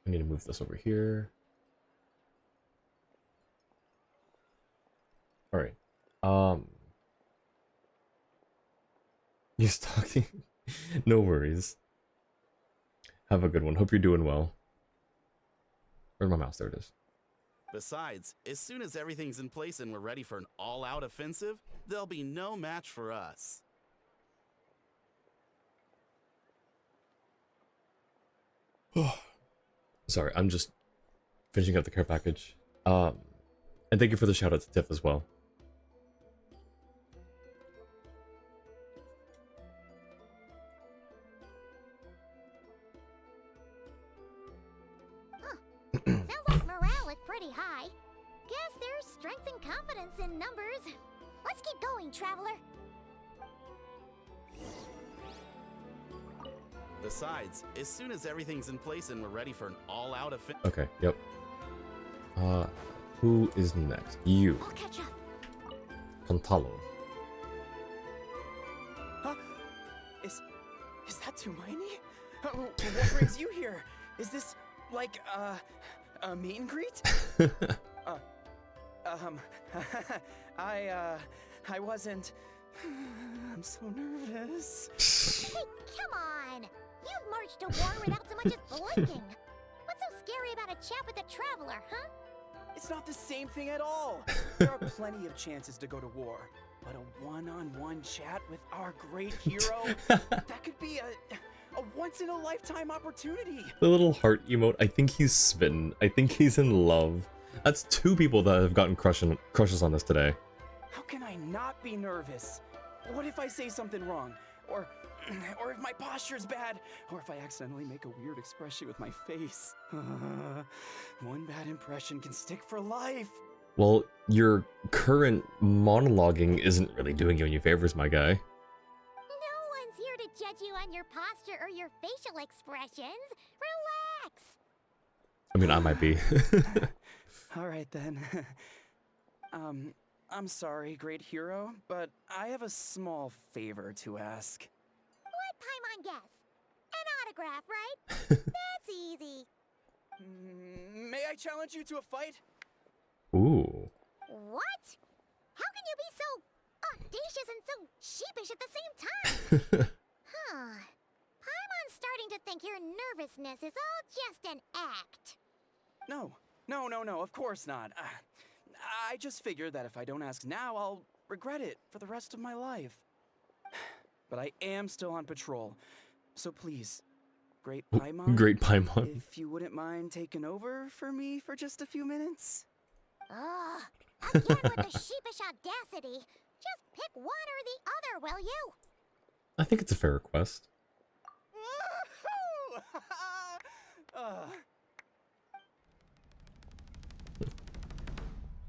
I need to move this over here. All right. You talking? No worries. Have a good one. Hope you're doing well. Where's my mouse? There it is. Besides, as soon as everything's in place and we're ready for an all-out offensive, there'll be no match for us. Sorry, I'm just finishing up the care package. And thank you for the shout out to Tiff as well. Sounds like morale is pretty high. Guess there's strength and confidence in numbers. Let's keep going, traveler. Besides, as soon as everything's in place and we're ready for an all-out offensive... Okay, yep. Who is next? You. I'll catch up. Pantalo. Huh? Is that Tumaini? What brings you here? Is this like a meet and greet? I wasn't. I'm so nervous. Hey, come on! You've marched to war without so much as blinking. What's so scary about a chat with a traveler, huh? It's not the same thing at all. There are plenty of chances to go to war, but a one-on-one chat with our great hero, that could be a once-in-a-lifetime opportunity. The little heart emote, I think he's smitten. I think he's in love. That's 2 people that have gotten crushes on this today. How can I not be nervous? What if I say something wrong? Or if my posture's bad? Or if I accidentally make a weird expression with my face? One bad impression can stick for life. Well, your current monologuing isn't really doing you any favors, my guy. No one's here to judge you on your posture or your facial expressions. Relax. I mean, I might be. All right then. I'm sorry, great hero, but I have a small favor to ask. What Paimon guess? An autograph, right? That's easy. May I challenge you to a fight? Ooh. What? How can you be so audacious and so sheepish at the same time? Huh. Paimon's starting to think your nervousness is all just an act. No, of course not. I just figured that if I don't ask now, I'll regret it for the rest of my life. But I am still on patrol, so please, Great Paimon, Great Paimon. if you wouldn't mind taking over for me for just a few minutes? Ugh. Again with the sheepish audacity. Just pick one or the other, will you? I think it's a fair request. Ugh.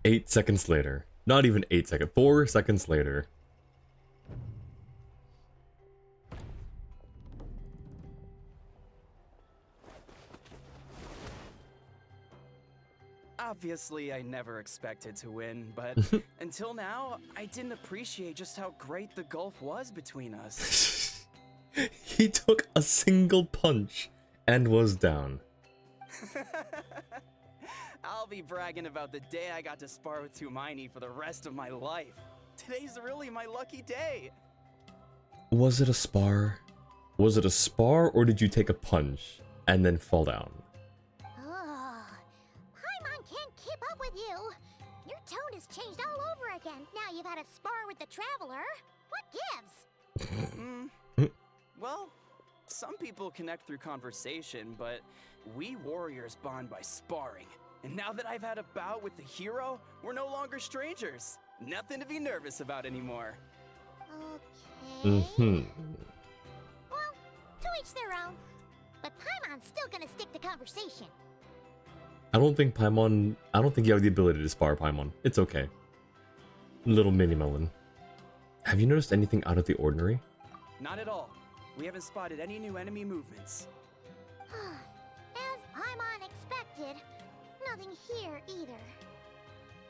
8 seconds later. Not even 8 seconds. 4 seconds later. Obviously, I never expected to win, but until now, I didn't appreciate just how great the gulf was between us. He took a single punch and was down. I'll be bragging about the day I got to spar with Tumaini for the rest of my life. Today's really my lucky day. Was it a spar? Was it a spar, or did you take a punch and then fall down? Paimon can't keep up with you. Your tone has changed all over again. Now you've had a spar with the traveler. What gives? Well, some people connect through conversation, but we warriors bond by sparring. And now that I've had a bout with the hero, we're no longer strangers. Nothing to be nervous about anymore. Okay. Well, to each their own. But Paimon's still gonna stick to conversation. I don't think you have the ability to spar Paimon. It's okay. Little mini melon. Have you noticed anything out of the ordinary? Not at all. We haven't spotted any new enemy movements. As Paimon expected. nothing here either.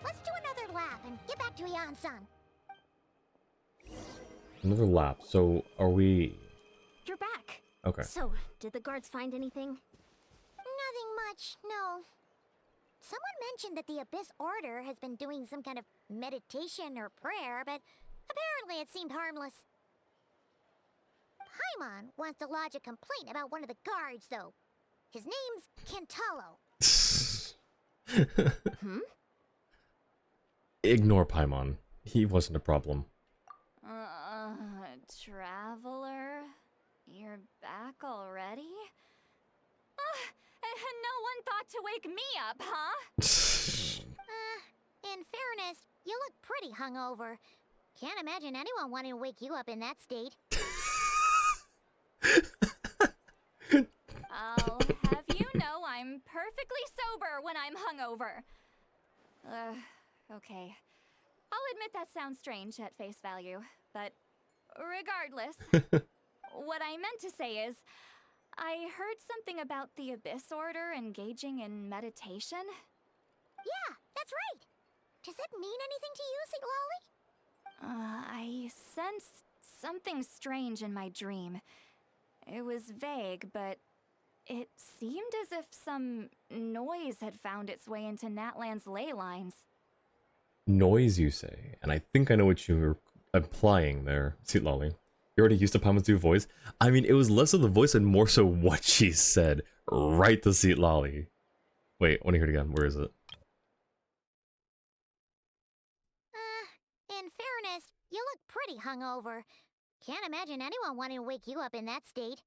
Let's do another lap and get back to Yan-san. Another lap. So, are we... You're back. Okay. So, did the guards find anything? Nothing much, no. Someone mentioned that the Abyss Order has been doing some kind of meditation or prayer, but apparently it seemed harmless. Paimon wants to lodge a complaint about one of the guards, though. His name's Kentaro. Ignore Paimon. He wasn't a problem. Traveler? You're back already? No one thought to wake me up, huh? In fairness, you look pretty hungover. Can't imagine anyone wanting to wake you up in that state. I'll have you know I'm perfectly sober when I'm hungover. Okay. I'll admit that sounds strange at face value, but regardless, what I meant to say is, I heard something about the Abyss Order engaging in meditation. Yeah, that's right. Does that mean anything to you, Sweet Lolly? I sensed something strange in my dream. It was vague, but it seemed as if some noise had found its way into Natlan's ley lines. Noise, you say? And I think I know what you're implying there, Sweet Lolly. You're already used to Paimon's new voice? I mean, it was less of the voice and more so what she said. Right to Sweet Lolly. Wait, I want to hear it again. Where is it? In fairness, you look pretty hungover. Can't imagine anyone wanting to wake you up in that state.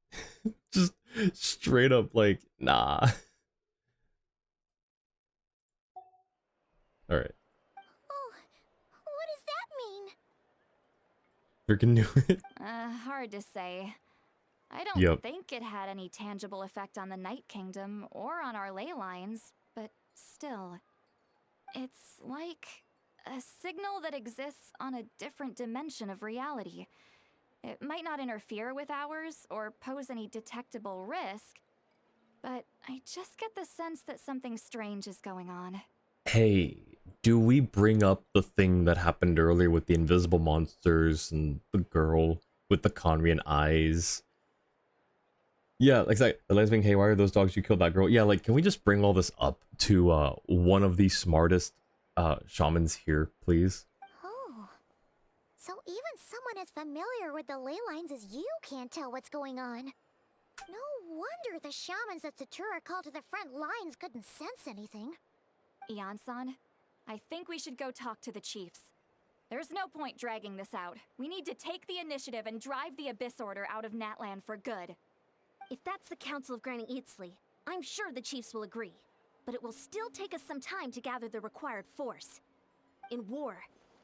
Just straight up like, nah. Alright. Oh, what does that mean? Freaking knew it. Hard to say. I don't think it had any tangible effect on the Night Kingdom or on our ley lines, but still. It's like a signal that exists on a different dimension of reality. It might not interfere with ours or pose any detectable risk, but I just get the sense that something strange is going on. Hey, do we bring up the thing that happened earlier with the invisible monsters and the girl with the Conrian eyes? Yeah, exactly. The lens being haywire, those dogs, you killed that girl. Yeah, like, can we just bring all this up to one of the smartest shamans here, please? Oh, so even someone as familiar with the ley lines as you can't tell what's going on. No wonder the shamans that Satura called to the front lines couldn't sense anything. Ian-san, I think we should go talk to the chiefs. There's no point dragging this out. We need to take the initiative and drive the Abyss Order out of Natlan for good. If that's the Council of Granny Eatsley, I'm sure the chiefs will agree. But it will still take us some time to gather the required force. In war,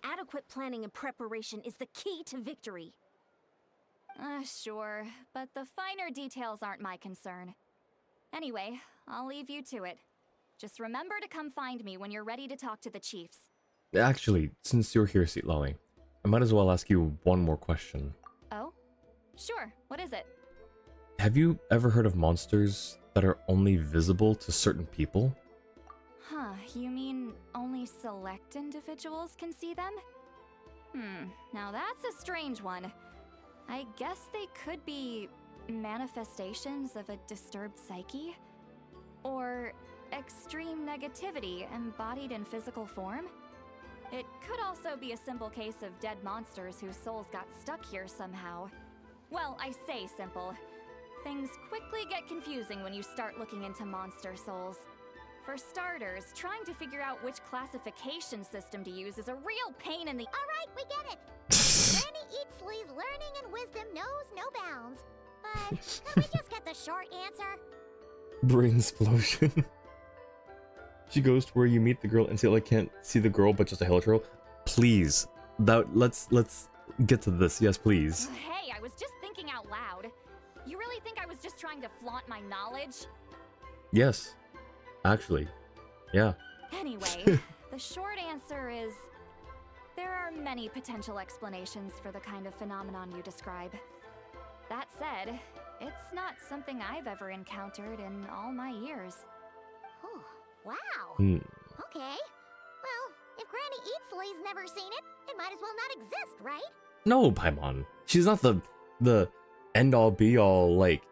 adequate planning and preparation is the key to victory. Sure, but the finer details aren't my concern. Anyway, I'll leave you to it. Just remember to come find me when you're ready to talk to the chiefs. Actually, since you're here, Sweet Lolly, I might as well ask you one more question. Oh? Sure, what is it? Have you ever heard of monsters that are only visible to certain people? Huh, you mean only select individuals can see them? Now that's a strange one. I guess they could be manifestations of a disturbed psyche? Or extreme negativity embodied in physical form? It could also be a simple case of dead monsters whose souls got stuck here somehow. Well, I say simple. Things quickly get confusing when you start looking into monster souls. For starters, trying to figure out which classification system to use is a real pain in the— Alright, we get it! Granny Eatsley's learning and wisdom knows no bounds. But can we just get the short answer? Brain explosion. She goes to where you meet the girl and like can't see the girl but just a helitro. Please, let's get to this. Yes, please. Hey, I was just thinking out loud. You really think I was just trying to flaunt my knowledge? Yes, actually, yeah. Anyway, the short answer is there are many potential explanations for the kind of phenomenon you describe. That said, it's not something I've ever encountered in all my years. Oh, Wow. Hmm. Okay. Well, if Granny Eatsley's never seen it, it might as well not exist, right? No, Paimon. She's not the end all be all. Like,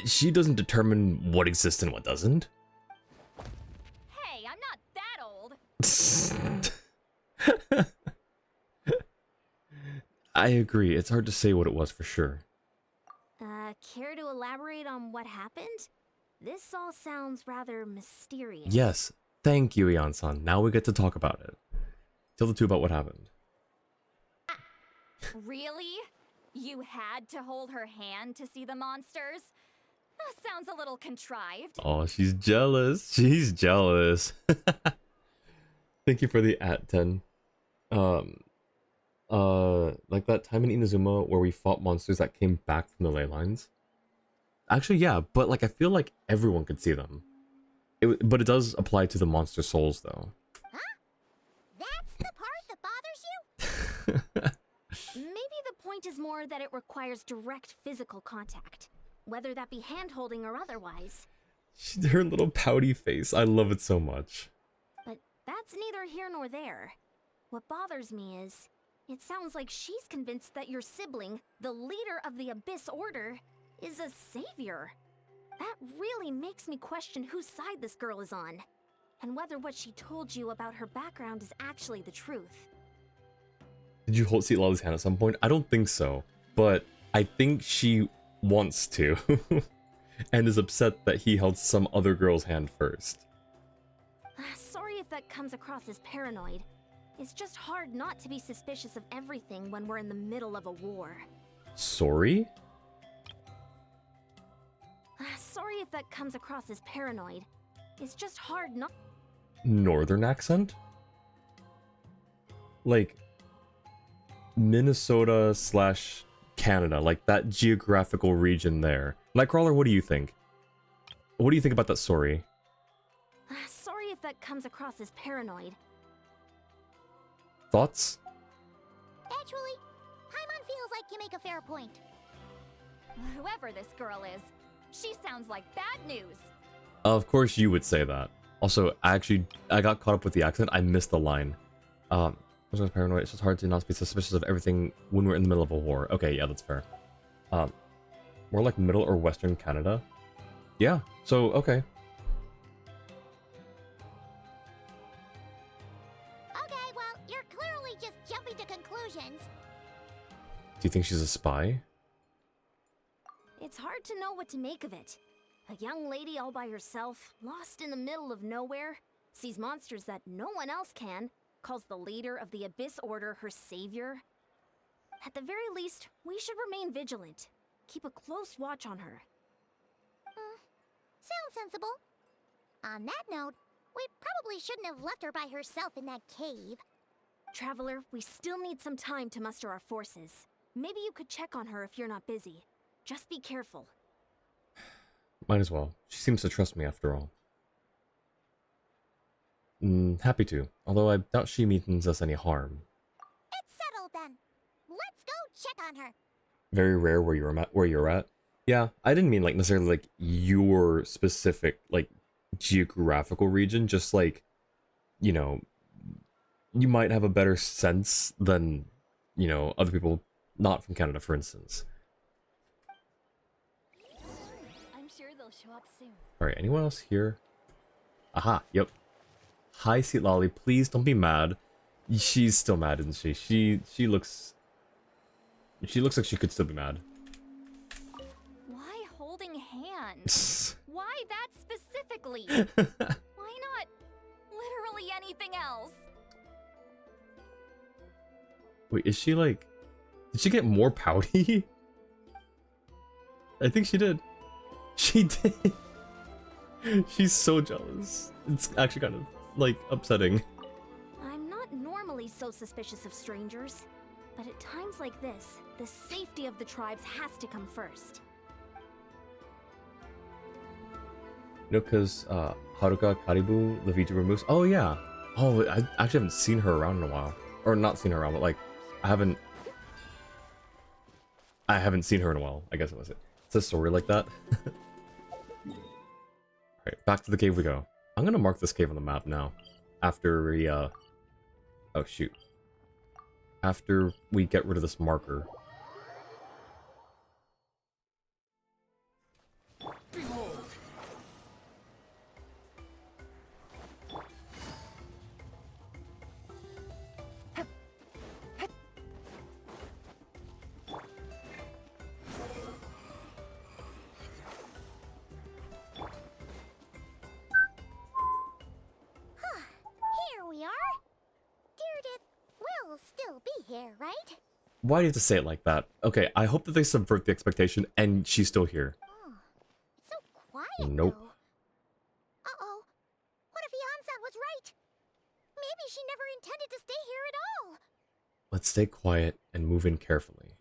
she doesn't determine what exists and what doesn't. Hey, I'm not that old. I agree. It's hard to say what it was for sure. Care to elaborate on what happened? This all sounds rather mysterious. Yes. Thank you, Ian-san. Now we get to talk about it. Tell the two about what happened. Really? You had to hold her hand to see the monsters? Sounds a little contrived. Oh, she's jealous. She's jealous. Thank you for the @10. Like that time in Inazuma where we fought monsters that came back from the ley lines. Actually, yeah, but like I feel like everyone could see them. But it does apply to the monster souls, though. Huh? That's the part that bothers you? Maybe the point is more that it requires direct physical contact, whether that be hand-holding or otherwise. Her little pouty face. I love it so much. But that's neither here nor there. What bothers me is, it sounds like she's convinced that your sibling, the leader of the Abyss Order, is a savior. That really makes me question whose side this girl is on, and whether what she told you about her background is actually the truth. Did you hold Lolly's hand at some point? I don't think so, but I think she wants to, and is upset that he held some other girl's hand first. Sorry if that comes across as paranoid. It's just hard not to be suspicious of everything when we're in the middle of a war. Sorry? Sorry if that comes across as paranoid. It's just hard not... Northern accent? Like, Minnesota / Canada, like that geographical region there. Nightcrawler, what do you think? What do you think about that sorry? Sorry if that comes across as paranoid. Thoughts? Actually, Paimon feels like you make a fair point. Whoever this girl is, she sounds like bad news. Of course you would say that. Also, I got caught up with the accent. I missed the line. I was paranoid. It's just hard to not be suspicious of everything when we're in the middle of a war. Okay, yeah, that's fair. More like middle or western Canada. Yeah, so, okay. Okay, well, you're clearly just jumping to conclusions. Do you think she's a spy? It's hard to know what to make of it. A young lady all by herself, lost in the middle of nowhere, sees monsters that no one else can, calls the leader of the Abyss Order her savior. At the very least, we should remain vigilant. Keep a close watch on her. Sounds sensible. On that note, we probably shouldn't have left her by herself in that cave. Traveler, we still need some time to muster our forces. Maybe you could check on her if you're not busy. Just be careful. Might as well. She seems to trust me after all. Happy to. Although I doubt she means us any harm. It's settled then. Let's go check on her. Very rare where you're at. Yeah, I didn't mean like necessarily like your specific like geographical region, just like, you know, you might have a better sense than, you know, other people not from Canada, for instance. I'm sure they'll show up soon. Alright, anyone else here? Aha, yep. Hi, Sweet Lolly, please don't be mad. She's still mad, isn't she? She looks like she could still be mad. Why holding hands? Why that specifically? Why not literally anything else? Wait, is she like... Did she get more pouty? I think she did. She did. She's so jealous. It's actually kind of, like, upsetting. I'm not normally so suspicious of strangers, but at times like this, the safety of the tribes has to come first. You know, because Haruka Karibu, the VTuber Moose. Oh, yeah. Oh, I actually haven't seen her around in a while. Or not seen her around, but, like, I haven't seen her in a while, I guess it was it. It's a story like that. Alright, back to the cave we go. I'm gonna mark this cave on the map now. After we, oh shoot. After we get rid of this marker. Here we are. Deirdre will still be here, right? Why do you have to say it like that? Okay, I hope that they subvert the expectation and she's still here. Oh, it's so quiet, Nope. though. Uh-oh. What if Yansan was right? Maybe she never intended to stay here at all. Let's stay quiet and move in carefully.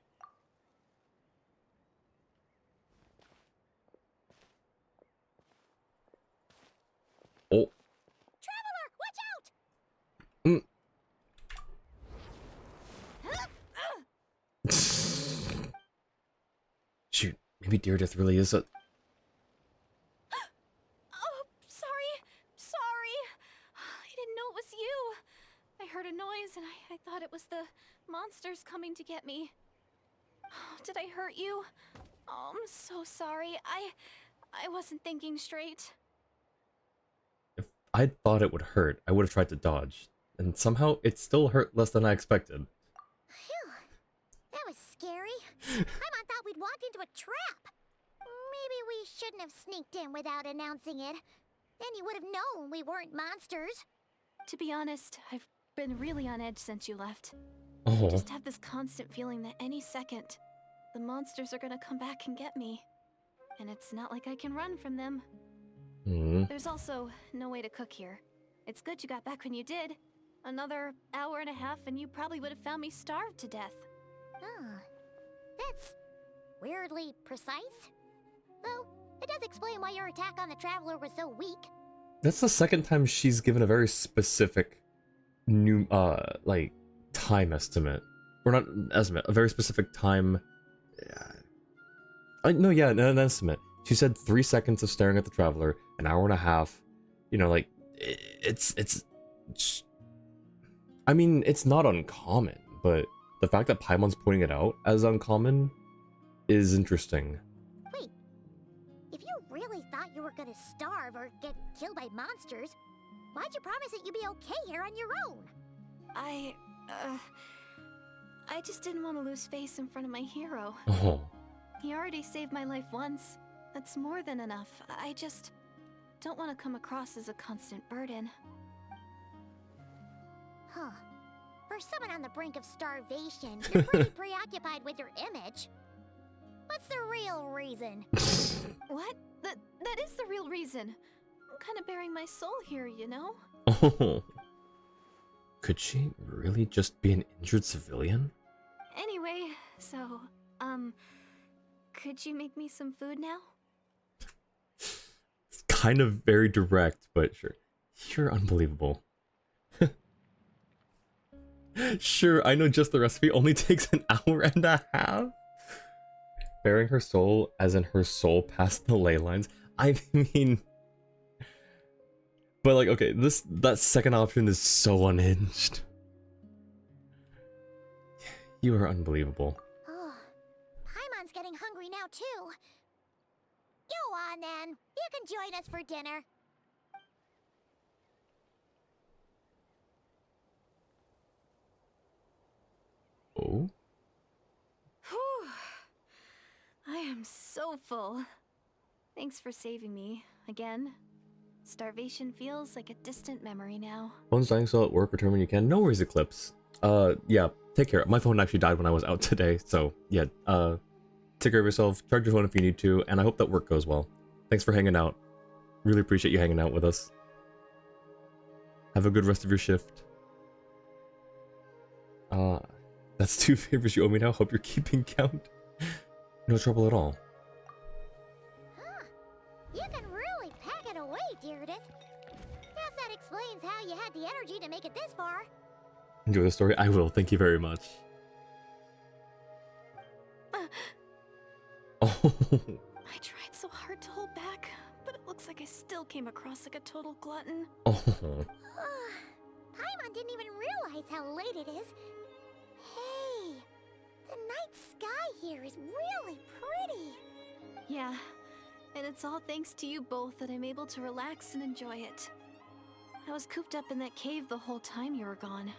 Oh. Traveler, watch out! Mm. Shoot, maybe Deirdre really is a... Oh, sorry. Sorry. I didn't know it was you. I heard a noise and I thought it was the monsters coming to get me. Did I hurt you? Oh, I'm so sorry. I wasn't thinking straight. If I thought it would hurt, I would have tried to dodge. And somehow, it still hurt less than I expected. Phew. That was scary. Paimon thought we'd walked into a trap. Maybe we shouldn't have sneaked in without announcing it. Then you would have known we weren't monsters. To be honest, I've been really on edge since you left. I Oh. just have this constant feeling that any second, the monsters are gonna come back and get me. And it's not like I can run from them. Hmm. There's also no way to cook here. It's good you got back when you did. Another hour and a half and you probably would have found me starved to death. Oh, that's weirdly precise. Though, it does explain why your attack on the Traveler was so weak. That's the second time she's given a very specific new, like, time estimate. Or not estimate, a very specific time... no, yeah, an estimate. She said 3 seconds of staring at the Traveler, an hour and a half. You know, like, it's I mean, it's not uncommon, but the fact that Paimon's pointing it out as uncommon is interesting. Wait, if you really thought you were gonna starve or get killed by monsters, why'd you promise that you'd be okay here on your own? I just didn't want to lose face in front of my hero. Oh. He already saved my life once. That's more than enough. I just don't want to come across as a constant burden. Huh. For someone on the brink of starvation, you're pretty preoccupied with your image. What's the real reason? What? That is the real reason. I'm kind of bearing my soul here, you know? Oh. Could she really just be an injured civilian? Anyway, so, could you make me some food now? It's kind of very direct, but sure. You're unbelievable. Sure, I know just the recipe only takes an hour and a half. Bearing her soul, as in her soul past the ley lines. I mean... But like, okay, that second option is so unhinged. You are unbelievable. Oh, Paimon's getting hungry now too. Go on then. You can join us for dinner. Oh? Whew. I am so full. Thanks for saving me, again. Starvation feels like a distant memory now. Phone's dying, so at work, return when you can. No worries, Eclipse. Yeah, take care. My phone actually died when I was out today, so yeah, take care of yourself, charge your phone if you need to, and I hope that work goes well. Thanks for hanging out. Really appreciate you hanging out with us. Have a good rest of your shift. That's 2 favors you owe me now. Hope you're keeping count. No trouble at all. Huh. You can really pack it away, Deirdre. Guess that explains how you had the energy to make it this far. Enjoy the story? I will, thank you very much. Oh. I tried so hard to hold back, but it looks looks like I still came across like a total glutton. Oh. Paimon didn't even realize how late it is. Hey, the night sky here is really pretty. Yeah, and it's all thanks to you both that I'm able to relax and enjoy it. I was cooped up in that cave the whole time you were gone.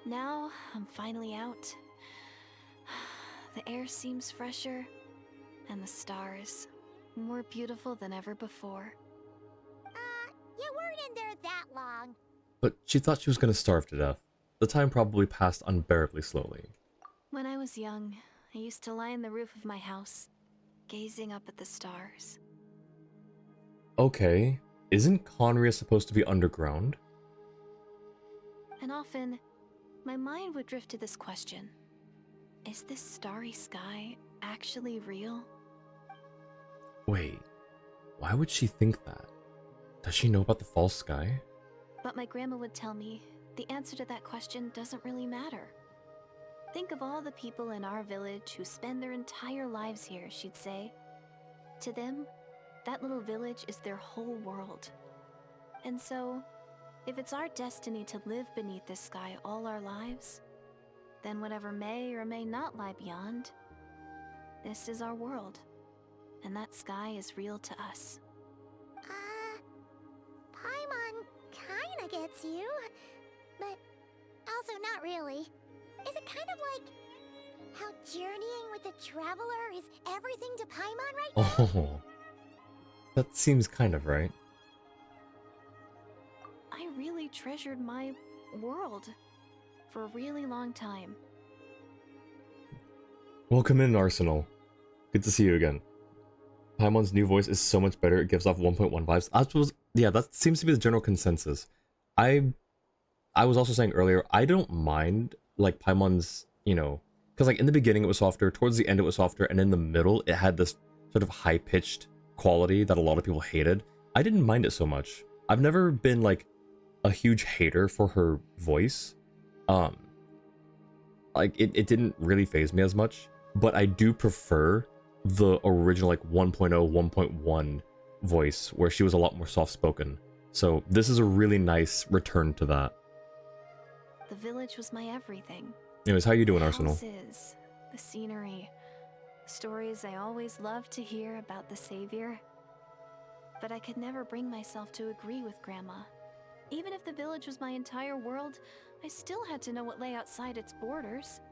Now, I'm finally out. The air seems fresher, and the stars more beautiful than ever before. You weren't in there that long. But she thought she was going to starve to death. The time probably passed unbearably slowly. When I was young, I used to lie on the roof of my house, gazing up at the stars. Okay, isn't Conria supposed to be underground? And often, my mind would drift to this question. Is this starry sky actually real? Wait, why would she think that? Does she know about the false sky? But my grandma would tell me the answer to that question doesn't really matter. Think of all the people in our village who spend their entire lives here, she'd say. To them, that little village is their whole world. And so, if it's our destiny to live beneath this sky all our lives, then whatever may or may not lie beyond, this is our world. And that sky is real to us. Paimon kinda gets you, but also not really. Is it kind of like how journeying with the traveler is everything to Paimon right now? Oh, that seems kind of right. I really treasured my world for a really long time. Welcome in, Arsenal. Good to see you again. Paimon's new voice is so much better, it gives off 1.1 vibes. Yeah, that seems to be the general consensus. I was also saying earlier, I don't mind, like, Paimon's, you know, because, like, in the beginning it was softer, towards the end it was softer, and in the middle it had this sort of high-pitched quality that a lot of people hated. I didn't mind it so much. I've never been, like, a huge hater for her voice. Like, it didn't really faze me as much, but I do prefer the original, like, 1.0, 1.1 voice, where she was a lot more soft-spoken. So this is a really nice return to that. The village was my everything. Anyways, how you doing, The Arsenal? houses, the scenery, the stories I always loved to hear about the Savior. But I could never bring myself to agree with Grandma. Even if the village was my entire world, I still had to know what lay outside its borders.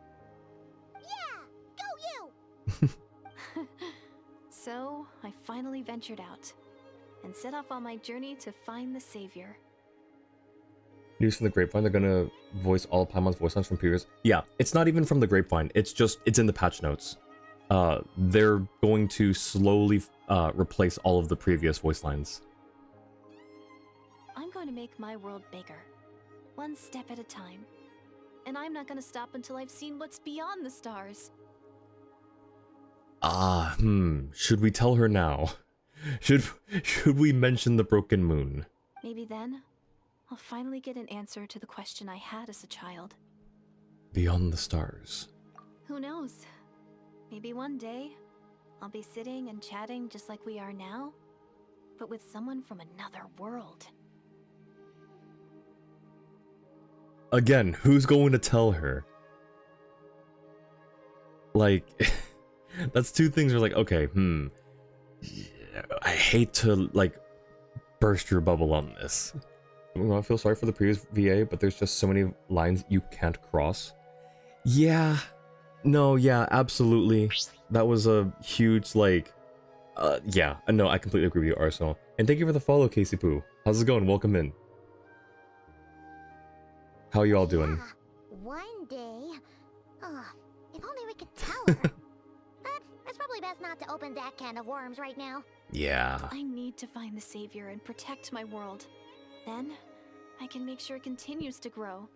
Yeah, go you! So, I finally ventured out and set off on my journey to find the Savior. News from the grapevine, they're gonna voice all Paimon's voice lines from previous. Yeah, it's not even from the grapevine, it's in the patch notes. They're going to slowly replace all of the previous voice lines. I'm going to make my world bigger, one step at a time. And I'm not going to stop until I've seen what's beyond the stars. Should we tell her now? Should we mention the broken moon? Maybe then, I'll finally get an answer to the question I had as a child. Beyond the stars. Who knows? Maybe one day, I'll be sitting and chatting just like we are now, but with someone from another world. Again, who's going to tell her? Like, that's two things are like, okay, I hate to, like, burst your bubble on this. I feel sorry for the previous VA, but there's just so many lines you can't cross. Yeah. No, yeah, absolutely. That was a huge, like, yeah. No, I completely agree with you, Arsenal. And thank you for the follow, Casey Poo. How's it going? Welcome in. How you all doing? Yeah, one day. Oh, if only we could tell her. But it's probably best not to open that can of worms right now. Yeah. I need to find the Savior and protect my world. Then, I can make sure it continues to grow.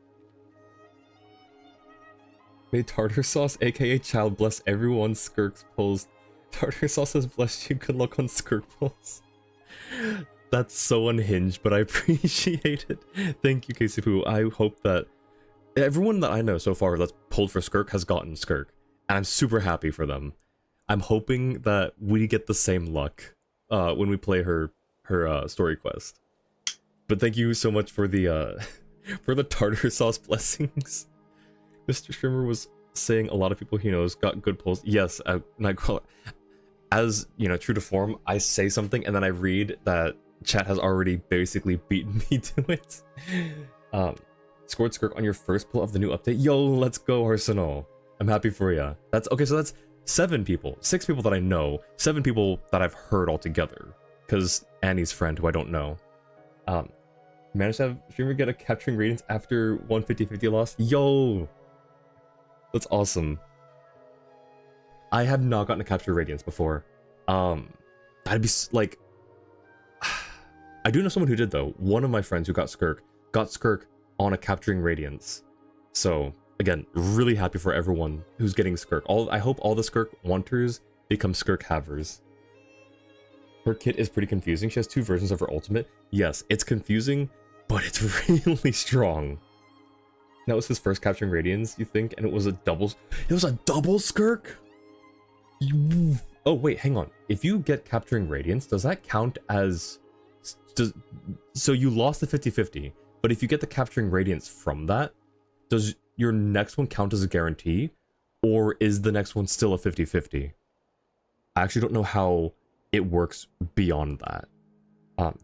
May tartar sauce, aka child, bless everyone Skirk's pulls. Tartar sauce has blessed you. Good luck on Skirk pulls. That's so unhinged, but I appreciate it. Thank you, Casey Poo. I hope that everyone that I know so far that's pulled for Skirk has gotten Skirk. And I'm super happy for them. I'm hoping that we get the same luck when we play her her story quest. But thank you so much for the for the tartar sauce blessings. Mr. Shrimmer was saying a lot of people he knows got good pulls. Yes, Nightcrawler. As you know, true to form, I say something and then I read that chat has already basically beaten me to it. Scored Skirk on your first pull of the new update. Yo, let's go, Arsenal. I'm happy for ya. That's okay. So that's 7 people, 6 people that I know, 7 people that I've heard altogether. Because Annie's friend, who I don't know, managed to have streamer get a capturing radiance after 150-50 loss. Yo, that's awesome. I have not gotten a capture radiance before. That'd be like, I do know someone who did though. One of my friends who got Skirk on a capturing radiance. So again, really happy for everyone who's getting Skirk. I hope all the Skirk wanters become Skirk havers. Her kit is pretty confusing. She has 2 versions of her ultimate. Yes, it's confusing, but it's really strong. That was his first capturing radiance, you think? And it was a double Skirk? Oh wait, hang on. If you get capturing radiance, does that count as... So you lost the 50-50, but if you get the capturing radiance from that, does your next one count as a guarantee? Or is the next one still a 50-50? I actually don't know how it works beyond that.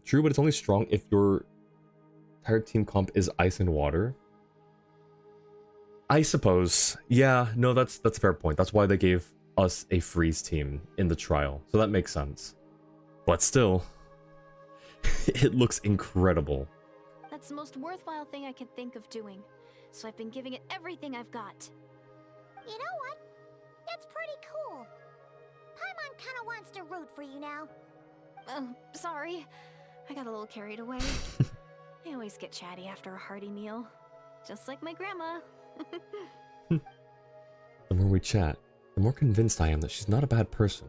True, but it's only strong if your entire team comp is ice and water. I suppose. Yeah, no, that's a fair point. That's why they gave us a freeze team in the trial. So that makes sense. But still, it looks incredible. That's the most worthwhile thing I could think of doing. So I've been giving it everything I've got. You know what? That's pretty cool. Paimon kinda wants to root for you now. Sorry. I got a little carried away. I always get chatty after a hearty meal. Just like my grandma. The more we chat, the more convinced I am that she's not a bad person.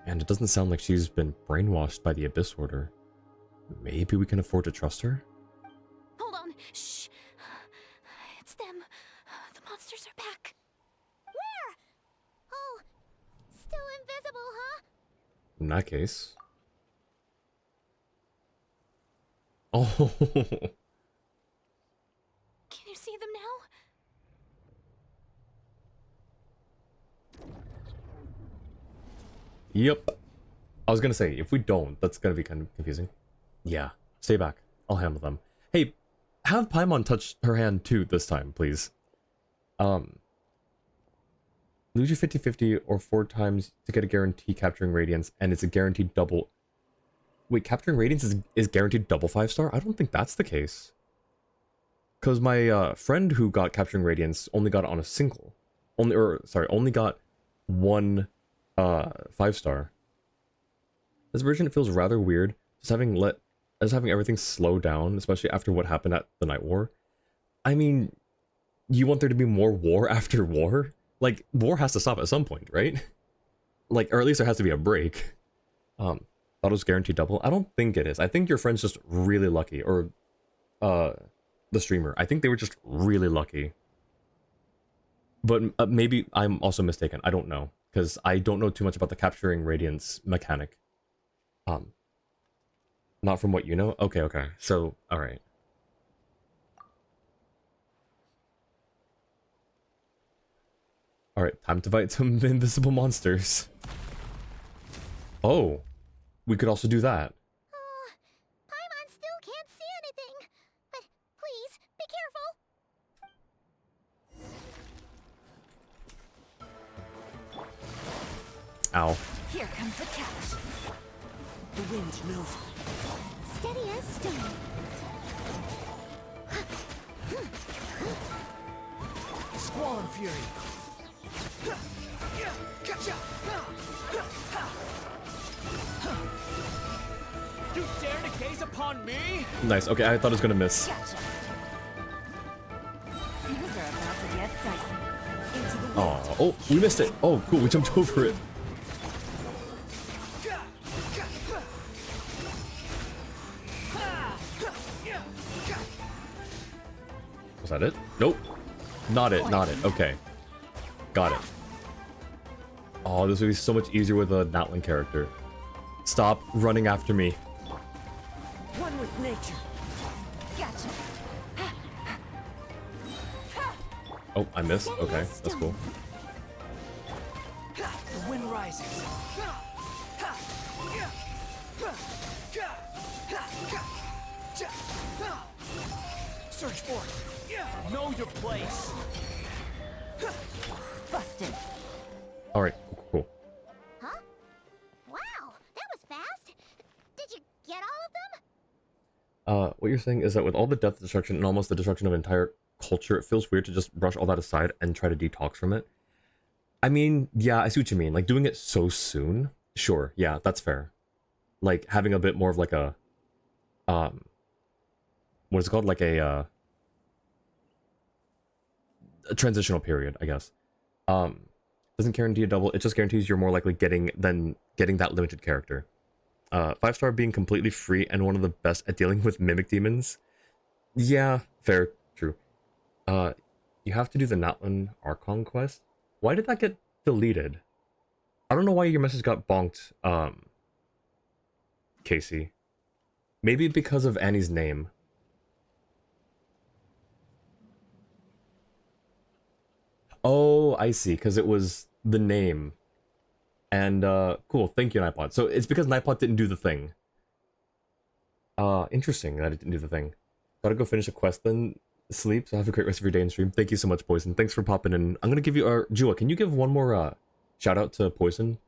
And it doesn't sound like she's been brainwashed by the Abyss Order. Maybe we can afford to trust her? Hold on. Shh. It's them. The monsters are back. Where? Oh, still invisible, huh? In that case... Oh... Can you see them now? Yep. I was gonna say, if we don't, that's gonna be kind of confusing. Yeah. Stay back. I'll handle them. Hey, have Paimon touch her hand too this time, please. Lose your 50-50 or 4 times to get a guarantee capturing radiance, and it's a guaranteed double... Wait, capturing radiance is guaranteed double 5-star? I don't think that's the case. Because my friend who got capturing radiance only got it on a single. Only got 1 5-star. This version, it feels rather weird. Just having everything slow down, especially after what happened at the Night War. I mean, you want there to be more war after war? Like, war has to stop at some point, right? Like, or at least there has to be a break. Thought it was guaranteed double. I don't think it is. I think your friend's just really lucky, or the streamer. I think they were just really lucky. But maybe I'm also mistaken. I don't know, because I don't know too much about the capturing radiance mechanic. Not from what you know? Okay. So, alright. Alright, time to fight some invisible monsters. Oh, we could also do that. Paimon still can't see anything. But please, be careful. Ow. Here comes the catch. The wind knows. Steady as stone. Squall Fury. You dare to gaze upon me? Nice. Okay, I thought it was gonna miss. Gotcha. Things are about to get dicey. Into the wind. Oh, we missed it. Oh, cool. We jumped over it. Was that it? Nope. Not it. Okay. Got it. Oh, this would be so much easier with a Natlan character. Stop running after me. One with nature. Gotcha. Oh, I missed. Okay, that's cool. The wind rises. Search for it. Know your place. Busted. All right, cool. Huh? Wow, that was fast. Did you get all of them? What you're saying is that with all the death, destruction, and almost the destruction of an entire culture, it feels weird to just brush all that aside and try to detox from it. I mean, yeah, I see what you mean. Like, doing it so soon, sure, yeah, that's fair. Like, having a bit more of like a, what is it called? Like a transitional period, I guess. Doesn't guarantee a double, it just guarantees you're more likely getting that limited character. 5-star being completely free and one of the best at dealing with mimic demons. Yeah, fair, true. You have to do the Natlan Archon quest. Why did that get deleted? I don't know why your message got bonked, Casey. Maybe because of Annie's name. Oh, I see, because it was the name. And, cool, thank you, Nightbot. So it's because Nightbot didn't do the thing. Interesting that it didn't do the thing. Gotta go finish a quest then, sleep, so have a great rest of your day and stream. Thank you so much, Poison. Thanks for popping in. I'm gonna give you, Jua, can you give one more, shout out to Poison?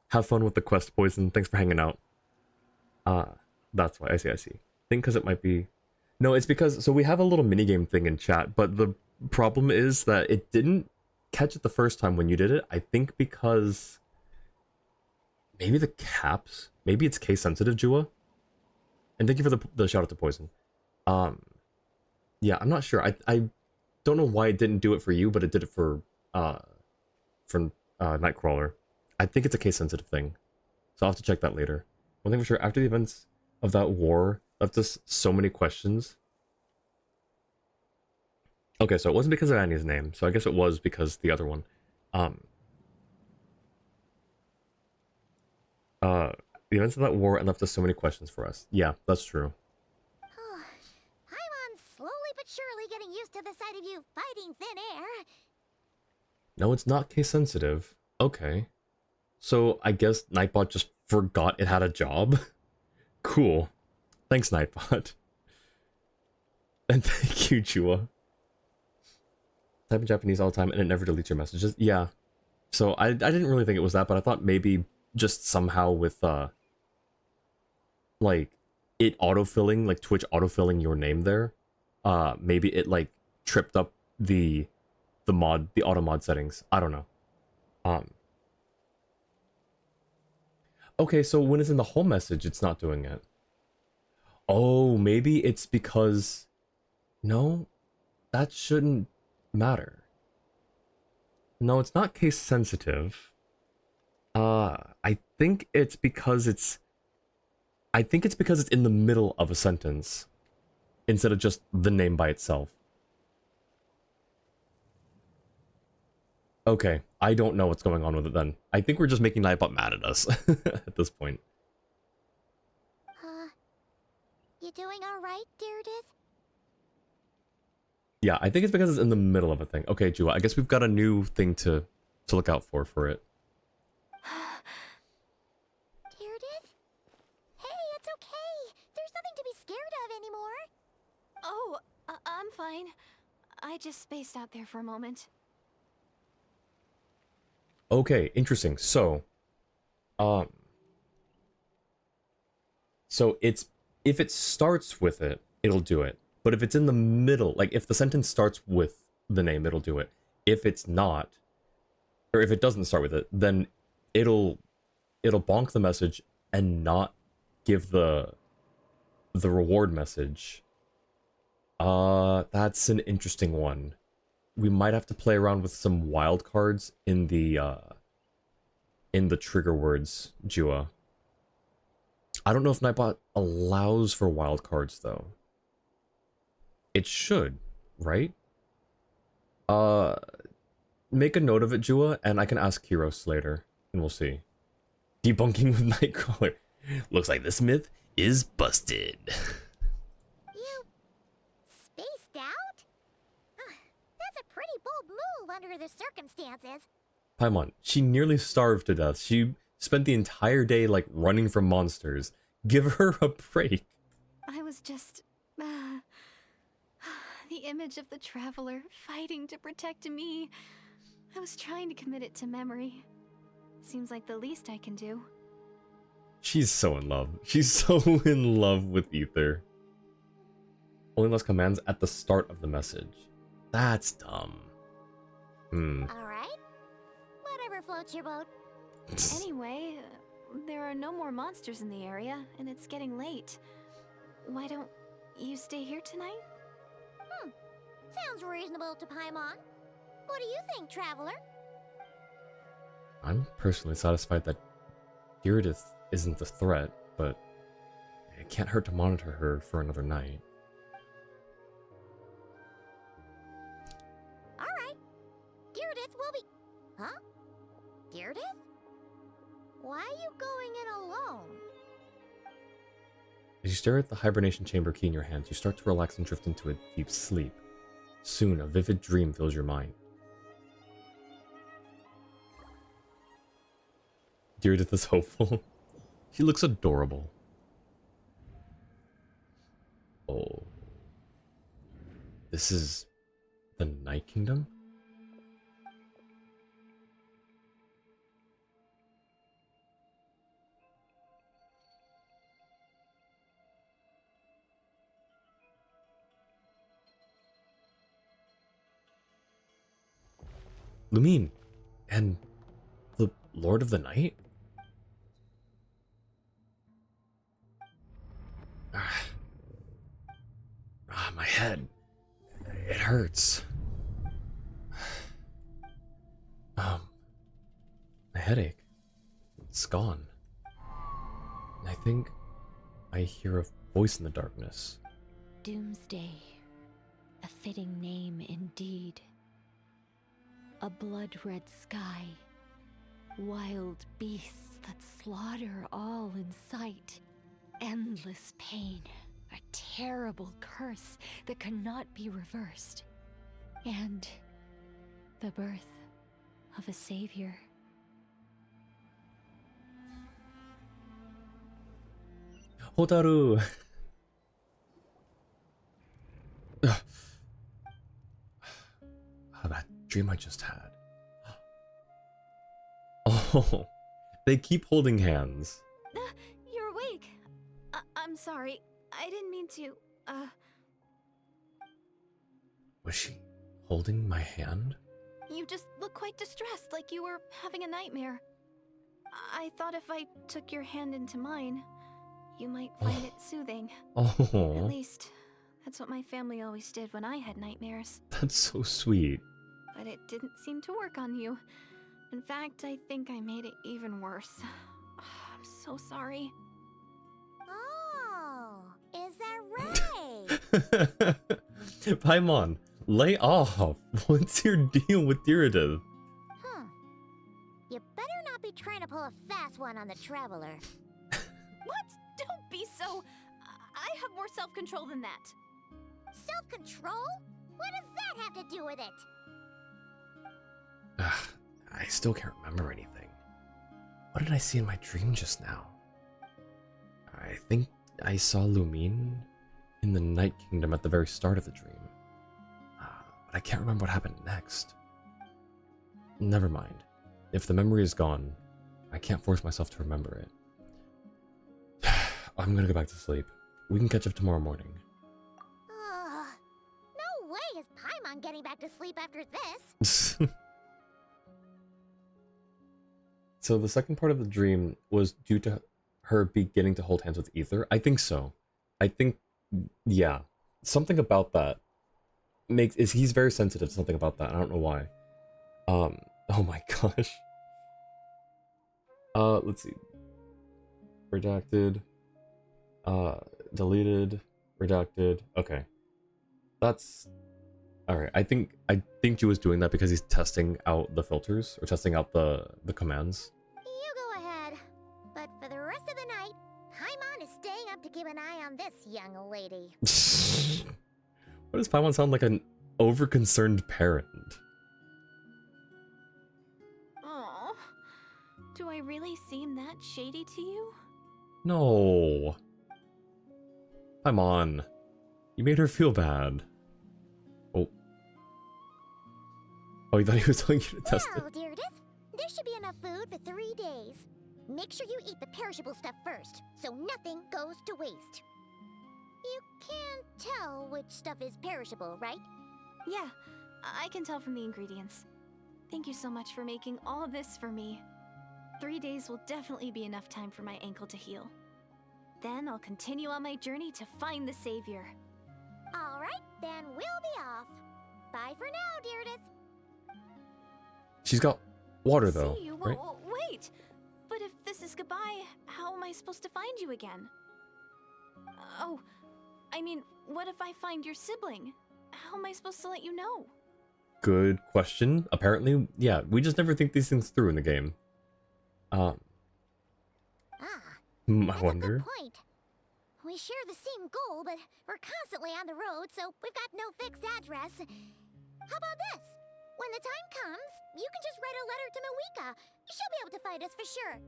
Have fun with the quest, Poison. Thanks for hanging out. That's why, I see. I think because it might be... No, it's because, so we have a little minigame thing in chat, but the problem is that it didn't catch it the first time when you did it. I think because maybe the caps, maybe it's case sensitive, Jua. And thank you for the shout out to Poison. Yeah, I'm not sure. I don't know why it didn't do it for you, but it did it for Nightcrawler. I think it's a case sensitive thing, so I'll have to check that later. One thing for sure, after the events of that war left us so many questions. Okay, so it wasn't because of Annie's name, so I guess it was because the other one. The events of that war and left us so many questions for us. Yeah, that's true. Paimon's slowly but surely getting used to the sight of you fighting thin air. No, it's not case sensitive. Okay. So I guess Nightbot just forgot it had a job? Cool. Thanks, Nightbot. And thank you, Chua. Type in Japanese all the time and it never deletes your messages. Yeah. So I didn't really think it was that, but I thought maybe just somehow with like it autofilling, like Twitch autofilling your name there, maybe it like tripped up the auto mod settings. I don't know. Okay, so when it's in the home message, it's not doing it. Oh, maybe it's because... No, that shouldn't matter. No, it's not case sensitive. I think it's because it's... I think it's because it's in the middle of a sentence instead of just the name by itself. Okay, I don't know what's going on with it then. I think we're just making Nightbot mad at us at this point. You doing alright, Deirdith? Yeah, I think it's because it's in the middle of a thing. Okay, Jua, I guess we've got a new thing to look out for it. Deirdith? Hey, it's okay. There's nothing to be scared of anymore. Oh, I'm fine. I just spaced out there for a moment. Okay, interesting. So it's, if it starts with it, it'll do it. But if it's in the middle, like if the sentence starts with the name, it'll do it. If it's not, or if it doesn't start with it, then it'll bonk the message and not give the reward message. That's an interesting one. We might have to play around with some wildcards in the trigger words, Jua. I don't know if Nightbot allows for wildcards though. It should, right? make a note of it, Jua, and I can ask Kiros later, and we'h see. Debunking with Nightcrawler. Looks like this myth is busted. You spaced out? That's a pretty bold move under the circumstances. Paimon, she nearly starved to death. She spent the entire day, like, running from monsters. Give her a break. I was just... the image of the traveler fighting to protect me. I was trying to commit it to memory. Seems like the least I can do. She's so in love. She's so in love with Ether. Only less commands at the start of the message. That's dumb. Alright. Whatever floats your boat. Anyway, there are no more monsters in the area, and it's getting late. Why don't you stay here tonight? Sounds reasonable to Paimon. What do you think, Traveler? I'm personally satisfied that Iridith isn't the threat, but it can't hurt to monitor her for another night. Alright. Deirdith will be... Huh? Deirdith? Why are you going in alone? As you stare at the hibernation chamber key in your hands, you start to relax and drift into a deep sleep. Soon, a vivid dream fills your mind. Deirdith is hopeful. She looks adorable. Oh. This is the Night Kingdom? Lumine and the Lord of the Night? My head. It hurts. My headache. It's gone. I think I hear a voice in the darkness. Doomsday. A fitting name indeed. A blood-red sky. Wild beasts that slaughter all in sight. Endless pain. A terrible curse that cannot be reversed. And the birth of a savior. Hotaru! That dream I just had. Oh, they keep holding hands. You're awake. I'm sorry. I didn't mean to, Was she holding my hand? You just look quite distressed, like you were having a nightmare. I thought if I took your hand into mine, you might find it soothing. At Oh, least, that's what my family always did when I had nightmares. that's so sweet. But it didn't seem to work on you. In fact, I think I made it even worse. I'm so sorry. Oh, is that right? Paimon, lay off. What's your deal with Deirdith? You better not be trying to pull a fast one on the Traveler. What? Don't be so... I have more self-control than that. Self-control? What does that have to do with it? I still can't remember anything. What did I see in my dream just now? I think I saw Lumine in the Night Kingdom at the very start of the dream. But I can't remember what happened next. Never mind. If the memory is gone, I can't force myself to remember it. I'm gonna go back to sleep. We can catch up tomorrow morning. No way is Paimon getting back to sleep after this. So the second part of the dream was due to her beginning to hold hands with Ether? I think so. I think, yeah. Something about that he's very sensitive to something about that. I don't know why. Oh my gosh. Let's see. Redacted. Deleted. Redacted. Okay. That's Alright, I think he was doing that because he's testing out the filters, or testing out the commands. You go ahead. But for the rest of the night, Paimon is staying up to keep an eye on this young lady. Why does Paimon sound like an over-concerned parent? Oh, do I really seem that shady to you? No. Paimon. You made her feel bad. Oh. Oh, you thought he was telling you to test it? Well, Deirdre, there should be enough food for 3 days. Make sure you eat the perishable stuff first, so nothing goes to waste. You can't tell which stuff is perishable, right? Yeah, I can tell from the ingredients. Thank you so much for making all this for me. 3 days will definitely be enough time for my ankle to heal. Then I'll continue on my journey to find the savior. All right, then we'll be off. Bye for now, Deirdre. She's got water though, See you. right? Wait! But if this is goodbye, how am I supposed to find you again? Oh, I mean, what if I find your sibling? How am I supposed to let you know? Good question. Apparently, yeah, we just never think these things through in the game. I That's wonder. a good point. We share the same goal, but we're constantly on the road, so we've got no fixed address. How about this? When the time comes, you can just write a letter to Mawika. She'll be able to find us for sure.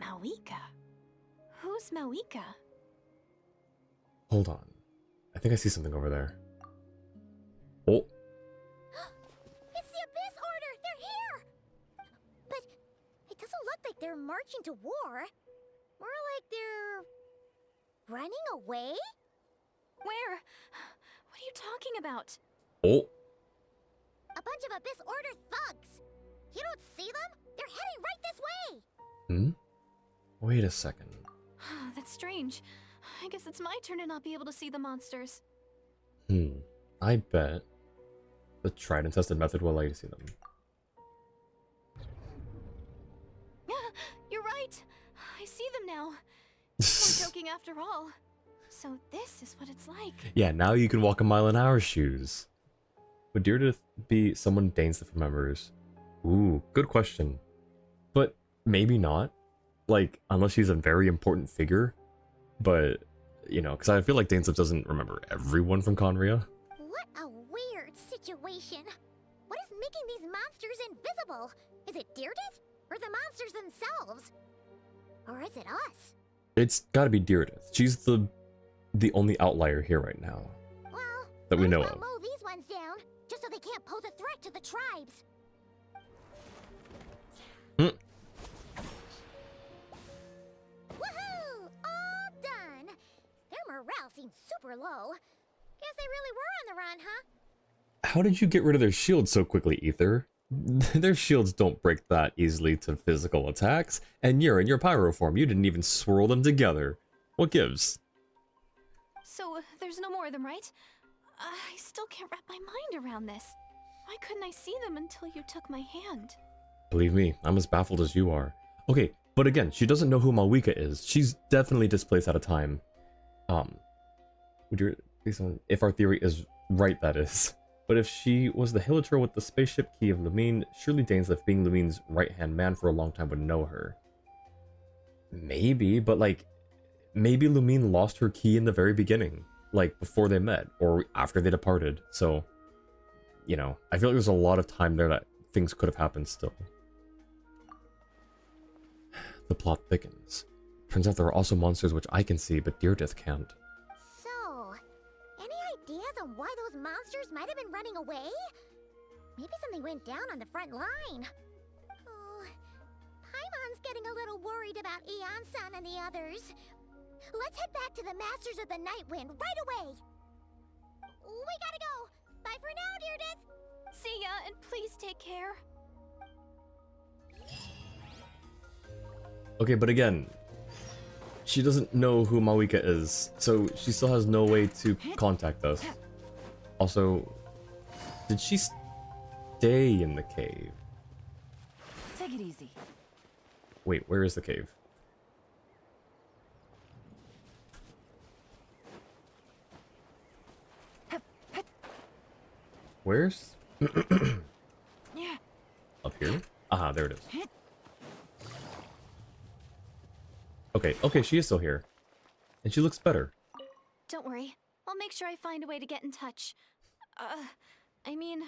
Mawika? Who's Mawika? Hold on. I think I see something over there. Oh, It's the Abyss Order! They're here! But it doesn't look like they're marching to war. More like they're running away? Where? What are you talking about? oh, A bunch of Abyss Order thugs! You don't see them? They're heading right this way! hmm? Wait a second. That's strange. I guess it's my turn to not be able to see the monsters. I bet the tried and tested method will allow you to see them. You're right. I see them now. We're joking after all. So this is what it's like. Yeah, now you can walk a mile in our shoes. Would Deirdre be someone Dainsleif remembers? Ooh, good question. But maybe not. Like, unless she's a very important figure. But, you know, because I feel like Dainsleif doesn't remember everyone from Conria. What a weird situation. What is making these monsters invisible? Is it Deirdre? Or the monsters themselves? Or is it us? It's gotta be Deirdre. She's the only outlier here right now. Well, that we might know as well of. mow these ones down, just so they can't pose a threat to the tribes. Woohoo! All done! Their morale seems super low. Guess they really were on the run, huh? How did you get rid of their shields so quickly, Ether? Their shields don't break that easily to physical attacks, and you're in your pyro form. You didn't even swirl them together. What gives? So there's no more of them, right? I still can't wrap my mind around this. Why couldn't I see them until you took my hand? Believe me, I'm as baffled as you are. Okay, but again, she doesn't know who Malwika is. She's definitely displaced out of time. Would you, if our theory is right, that is. But if she was the Hilator with the spaceship key of Lumine, surely Dainsleif, being Lumine's right-hand man for a long time, would know her. Maybe, but like, maybe Lumine lost her key in the very beginning, like before they met, or after they departed. So, you know, I feel like there's a lot of time there that things could have happened still. The plot thickens. Turns out there are also monsters which I can see, but Deirdre can't. So, any ideas on why those monsters might have been running away? Maybe something went down on the front line. Oh, Paimon's getting a little worried about Eon-san and the others. Let's head back to the Masters of the Night Wind right away. We gotta go. Bye for now, Deirdre. See ya, and please take care. Okay, but again, she doesn't know who Malwika is, so she still has no way to contact us. Also, did she stay in the cave? Take it easy. Wait, where is the cave? Where's... Up here? Aha, there it is. Okay, she is still here. And she looks better. Don't worry. I'll make sure I find a way to get in touch. I mean,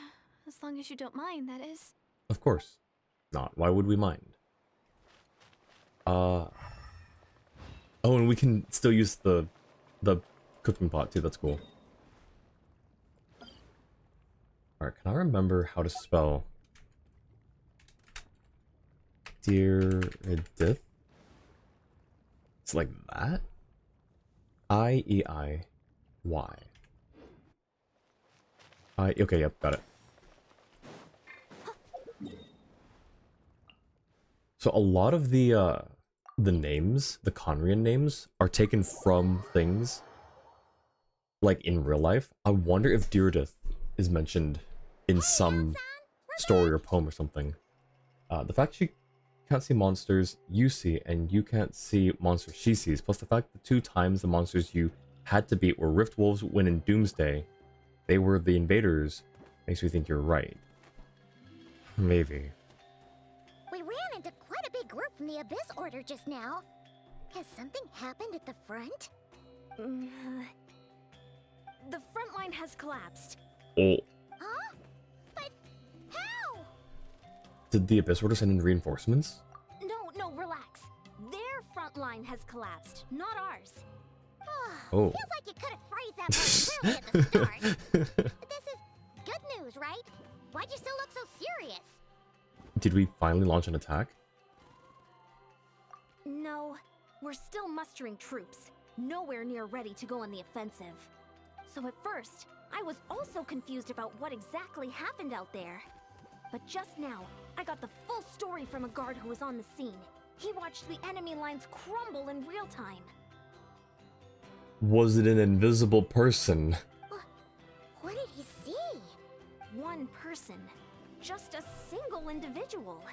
as long as you don't mind, that is. Of course. Not. Why would we mind? Oh, and we can still use the cooking pot too. That's cool. Alright, can I remember how to spell Dear-edith? It's like that? I-E-I-Y. Okay, yep, got it. So a lot of the names, the Conrian names, are taken from things like in real life. I wonder if Dear-edith is mentioned in some story or poem or something. The fact she can't see monsters you see, and you can't see monsters she sees, plus the fact the 2 times the monsters you had to beat were Rift Wolves when in Doomsday, they were the invaders, makes me think you're right. Maybe. We ran into quite a big group from the Abyss Order just now. Has something happened at the front? The front line has collapsed. Oh. Huh? But how? Did the Abyss Order send in reinforcements? No, relax. Their front line has collapsed, not ours. Oh. Feels like you could have phrased that more clearly at the start. But this is good news, right? Why'd you still look so serious? Did we finally launch an attack? No, we're still mustering troops. Nowhere near ready to go on the offensive. So at first, I was also confused about what exactly happened out there. But just now, I got the full story from a guard who was on the scene. He watched the enemy lines crumble in real time. Was it an invisible person? What did he see? One person. Just a single individual.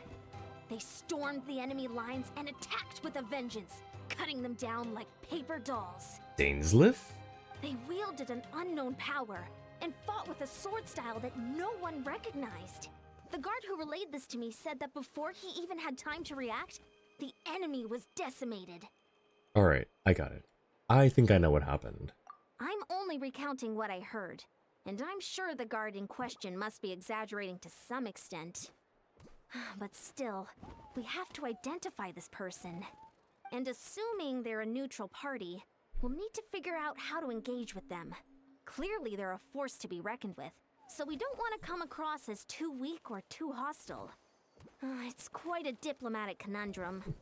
They stormed the enemy lines and attacked with a vengeance, cutting them down like paper dolls. Dainsleif? They wielded an unknown power and fought with a sword style that no one recognized. The guard who relayed this to me said that before he even had time to react, the enemy was decimated. Alright, I got it. I think I know what happened. I'm only recounting what I heard, and I'm sure the guard in question must be exaggerating to some extent. But still, we have to identify this person. And assuming they're a neutral party, we'll need to figure out how to engage with them. Clearly they're a force to be reckoned with, so we don't want to come across as too weak or too hostile. It's quite a diplomatic conundrum.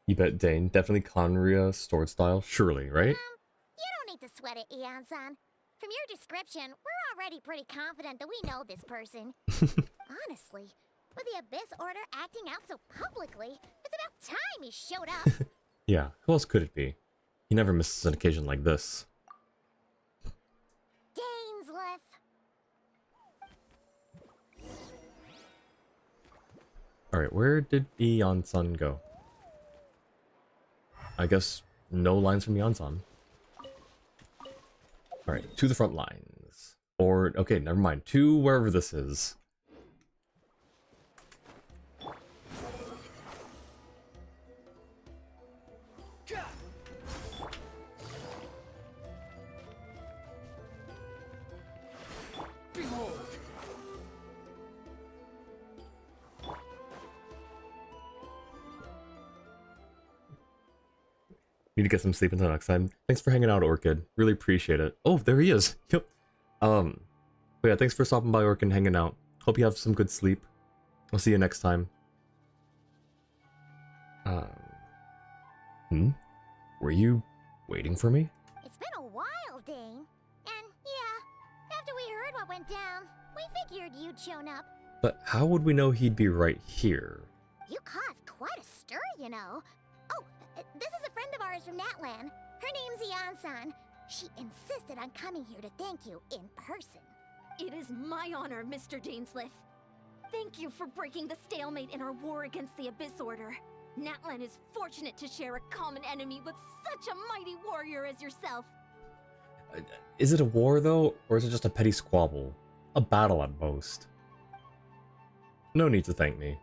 You bet, Dane. Definitely Conria sword style, surely, right? You don't need to sweat it, Eon-san. From your description, we're already pretty confident that we know this person. Honestly, with the Abyss Order acting out so publicly, it's about time he showed up. Yeah, who else could it be? He never misses an occasion like this. Dainsleif. Alright, where did Eon-san go? I guess no lines from Eon-san. Alright, to the front lines. Or, okay, never mind. To wherever this is. Behold! Need to get some sleep until next time. Thanks for hanging out, Orchid. Really appreciate it. Oh, there he is. Yep. But yeah, thanks for stopping by, Orchid, and hanging out. Hope you have some good sleep. I'll see you next time. Were you waiting for me? It's been a while, Dane. And yeah, after we heard what went down, we figured you'd shown up. But how would we know he'd be right here? You caused quite a stir, you know. Oh, this is a friend of ours from Natlan. Her name's Eon-san. She insisted on coming here to thank you in person. It is my honor, Mr. Dainsleif. Thank you for breaking the stalemate in our war against the Abyss Order. Natlan is fortunate to share a common enemy with such a mighty warrior as yourself. Is it a war, though, or is it just a petty squabble? A battle at most. No need to thank me.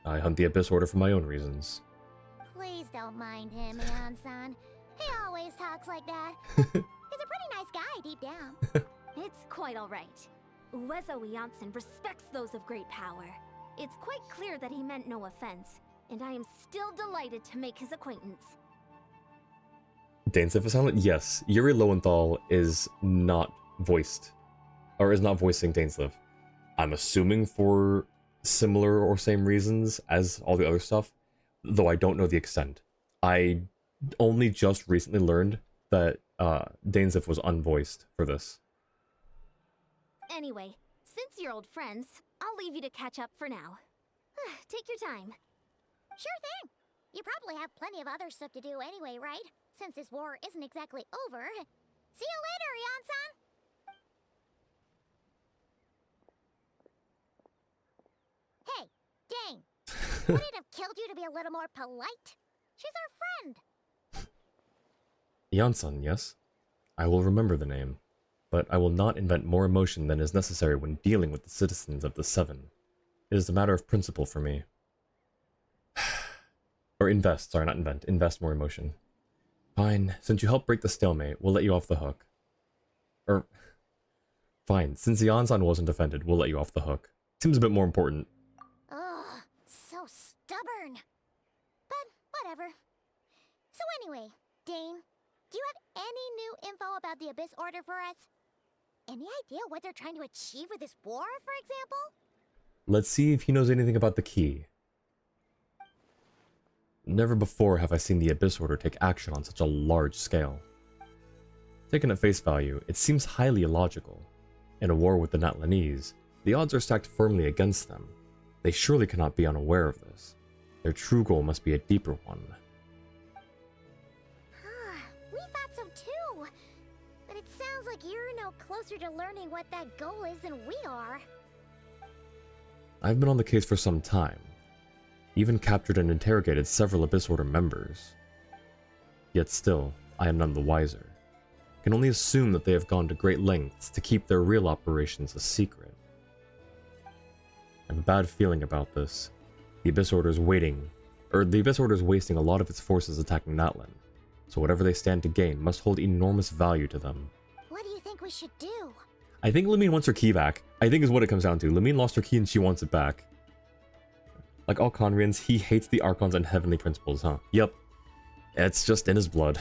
I hunt the Abyss Order for my own reasons. Please don't mind him, Ian-san. He always talks like that. He's a pretty nice guy deep down. It's quite alright. Uezo Janssen respects those of great power. It's quite clear that he meant no offense, and I am still delighted to make his acquaintance. Danesif is silent? Yes. Yuri Lowenthal is not voiced, or is not voicing Dainsleif. I'm assuming for similar or same reasons as all the other stuff, though I don't know the extent. I only just recently learned that Dainsleif was unvoiced for this. Anyway, since you're old friends, I'll leave you to catch up for now. Take your time. Sure thing. You probably have plenty of other stuff to do anyway, right? Since this war isn't exactly over. See you later, Ian-san! Hey, Dane. Would it have killed you to be a little more polite? She's our friend. Janssen, yes? I will remember the name, but I will not invent more emotion than is necessary when dealing with the citizens of the Seven. It is a matter of principle for me. Or invest, sorry, not invent. Invest more emotion. Fine, since you helped break the stalemate, we'll let you off the hook. Fine, since Janssen wasn't offended, we'll let you off the hook. Seems a bit more important. Ugh, so stubborn. But whatever. So anyway, Dane, do you have any new info about the Abyss Order for us? Any idea what they're trying to achieve with this war, for example? Let's see if he knows anything about the key. Never before have I seen the Abyss Order take action on such a large scale. Taken at face value, it seems highly illogical. In a war with the Natlanese, the odds are stacked firmly against them. They surely cannot be unaware of this. Their true goal must be a deeper one. We thought so too. But it sounds like you're no closer to learning what that goal is than we are. I've been on the case for some time. Even captured and interrogated several Abyss Order members. Yet still, I am none the wiser. I can only assume that they have gone to great lengths to keep their real operations a secret. I have a bad feeling about this. The Abyss Order is wasting a lot of its forces attacking Natlan, so whatever they stand to gain must hold enormous value to them. What do you think we should do? I think Lamine wants her key back. I think is what it comes down to. Lamine lost her key and she wants it back. Like all Conrians, he hates the Archons and Heavenly Principles, huh? Yep. It's just in his blood.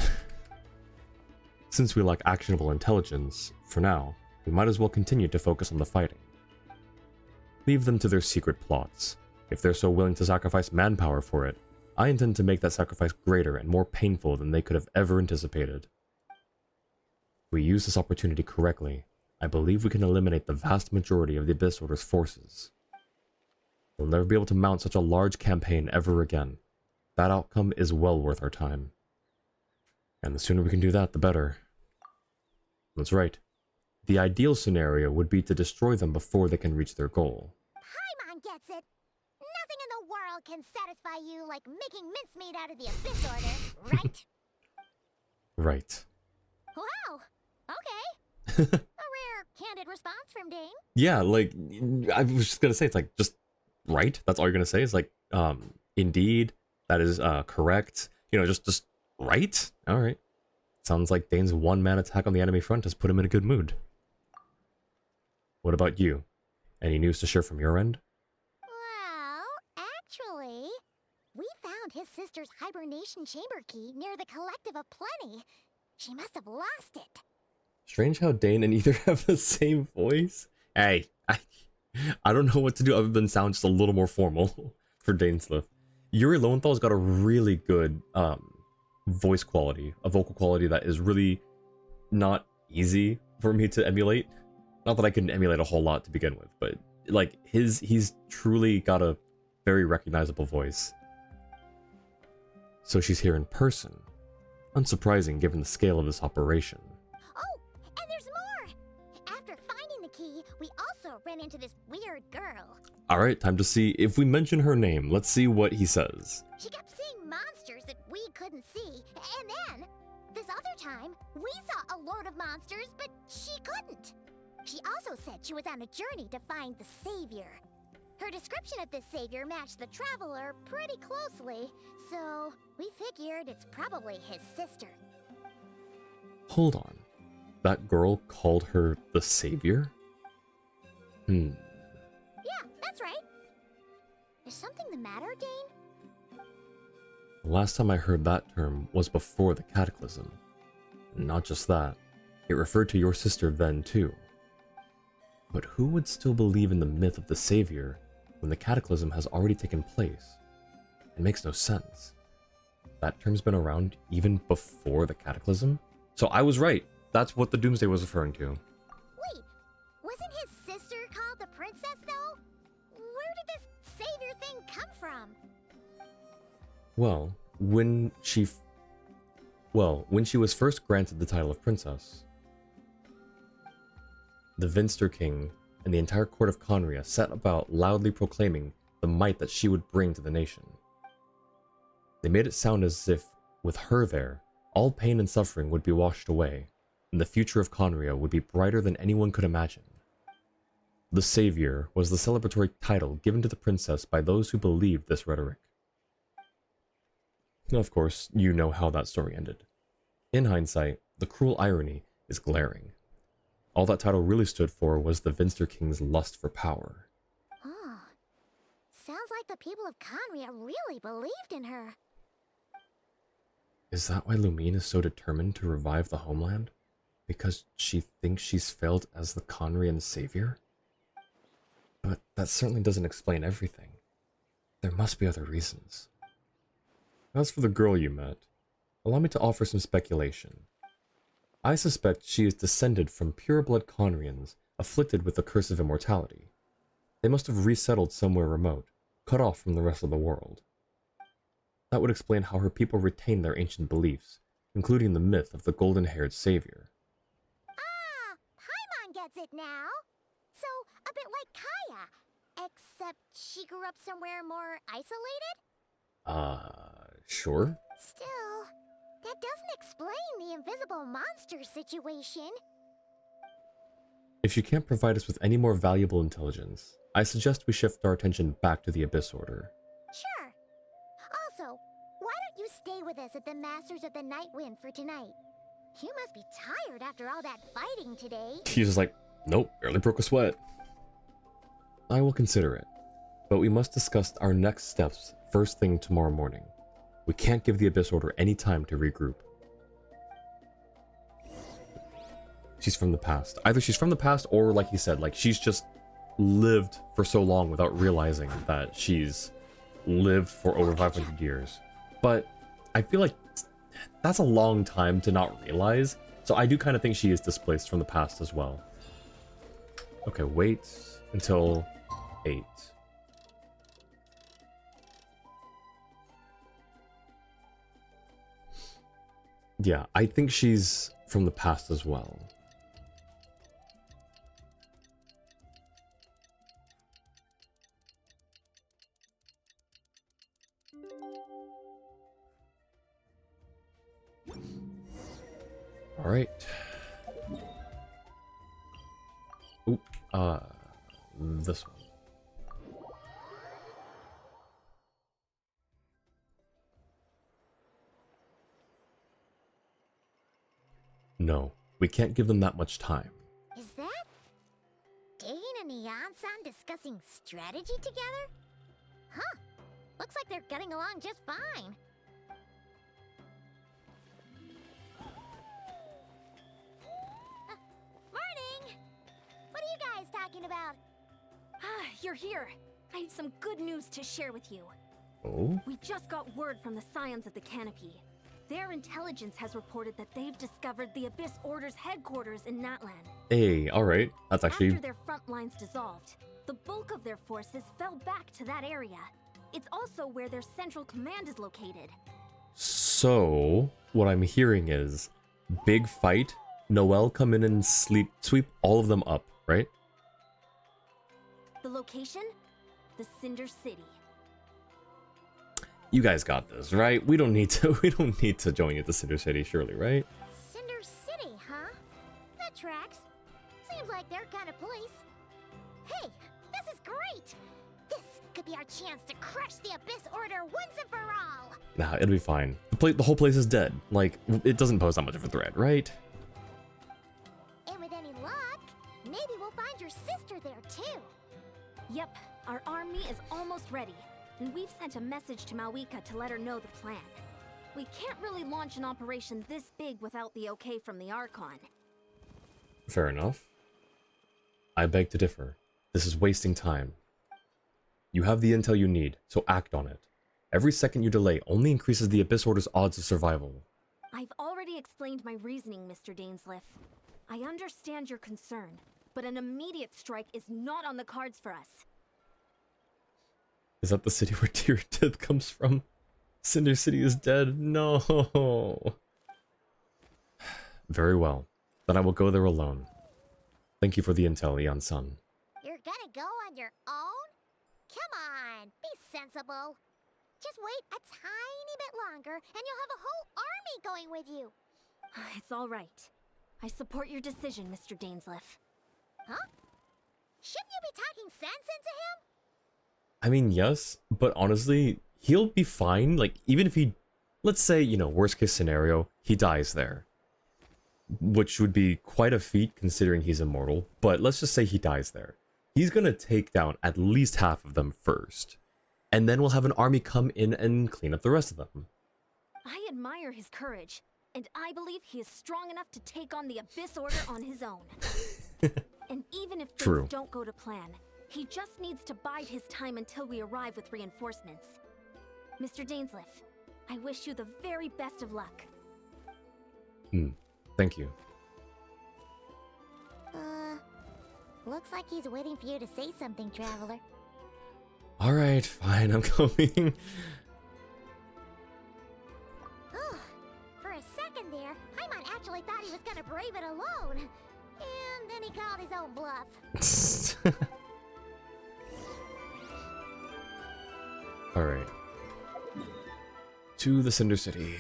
Since we lack actionable intelligence, for now, we might as well continue to focus on the fighting. Leave them to their secret plots. If they're so willing to sacrifice manpower for it, I intend to make that sacrifice greater and more painful than they could have ever anticipated. If we use this opportunity correctly, I believe we can eliminate the vast majority of the Abyss Order's forces. We'll never be able to mount such a large campaign ever again. That outcome is well worth our time. And the sooner we can do that, the better. That's right. The ideal scenario would be to destroy them before they can reach their goal. Paimon gets it. Nothing in the world can satisfy you like making mincemeat out of the Abyss Order, right? Right. Wow. Okay. A rare, candid response from Dane. Yeah, like, I was just gonna say, it's like, just right? That's all you're gonna say? It's like, indeed, that is, correct. You know, just right? Alright. Sounds like Dane's one-man attack on the enemy front has put him in a good mood. What about you? Any news to share from your end? Well, actually, we found his sister's hibernation chamber key near the Collective of Plenty. She must have lost it. Strange how Dane and Ether have the same voice. Hey, I don't know what to do other than sound just a little more formal for Dainsleif. Yuri Lowenthal's got a really good voice quality, a vocal quality that is really not easy for me to emulate. Not that I can emulate a whole lot to begin with, but like he's truly got a very recognizable voice. So she's here in person. Unsurprising given the scale of this operation. Oh, and there's more! After finding the key, we also ran into this weird girl. Alright, time to see if we mention her name. Let's see what he says. She kept seeing monsters that we couldn't see, and then, this other time, we saw a load of monsters, but she couldn't. She also said she was on a journey to find the Savior. Her description of this Savior matched the Traveler pretty closely, so we figured it's probably his sister. Hold on. That girl called her the Savior? Yeah, that's right. Is something the matter, Dane? The last time I heard that term was before the Cataclysm. And not just that, it referred to your sister Ven too. But who would still believe in the myth of the Savior when the Cataclysm has already taken place? It makes no sense. That term's been around even before the Cataclysm? So I was right. That's what the Doomsday was referring to. Wait, wasn't his sister called the Princess, though? Where did this Savior thing come from? Well, when she was first granted the title of Princess, the Vinster King and the entire court of Conria set about loudly proclaiming the might that she would bring to the nation. They made it sound as if, with her there, all pain and suffering would be washed away, and the future of Conria would be brighter than anyone could imagine. The Savior was the celebratory title given to the princess by those who believed this rhetoric. Of course, you know how that story ended. In hindsight, the cruel irony is glaring. All that title really stood for was the Vinster King's lust for power. Oh, sounds like the people of Conria really believed in her. Is that why Lumine is so determined to revive the homeland? Because she thinks she's failed as the Conrian savior? But that certainly doesn't explain everything. There must be other reasons. As for the girl you met, allow me to offer some speculation. I suspect she is descended from pure-blood Conrians afflicted with the curse of immortality. They must have resettled somewhere remote, cut off from the rest of the world. That would explain how her people retain their ancient beliefs, including the myth of the golden-haired savior. Ah, Paimon gets it now. So, a bit like Kaya, except she grew up somewhere more isolated? Sure? Still, that doesn't explain the invisible monster situation. If she can't provide us with any more valuable intelligence, I suggest we shift our attention back to the Abyss Order. Sure. Also, why don't you stay with us at the Masters of the Night Wind for tonight? You must be tired after all that fighting today. She's just like, nope, barely broke a sweat. I will consider it, but we must discuss our next steps first thing tomorrow morning. We can't give the Abyss Order any time to regroup. She's from the past. Either she's from the past or, like he said, like she's just lived for so long without realizing that she's lived for over 500 years. But I feel like that's a long time to not realize. So I do kind of think she is displaced from the past as well. Okay, wait until 8. Yeah, I think she's from the past as well. All right. Oop, this one. No, we can't give them that much time. Is that Dane and Neon-san discussing strategy together? Huh. Looks like they're getting along just fine. Morning! What are you guys talking about? Ah, you're here. I have some good news to share with you. Oh? We just got word from the Scions of the Canopy. Their intelligence has reported that they've discovered the Abyss Order's headquarters in Natlan. Hey, alright. That's actually... After their front lines dissolved, the bulk of their forces fell back to that area. It's also where their central command is located. So, what I'm hearing is, big fight, Noelle come in and sweep all of them up, right? The location? The Cinder City. You guys got this, right? We don't need to join you at the Cinder City, surely, right? Cinder City, huh? That tracks. Seems like their kind of place. Hey, this is great! This could be our chance to crush the Abyss Order once and for all! Nah, it'll be fine. The whole place is dead. Like, it doesn't pose that much of a threat, right? And with any luck, maybe we'll find your sister there too. Yep, our army is almost ready, and we've sent a message to Malwika to let her know the plan. We can't really launch an operation this big without the okay from the Archon. Fair enough. I beg to differ. This is wasting time. You have the intel you need, so act on it. Every second you delay only increases the Abyss Order's odds of survival. I've already explained my reasoning, Mr. Dainsliff. I understand your concern, but an immediate strike is not on the cards for us. Is that the city where Dear Death comes from? Cinder City is dead? No! Very well. Then I will go there alone. Thank you for the intel, Eon-san. You're gonna go on your own? Come on, be sensible. Just wait a tiny bit longer and you'll have a whole army going with you. It's all right. I support your decision, Mr. Dainsliff. Huh? Shouldn't you be talking sense into him? I mean, yes, but honestly, he'll be fine. Like, even if he, let's say, you know, worst case scenario, he dies there. Which would be quite a feat considering he's immortal, but let's just say he dies there. He's gonna take down at least half of them first. And then we'll have an army come in and clean up the rest of them. I admire his courage, and I believe he is strong enough to take on the Abyss Order on his own. And even if things don't go to plan, he just needs to bide his time until we arrive with reinforcements. Mr. Dainsliff, I wish you the very best of luck. Thank you. Looks like he's waiting for you to say something, Traveler. Alright, fine, I'm coming. Oh, for a second there, Paimon actually thought he was gonna brave it alone. And then he called his own bluff. Alright. To the Cinder City.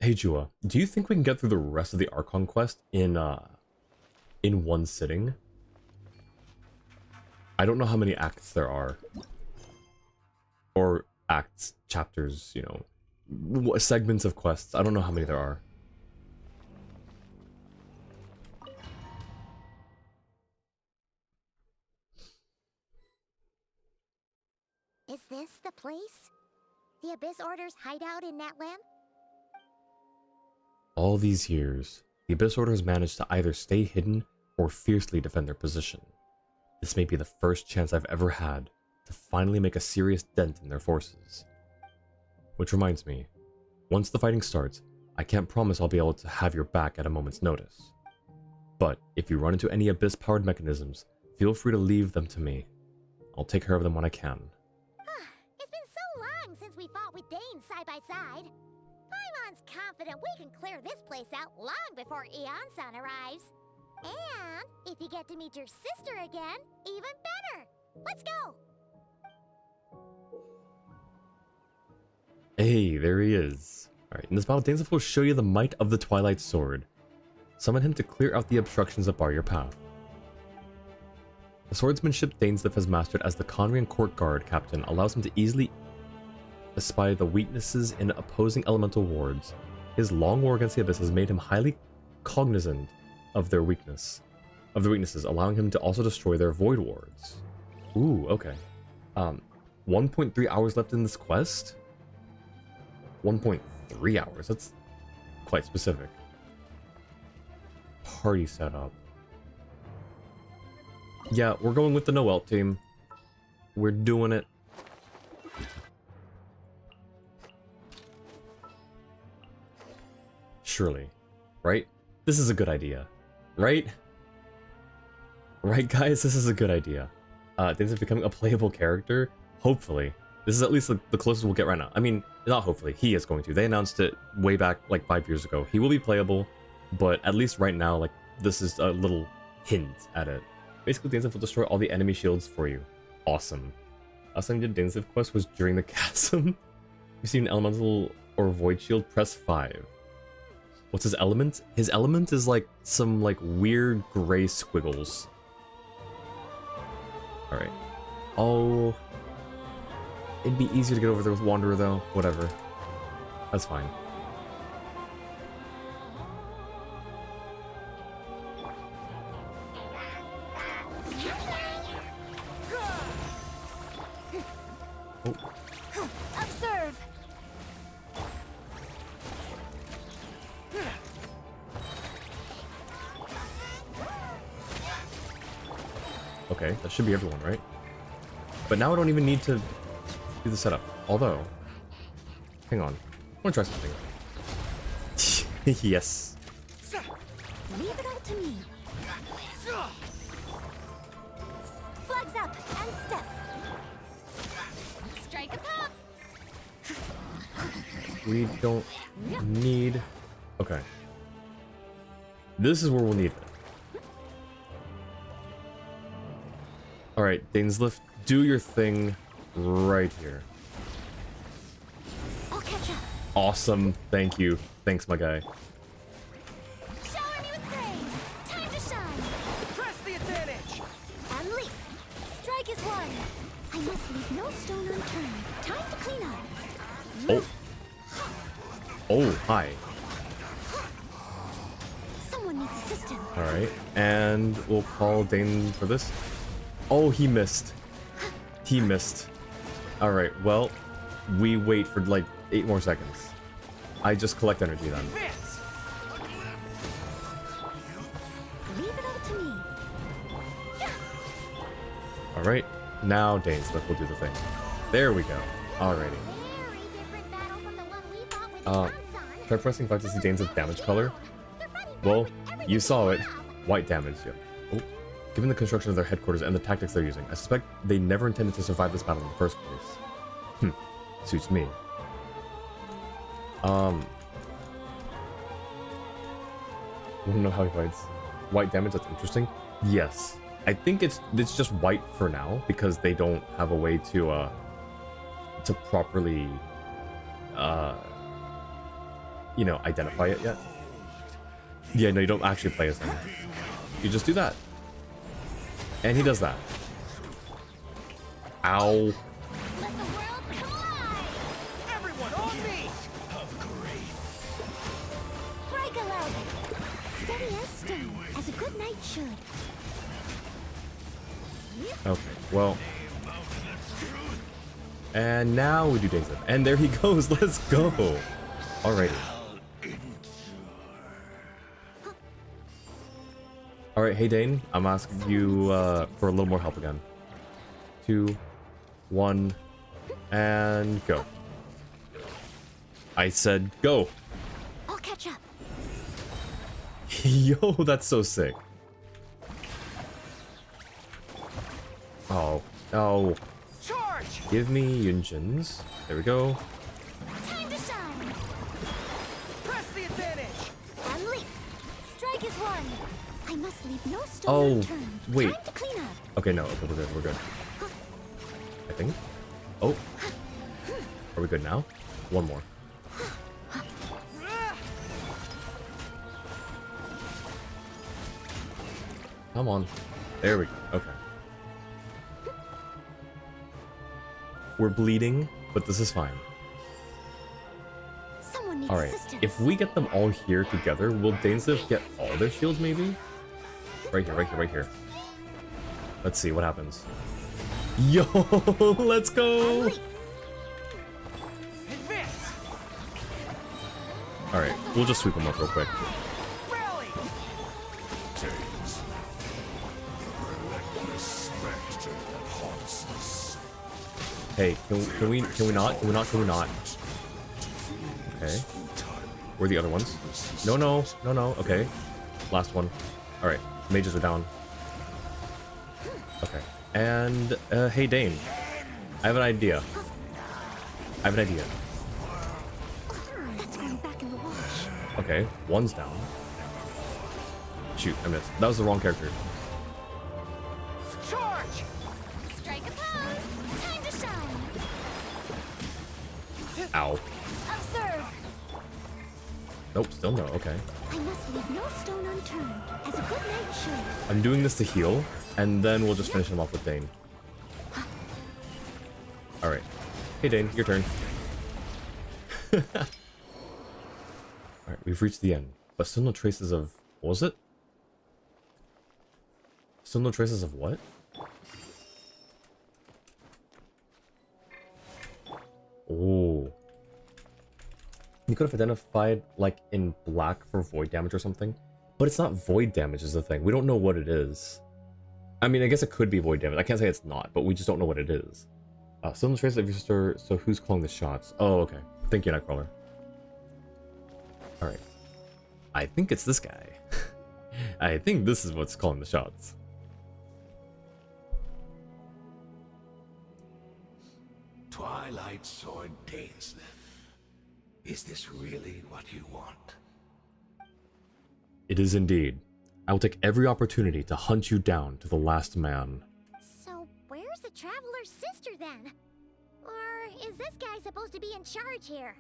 Hey Jua, do you think we can get through the rest of the Archon quest in one sitting? I don't know how many acts there are. Or acts, chapters, you know, segments of quests. I don't know how many there are. Is this the place? The Abyss Order's hideout in Natlan? All these years, the Abyss Order has managed to either stay hidden or fiercely defend their position. This may be the first chance I've ever had to finally make a serious dent in their forces. Which reminds me, once the fighting starts, I can't promise I'll be able to have your back at a moment's notice. But if you run into any Abyss-powered mechanisms, feel free to leave them to me. I'll take care of them when I can. It's been so long since we fought with Dane side by side. Paimon's confident we can clear this place out long before Eon-san arrives. And if you get to meet your sister again, even better. Let's go! Hey, there he is. Alright, in this battle, Dainsliff will show you the might of the Twilight Sword. Summon him to clear out the obstructions that bar your path. The swordsmanship Dainsliff has mastered as the Conrian Court Guard captain allows him to easily espy the weaknesses in opposing elemental wards. His long war against the Abyss has made him highly cognizant of their weaknesses, allowing him to also destroy their void wards. Ooh, okay. 1.3 hours left in this quest? 1.3 hours, that's quite specific. Party setup. Yeah, we're going with the Noel team. We're doing it. Surely. Right? This is a good idea. Right? Right, guys? This is a good idea. Things are becoming a playable character. Hopefully. This is at least the closest we'll get right now. I mean, not hopefully. He is going to. They announced it way back, like 5 years ago. He will be playable, but at least right now, like, this is a little hint at it. Basically, Dainsliff will destroy all the enemy shields for you. Awesome. Last time you did Dainsliff quest was during the chasm. You see an elemental or Void Shield, press 5. What's his element? His element is like some like weird gray squiggles. Alright. Oh. It'd be easier to get over there with Wanderer though. Whatever. That's fine. Oh. Observe. Okay, that should be everyone, right? But now I don't even need to do the setup. Although, hang on. I want to try something. Yes. Leave it all to me. Flags up and step. Strike a pop. We don't need... Okay. This is where we'll need it. Alright, Dainslift, do your thing right here. I'll catch up. Awesome. Thank you. Thanks, my guy. Shower me with praise. Time to shine. Press the advantage! And leap. Strike is one. I must leave no stone unturned. Time to clean up. Oh. Oh, hi. Someone needs assistance. Alright, and we'll call Dane for this. Oh, he missed. He missed. Alright, well, we wait for like 8 more seconds. I just collect energy then. Advance! Leave it all to me. Alright, now Dainslift will do the thing. There we go. Alrighty. Very different battle from the one we fought with the sun. Try pressing 5 to see Dainslift damage color. Well, you saw it. White damage, yeah. Oh. Given the construction of their headquarters and the tactics they're using, I suspect they never intended to survive this battle in the first place. Suits me. Wanna know how he fights? White damage, that's interesting. Yes. I think it's just white for now, because they don't have a way to properly you know, identify it yet. Yeah, no, you don't actually play as him. You just do that. And he does that. Ow. Let the world collide. Everyone on me! Break a leg. Steady as stone, as a good knight should. Okay, well. And now we do Dainslift. And there he goes. Let's go. Alrighty. Alright, hey Dane. I'm asking you for a little more help again. 2, 1, and go. I said go. I'll catch up. Yo, that's so sick. Oh, oh. Charge! Give me Yunjins. There we go. Time to shine. Press the advantage! And leap. Strike is one. I must leave no stone Oh, unturned. wait. Time to clean up. Okay, no, okay, we're good, we're good. I think. Oh. Are we good now? One more. Come on. There we go. Okay. We're bleeding, but this is fine. Someone needs Alright, assistance. if we get them all here together, will Dainslift get all their shields maybe? Right here, right here, right here. Let's see what happens. Yo, let's go! Advance! Alright, we'll just sweep them up real quick. Rally! Hey, can we not? Can we not? Can we not? Okay. Where are the other ones? No, no, no, no. Okay. Last one. Alright, mages are down. Okay. And, hey Dane. I have an idea. I have an idea. That's going back in the wash. Okay, one's down. Shoot, I missed. That was the wrong character. Charge! Strike a pose. Time to shine. Ow. Observe. serve. Nope, still no. Okay. I must leave no stone unturned, as a good knight should. I'm doing this to heal, and then we'll just finish him off with Dane. Alright. Hey Dane, your turn. Alright, we've reached the end. But still no traces of... What was it? Still no traces of what? Oh. You could have identified, like, in black for void damage or something. But it's not void damage is the thing. We don't know what it is. I mean, I guess it could be void damage. I can't say it's not, but we just don't know what it is. Still no traces of your sister, so who's calling the shots? Oh, okay. Thank you, Nightcrawler. Alright. I think it's this guy. I think this is what's calling the shots. Twilight Sword Dainsleif. Is this really what you want? It is indeed. I will take every opportunity to hunt you down to the last man. So, where's the Traveler's sister then? Or is this guy supposed to be in charge here?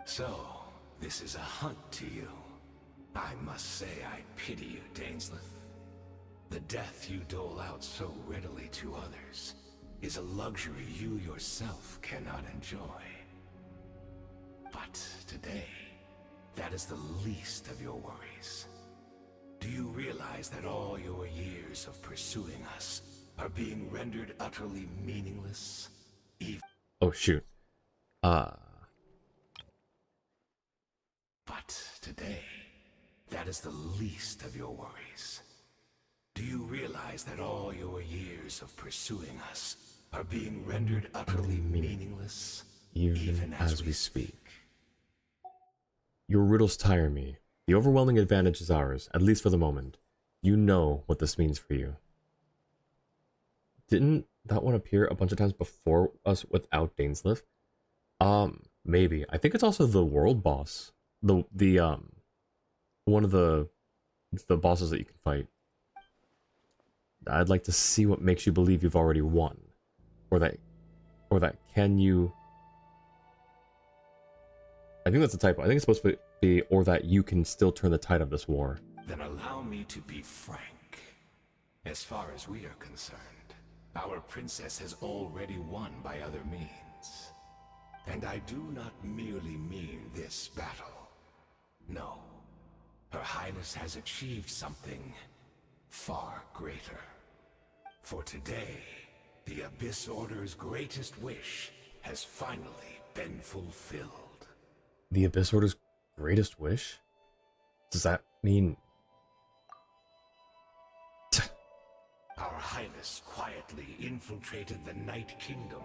So, this is a hunt to you. I must say I pity you, Dainsleif. The death you dole out so readily to others is a luxury you yourself cannot enjoy. But today, that is the least of your worries. Do you realize that all your years of pursuing us are being rendered utterly meaningless? Oh, shoot. But today, that is the least of your worries. Do you realize that all your years of pursuing us are being rendered utterly meaningless? Even as we speak. Your riddles tire me. The overwhelming advantage is ours, at least for the moment. You know what this means for you. Didn't that one appear a bunch of times before us without Dainsleif? Maybe. I think it's also the world boss. One of the bosses that you can fight. I'd like to see what makes you believe you've already won. Or that can you... I think that's a typo. I think it's supposed to be, or that you can still turn the tide of this war. Then allow me to be frank. As far as we are concerned, our princess has already won by other means. And I do not merely mean this battle. No. Her Highness has achieved something far greater. For today, the Abyss Order's greatest wish has finally been fulfilled. The Abyss Order's greatest wish? Does that mean... Our Highness quietly infiltrated the Night Kingdom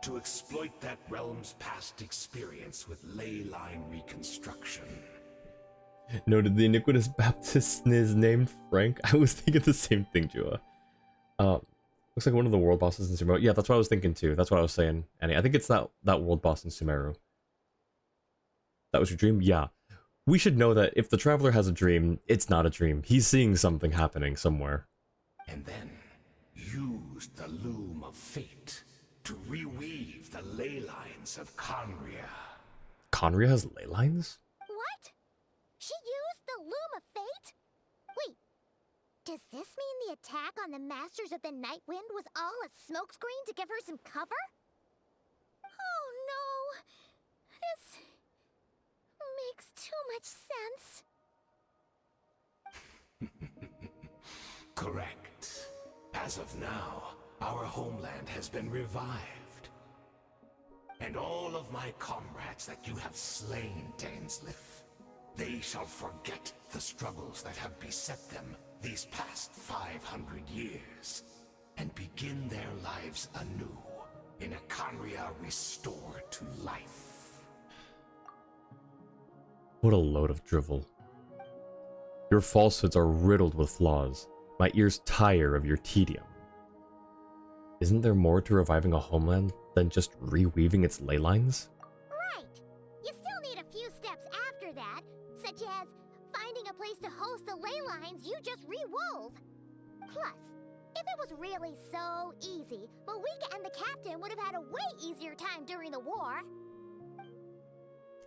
to exploit that realm's past experience with ley line reconstruction. Noted the iniquitous Baptist is named Frank. I was thinking the same thing, Jua. Looks like one of the world bosses in Sumeru. Yeah, that's what I was thinking too. That's what I was saying. Annie, I think it's that world boss in Sumeru. That was your dream? Yeah. We should know that if the Traveler has a dream, it's not a dream. He's seeing something happening somewhere. And then used the loom of fate to reweave the ley lines of Conria. Conria has ley lines? What? She used the Loom of Fate? Wait, does this mean the attack on the Masters of the Night Wind was all a smokescreen to give her some cover? Oh no! This makes too much sense. Correct. As of now, our homeland has been revived. And all of my comrades that you have slain, Dainsleif, they shall forget the struggles that have beset them these past 500 years, and begin their lives anew in a Conria restored to life. What a load of drivel. Your falsehoods are riddled with flaws. My ears tire of your tedium. Isn't there more to reviving a homeland than just reweaving its ley lines? Right! You still need a few steps after that, such as finding a place to host the ley lines you just rewove. Plus, if it was really so easy, Malika and the captain would have had a way easier time during the war.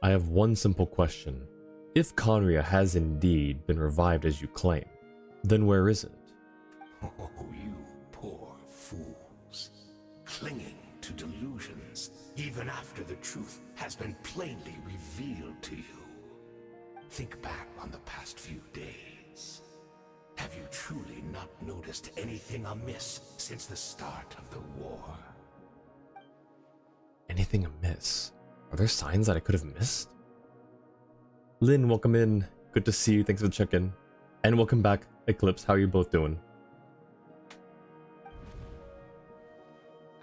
I have one simple question. If Conria has indeed been revived as you claim, then where is it? Oh, you poor fools. Clinging to delusions, even after the truth has been plainly revealed to you. Think back on the past few days. Have you truly not noticed anything amiss since the start of the war? Anything amiss? Are there signs that I could have missed? Lynn, welcome in. Good to see you. Thanks for the check-in. And welcome back, Eclipse. How are you both doing?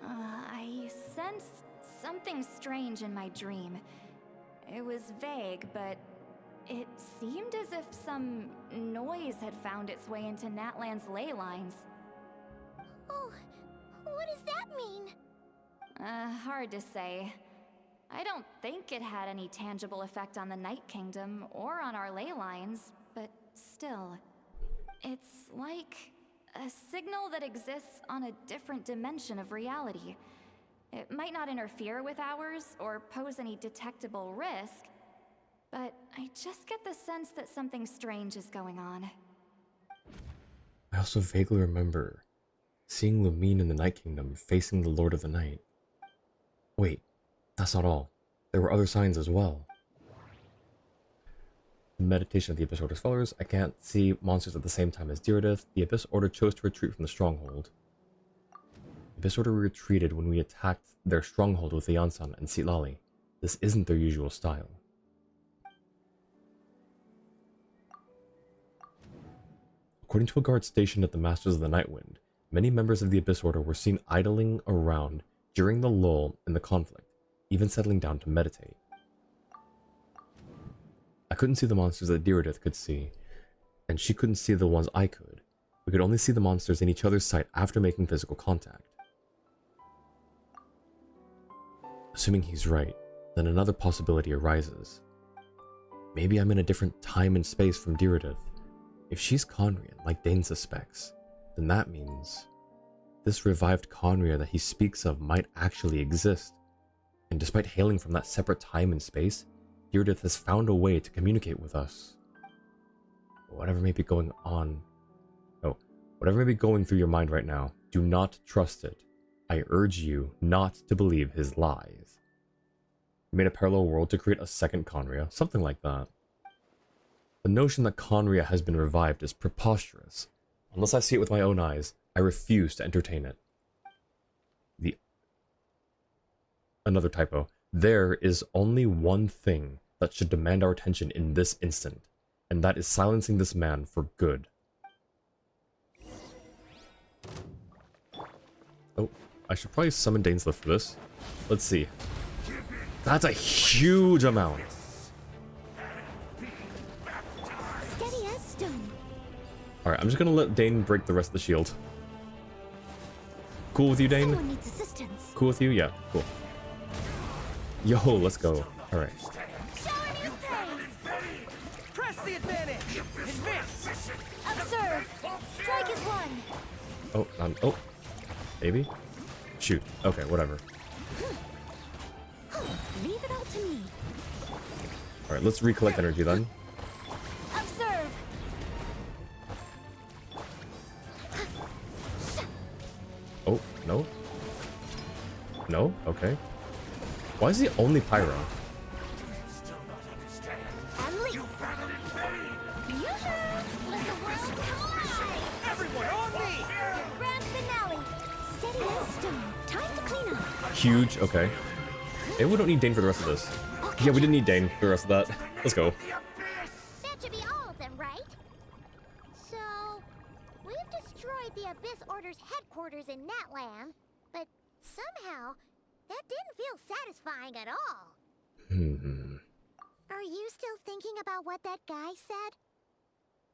I sensed something strange in my dream. It was vague, but it seemed as if some noise had found its way into Natlan's ley lines. Oh, what does that mean? Hard to say. I don't think it had any tangible effect on the Night Kingdom or on our ley lines, but still. It's like a signal that exists on a different dimension of reality. It might not interfere with ours or pose any detectable risk, but I just get the sense that something strange is going on. I also vaguely remember seeing Lumine in the Night Kingdom facing the Lord of the Night. Wait, that's not all. There were other signs as well. The meditation of the Abyss Order's followers. I can't see monsters at the same time as Diridith. The Abyss Order chose to retreat from the stronghold. The Abyss Order retreated when we attacked their stronghold with the Yansan and Sitlali. This isn't their usual style. According to a guard stationed at the Masters of the Nightwind, many members of the Abyss Order were seen idling around during the lull in the conflict, even settling down to meditate. I couldn't see the monsters that Diridith could see, and she couldn't see the ones I could. We could only see the monsters in each other's sight after making physical contact. Assuming he's right, then another possibility arises. Maybe I'm in a different time and space from Diridith. If she's Conria, like Dane suspects, then that means this revived Conria that he speaks of might actually exist. And despite hailing from that separate time and space, Diridith has found a way to communicate with us. Whatever may be going through your mind right now, do not trust it. I urge you not to believe his lies. He made a parallel world to create a second Conria, something like that. The notion that Conria has been revived is preposterous. Unless I see it with my own eyes, I refuse to entertain it. Another typo. There is only one thing that should demand our attention in this instant, and that is silencing this man for good. Oh, I should probably summon Dainsliff for this. Let's see. That's a huge amount. Steady as stone. Alright, I'm just gonna let Dane break the rest of the shield. Cool with you, Dane? Someone needs assistance. Cool with you? Yeah, cool. Yo, let's go. Alright. Showing you praise. Press the advantage! Advance! Observe. Strike is one. Oh, oh. Maybe? Shoot. Okay, whatever. Leave it all to me. Alright, let's recollect energy then. Observe. Oh, no? No? Okay. Why is he only Pyro? And leap. Let the world come alive. Everyone on me! Grand finale. Steady as stone. Time to clean up. Huge, okay. Maybe we don't need Dane for the rest of this. Yeah, we didn't need Dane for the rest of that. Let's go. That should be all of them, right? So, we've destroyed the Abyss Order's headquarters in Natlan, but somehow, that didn't feel satisfying at all. Are you still thinking about what that guy said?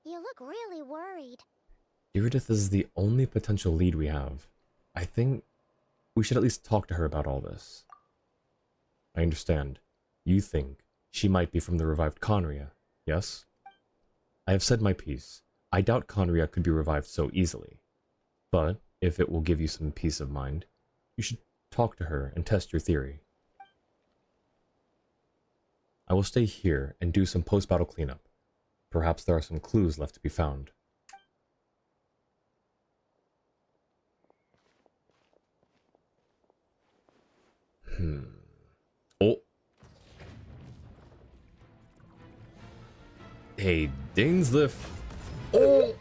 You look really worried. Diridith is the only potential lead we have. I think we should at least talk to her about all this. I understand. You think she might be from the revived Conria, yes? I have said my piece. I doubt Conria could be revived so easily. But if it will give you some peace of mind, you should talk to her and test your theory. I will stay here and do some post-battle cleanup. Perhaps there are some clues left to be found. Oh. Hey, Dainsliff. Oh!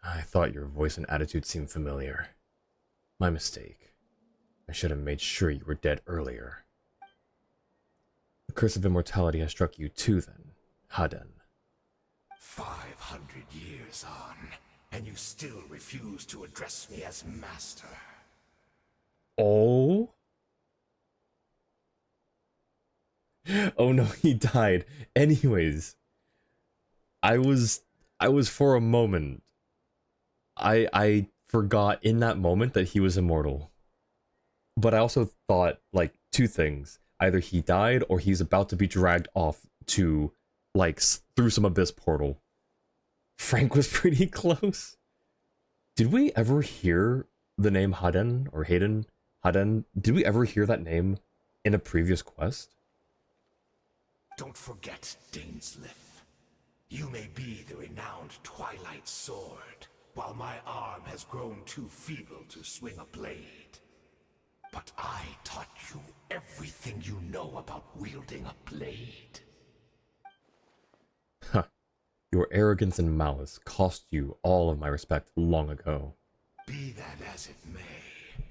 I thought your voice and attitude seemed familiar. My mistake. I should have made sure you were dead earlier. The curse of immortality has struck you too then, Haden. 500 years on, and you still refuse to address me as master. Oh? Oh no, he died. Anyways, I was for a moment, I forgot in that moment that he was immortal. But I also thought, like, two things. Either he died or he's about to be dragged off to, like, through some abyss portal. Frank was pretty close. Did we ever hear the name Haden or Hayden? Haden? Did we ever hear that name in a previous quest? Don't forget, Dainsliff. You may be the renowned Twilight Sword, while my arm has grown too feeble to swing a blade. But I taught you everything you know about wielding a blade. Huh. Your arrogance and malice cost you all of my respect long ago. Be that as it may,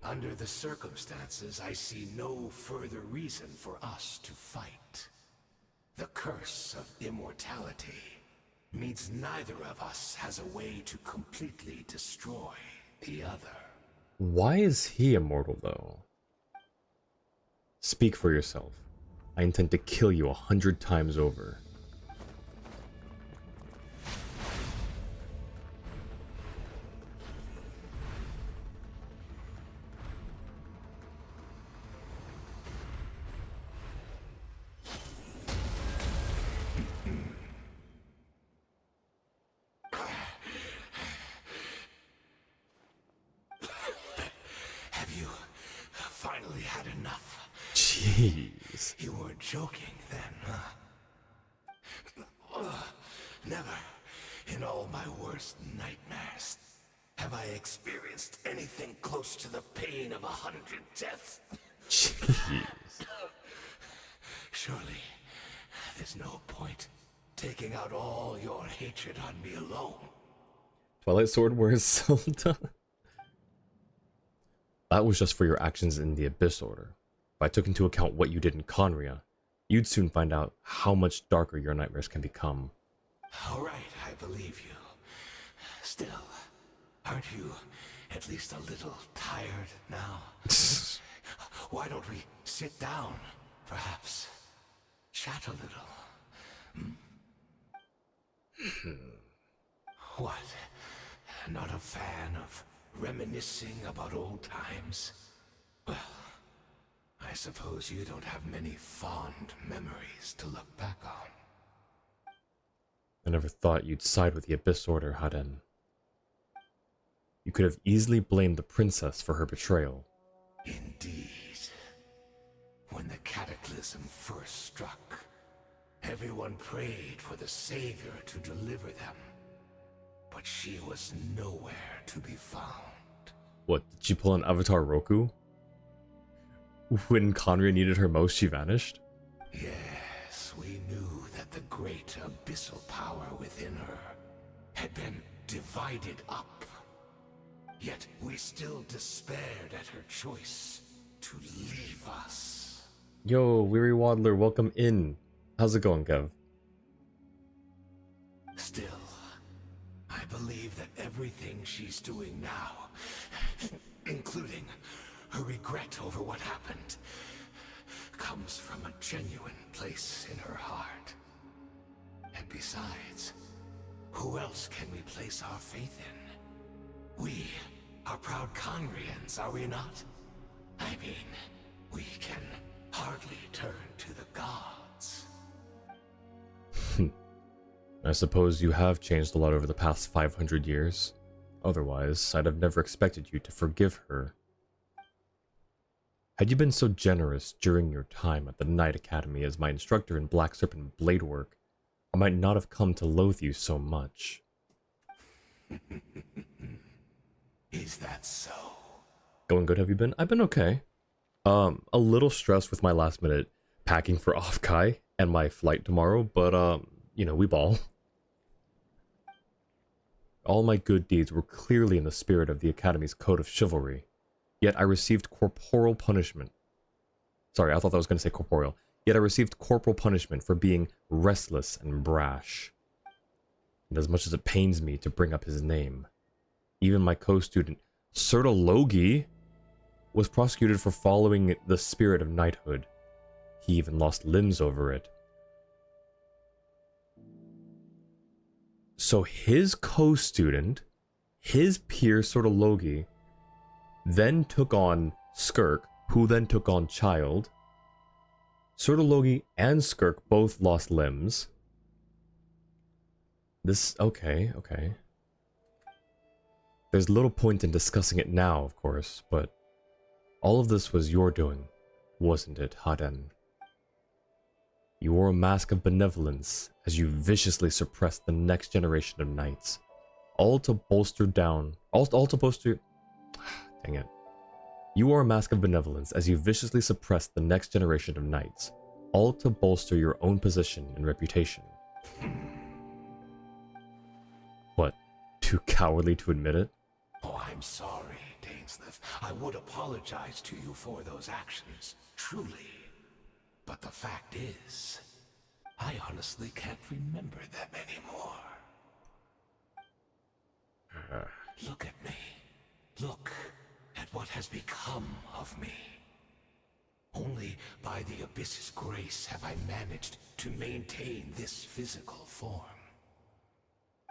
under the circumstances, I see no further reason for us to fight. The curse of immortality means neither of us has a way to completely destroy the other. Why is he immortal, though? Speak for yourself. I intend to kill you 100 times over. Jeez. You weren't joking then, huh? Never, in all my worst nightmares, have I experienced anything close to the pain of 100 deaths. Jeez. Surely, there's no point taking out all your hatred on me alone. Twilight Sword, where's Zelda? That was just for your actions in the Abyss Order. If I took into account what you did in Conria, you'd soon find out how much darker your nightmares can become. All right, I believe you. Still, aren't you at least a little tired now? Why don't we sit down, perhaps? Chat a little. What? Not a fan of reminiscing about old times? Well, I suppose you don't have many fond memories to look back on. I never thought you'd side with the Abyss Order, Haden. You could have easily blamed the princess for her betrayal. Indeed. When the cataclysm first struck, everyone prayed for the Savior to deliver them. But she was nowhere to be found. What, did she pull an Avatar Roku? When Conria needed her most, she vanished? Yes, we knew that the great abyssal power within her had been divided up. Yet we still despaired at her choice to leave us. Yo, Weary Waddler, welcome in. How's it going, Kev? Still, I believe that everything she's doing now, including her regret over what happened, comes from a genuine place in her heart. And besides, who else can we place our faith in? We are proud Conrians, are we not? I mean, I suppose you have changed a lot over the past 500 years. Otherwise, I'd have never expected you to forgive her. Had you been so generous during your time at the Knight Academy as my instructor in Black Serpent blade work, I might not have come to loathe you so much. Is that so? Going good, have you been? I've been okay. A little stressed with my last minute packing for Offkai and my flight tomorrow, but you know, we ball. All my good deeds were clearly in the spirit of the Academy's code of chivalry, yet I received corporal punishment. Sorry, I thought that was going to say corporeal. Yet I received corporal punishment for being restless and brash. And as much as it pains me to bring up his name, even my co-student, Sertologi, was prosecuted for following the spirit of knighthood. He even lost limbs over it. So his co-student, his peer Sertologi, then took on Skirk, who then took on Child. Sertologi and Skirk both lost limbs. Okay. There's little point in discussing it now, of course, but all of this was your doing, wasn't it, Haden? You wore a mask of benevolence as you viciously suppressed the next generation of knights, all to bolster. Dang it. You wore a mask of benevolence as you viciously suppressed the next generation of knights, all to bolster your own position and reputation. What? Too cowardly to admit it? Oh, I'm sorry, Dainsleif. I would apologize to you for those actions, truly. But the fact is, I honestly can't remember them anymore. Look at me. Look at what has become of me. Only by the Abyss's grace have I managed to maintain this physical form.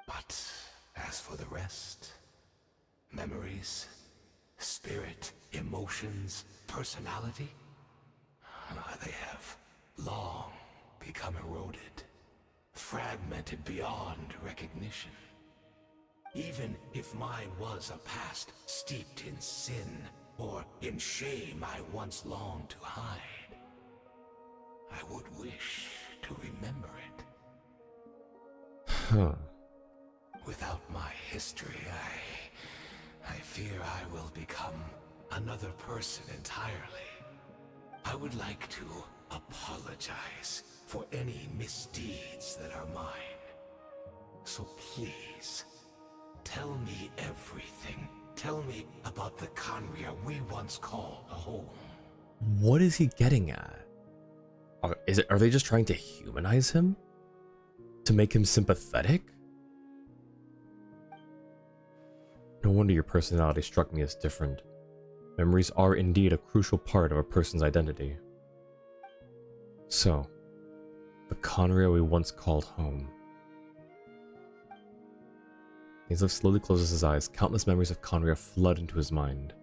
But as for the rest, memories, spirit, emotions, personality, they have long become eroded, fragmented beyond recognition. Even if mine was a past steeped in sin or in shame I once longed to hide, I would wish to remember it. Huh. Without my history, I fear I will become another person entirely. I would like to apologize for any misdeeds that are mine. So please, tell me everything. Tell me about the Khaenri'ah we once called home. What is he getting at? Are they just trying to humanize him? To make him sympathetic? No wonder your personality struck me as different. Memories are indeed a crucial part of a person's identity. So, the Khaenri'ah we once called home. Dainsleif slowly closes his eyes. Countless memories of Khaenri'ah flood into his mind.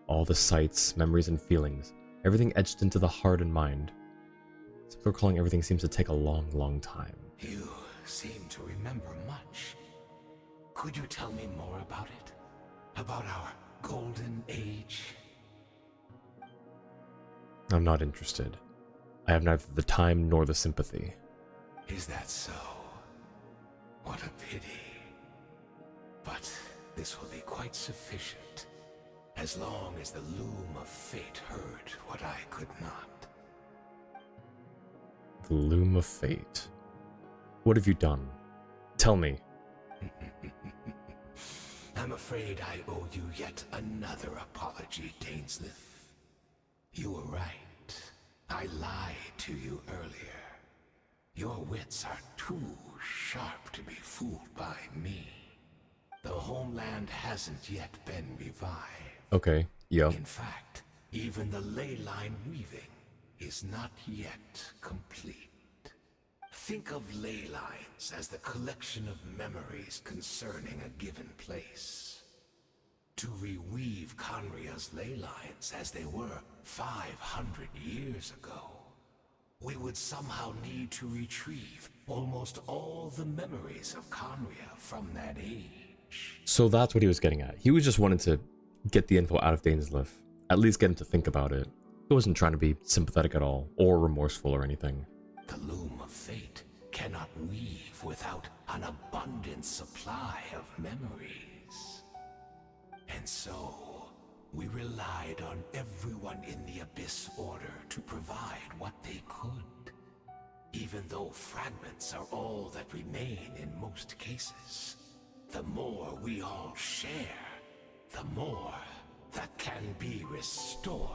All the sights, memories, and feelings, everything etched into the heart and mind. Simply recalling everything seems to take a long, long time. You seem to remember much. Could you tell me more about it? About our golden age? I'm not interested. I have neither the time nor the sympathy. Is that so? What a pity. But this will be quite sufficient, as long as the loom of fate heard what I could not. The loom of fate. What have you done? Tell me. I'm afraid I owe you yet another apology, Dainsleif. You were right. I lied to you earlier. Your wits are too sharp to be fooled by me. The homeland hasn't yet been revived. Okay, yeah. In fact, even the ley line weaving is not yet complete. Think of ley lines as the collection of memories concerning a given place. To reweave Khaenri'ah's ley lines as they were 500 years ago we would somehow need to retrieve almost all the memories of Conria from that age. So that's what he was getting at. He was just wanting to get the info out of Dainsleif. At least get him to think about it. He wasn't trying to be sympathetic at all, or remorseful or anything. The loom of fate cannot weave without an abundant supply of memories. And so, we relied on everyone in the Abyss Order to provide what they could. Even though fragments are all that remain in most cases, the more we all share, the more that can be restored.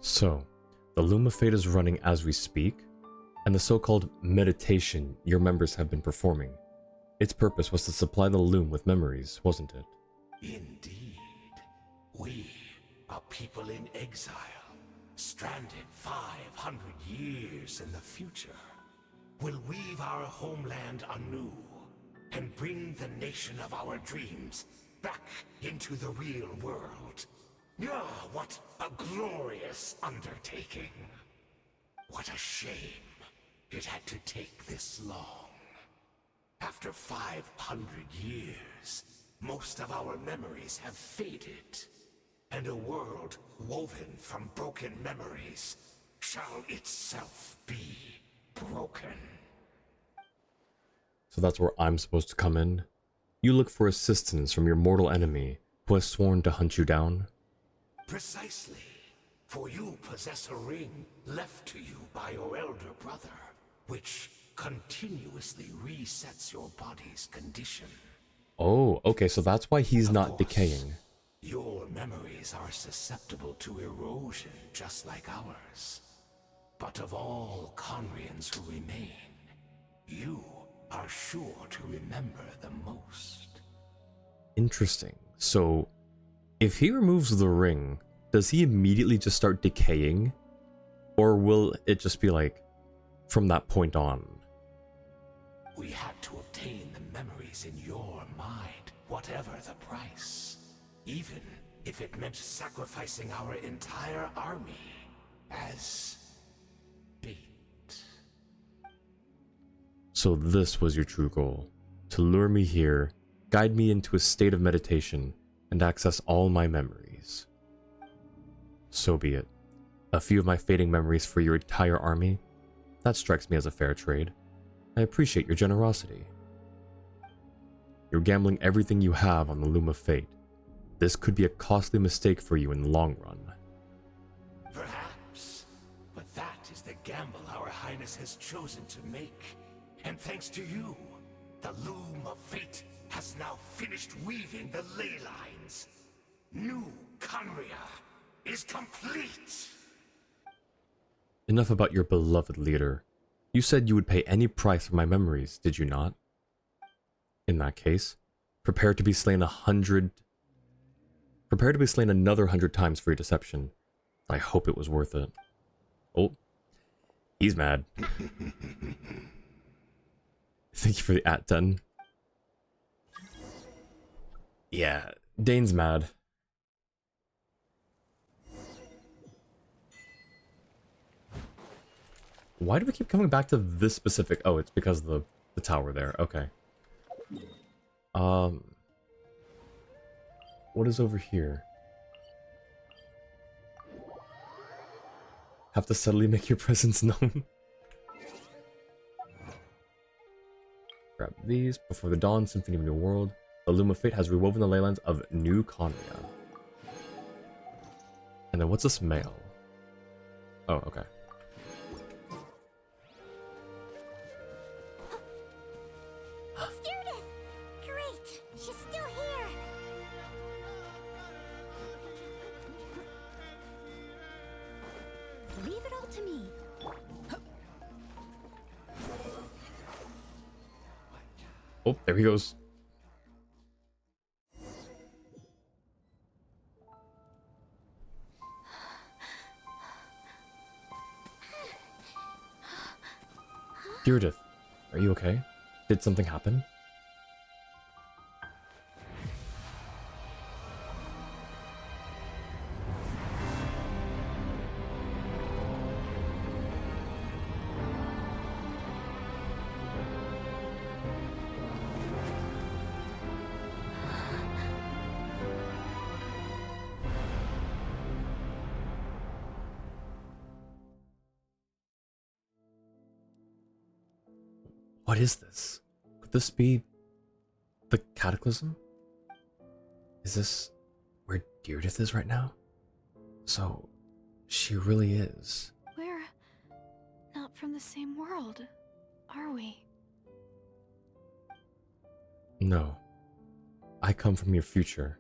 So, the Loom of Fate is running as we speak, and the so-called meditation your members have been performing. Its purpose was to supply the Loom with memories, wasn't it? Indeed. We, a people in exile, stranded 500 years in the future, will weave our homeland anew and bring the nation of our dreams back into the real world. Ah, what a glorious undertaking. What a shame it had to take this long. After 500 years, most of our memories have faded, and a world woven from broken memories shall itself be broken. So that's where I'm supposed to come in? You look for assistance from your mortal enemy, who has sworn to hunt you down? Precisely. For you possess a ring left to you by your elder brother, which continuously resets your body's condition. Oh, okay, so that's why he's Of not course, decaying. Your memories are susceptible to erosion just like ours. But of all Conrians who remain, you are sure to remember the most. Interesting. So, if he removes the ring, does he immediately just start decaying? Or will it just be like, from that point on? We had to obtain the memories in your mind, whatever the price. Even if it meant sacrificing our entire army as bait. So this was your true goal. To lure me here, guide me into a state of meditation, and access all my memories. So be it. A few of my fading memories for your entire army? That strikes me as a fair trade. I appreciate your generosity. You're gambling everything you have on the Loom of Fate. This could be a costly mistake for you in the long run. Perhaps, but that is the gamble our Highness has chosen to make. And thanks to you, the Loom of Fate has now finished weaving the ley lines. New Conria is complete! Enough about your beloved leader. You said you would pay any price for my memories, did you not? In that case, prepare to be slain another 100 times for your deception. I hope it was worth it. Oh, he's mad. Thank you for the @10. Yeah, Dane's mad. Why do we keep coming back to this specific? Oh, it's because of the tower there. Okay. What is over here? Have to subtly make your presence known. Grab these. Before the dawn, Symphony of a New World. The Loom of Fate has rewoven the ley lines of New Conria. And then what's this mail? Oh, okay. It's Judith! Great! She's still here! Leave it all to me. Oh, there he goes. Judith, are you okay? Did something happen? What is this? Could this be the Cataclysm? Is this where Deirdith is right now? So, she really is. We're not from the same world, are we? No. I come from your future.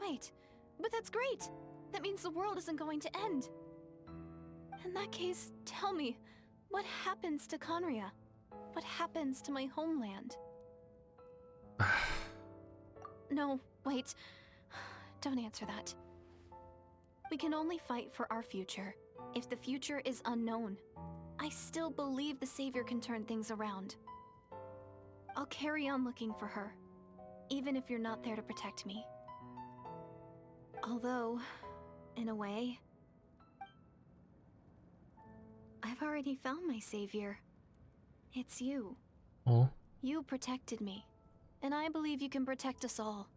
Wait, but that's great! That means the world isn't going to end. In that case, tell me, what happens to Conria? What happens to my homeland? No, wait. Don't answer that. We can only fight for our future. If the future is unknown, I still believe the Savior can turn things around. I'll carry on looking for her, even if you're not there to protect me. Although, in a way, I've already found my Savior. It's you. Oh. You protected me, and I believe you can protect us all.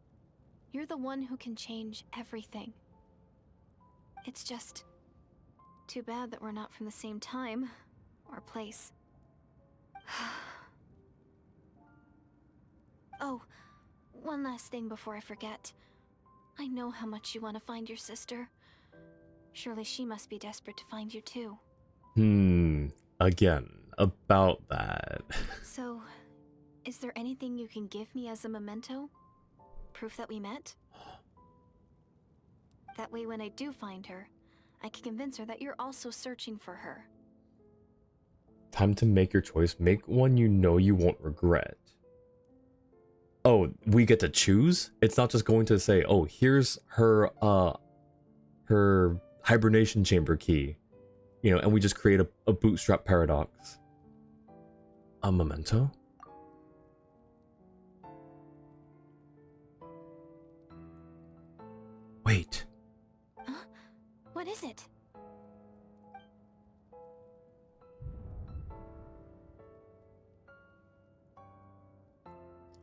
You're the one who can change everything. It's just too bad that we're not from the same time or place. Oh, one last thing before I forget. I know how much you want to find your sister. Surely she must be desperate to find you too. Again, about that. So, is there anything you can give me as a memento? Proof that we met? That way when I do find her, I can convince her that you're also searching for her. Time to make your choice. Make one you know you won't regret. Oh, we get to choose? It's not just going to say, oh, here's her hibernation chamber key. You know, and we just create a bootstrap paradox. A memento? Wait. Huh? What is it?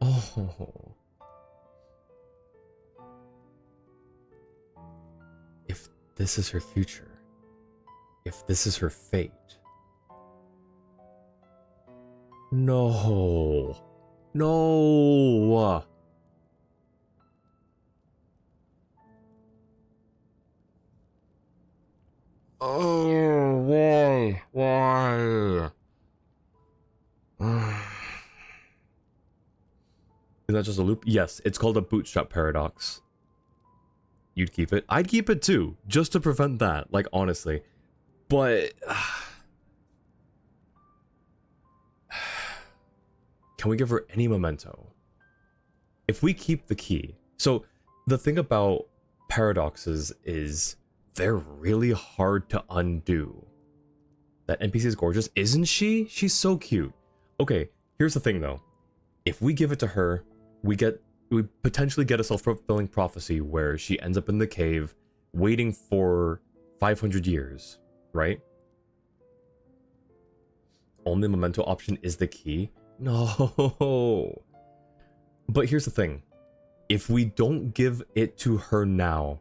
Oh. If this is her future, if this is her fate. No. No. Oh, why? Why? Is that just a loop? Yes, it's called a bootstrap paradox. You'd keep it? I'd keep it too, just to prevent that, like, honestly. But... can we give her any memento? If we keep the key... So, the thing about paradoxes is they're really hard to undo. That NPC is gorgeous, isn't she? She's so cute. Okay, here's the thing though. If we give it to her, we potentially get a self-fulfilling prophecy where she ends up in the cave waiting for 500 years, right? Only memento option is the key? No. But here's the thing. If we don't give it to her now,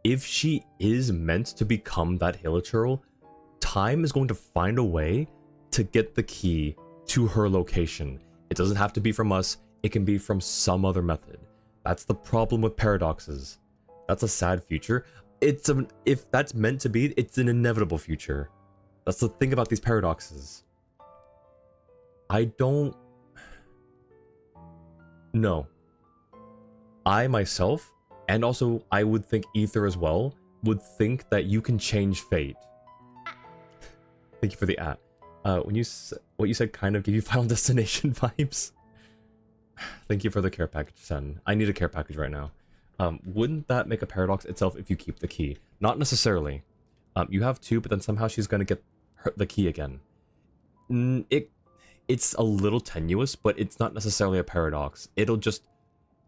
if she is meant to become that Hilichurl, time is going to find a way to get the key to her location. It doesn't have to be from us, it can be from some other method. That's the problem with paradoxes. That's a sad future. If that's meant to be, it's an inevitable future. That's the thing about these paradoxes. I don't... No. I myself, and also I would think Ether as well, would think that you can change fate. Thank you for the at. What you said kind of gave you Final Destination vibes. Thank you for the care package, Sen. I need a care package right now. Wouldn't that make a paradox itself if you keep the key? Not necessarily. You have two, but then somehow she's gonna get the key again. It's a little tenuous, but it's not necessarily a paradox. It'll just...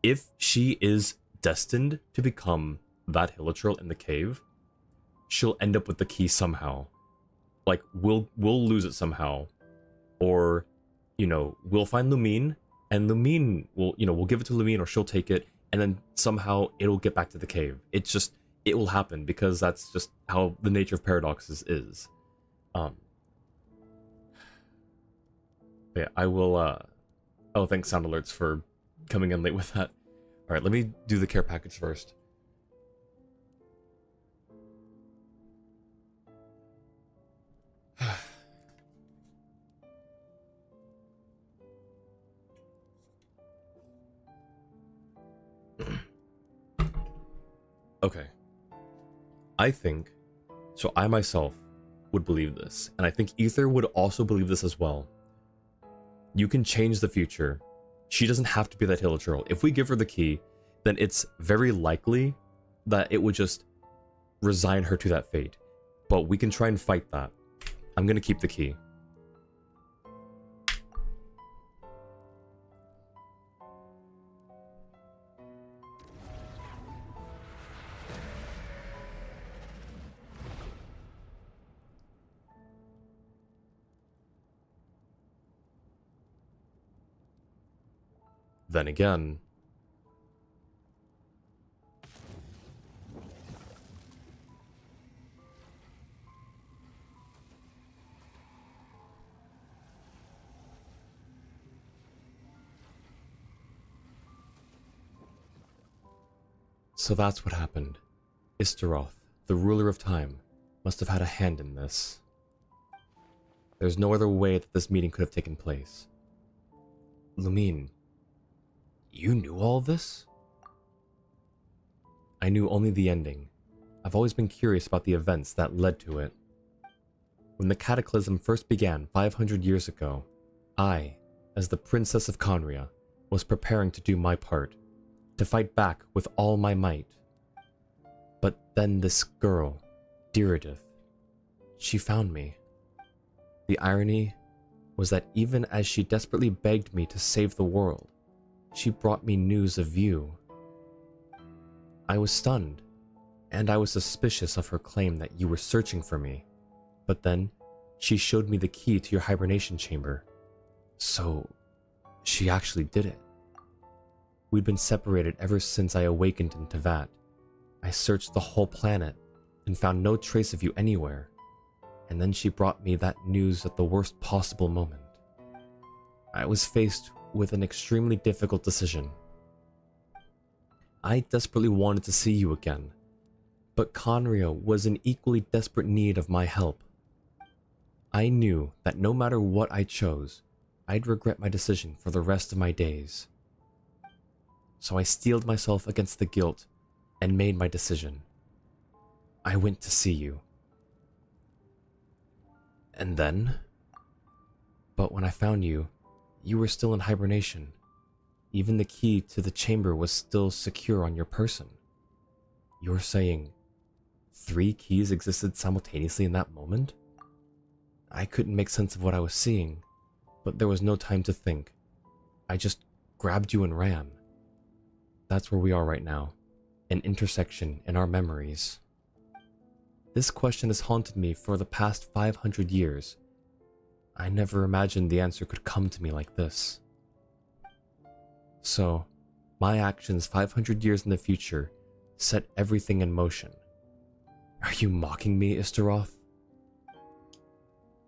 If she is destined to become that Hilichurl in the cave, she'll end up with the key somehow. Like, we'll lose it somehow. Or, you know, we'll find Lumine, and Lumine will, you know, we'll give it to Lumine, or she'll take it, and then somehow it'll get back to the cave. It's just, it will happen, because that's just how the nature of paradoxes is. Yeah, I will, oh, thanks Sound Alerts for coming in late with that. Alright, let me do the care package first. Okay. I think, so I myself would believe this, and I think Ether would also believe this as well. You can change the future. She doesn't have to be that Hillage Girl. If we give her the key, then it's very likely that it would just resign her to that fate. But we can try and fight that. I'm gonna keep the key. Then again, so that's what happened. Istaroth, the ruler of time, must have had a hand in this. There's no other way that this meeting could have taken place. Lumine, you knew all this? I knew only the ending. I've always been curious about the events that led to it. When the cataclysm first began 500 years ago, I, as the Princess of Conria, was preparing to do my part, to fight back with all my might. But then this girl, Diridith, she found me. The irony was that even as she desperately begged me to save the world, she brought me news of you. I was stunned, and I was suspicious of her claim that you were searching for me. But then, she showed me the key to your hibernation chamber. So, she actually did it. We'd been separated ever since I awakened in Tevat. I searched the whole planet, and found no trace of you anywhere. And then she brought me that news at the worst possible moment. I was faced with an extremely difficult decision. I desperately wanted to see you again, but Conria was in equally desperate need of my help. I knew that no matter what I chose, I'd regret my decision for the rest of my days. So I steeled myself against the guilt and made my decision. I went to see you. And then? But when I found you, you were still in hibernation. Even the key to the chamber was still secure on your person. You're saying 3 keys existed simultaneously in that moment? I couldn't make sense of what I was seeing, but there was no time to think. I just grabbed you and ran. That's where we are right now, an intersection in our memories. This question has haunted me for the past 500 years. I never imagined the answer could come to me like this. So, my actions 500 years in the future set everything in motion. Are you mocking me, Istaroth?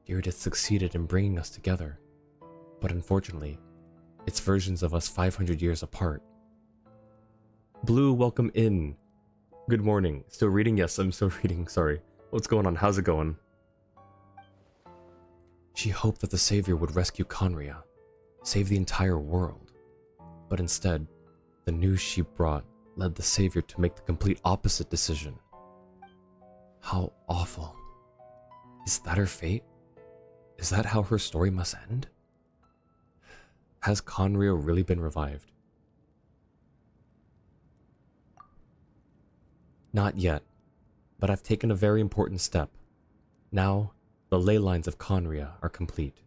Diridith succeeded in bringing us together, but unfortunately, it's versions of us 500 years apart. Blue, welcome in. Good morning. Still reading? Yes, I'm still reading. Sorry. What's going on? How's it going? She hoped that the Savior would rescue Conria, save the entire world. But instead, the news she brought led the Savior to make the complete opposite decision. How awful. Is that her fate? Is that how her story must end? Has Conria really been revived? Not yet, but I've taken a very important step. Now, the ley lines of Conria are complete.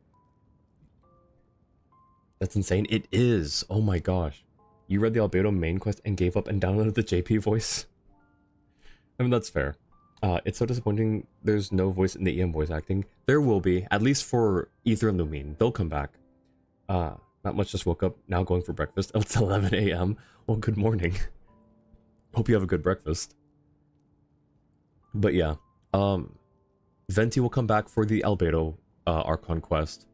That's insane. It is! Oh my gosh. You read the Albedo main quest and gave up and downloaded the JP voice? I mean, that's fair. It's so disappointing there's no voice in the EM voice acting. There will be, at least for Ether and Lumine. They'll come back. Not much, just woke up, now going for breakfast. It's 11 a.m. Well, good morning. Hope you have a good breakfast. But yeah, Venti will come back for the Albedo Archon quest.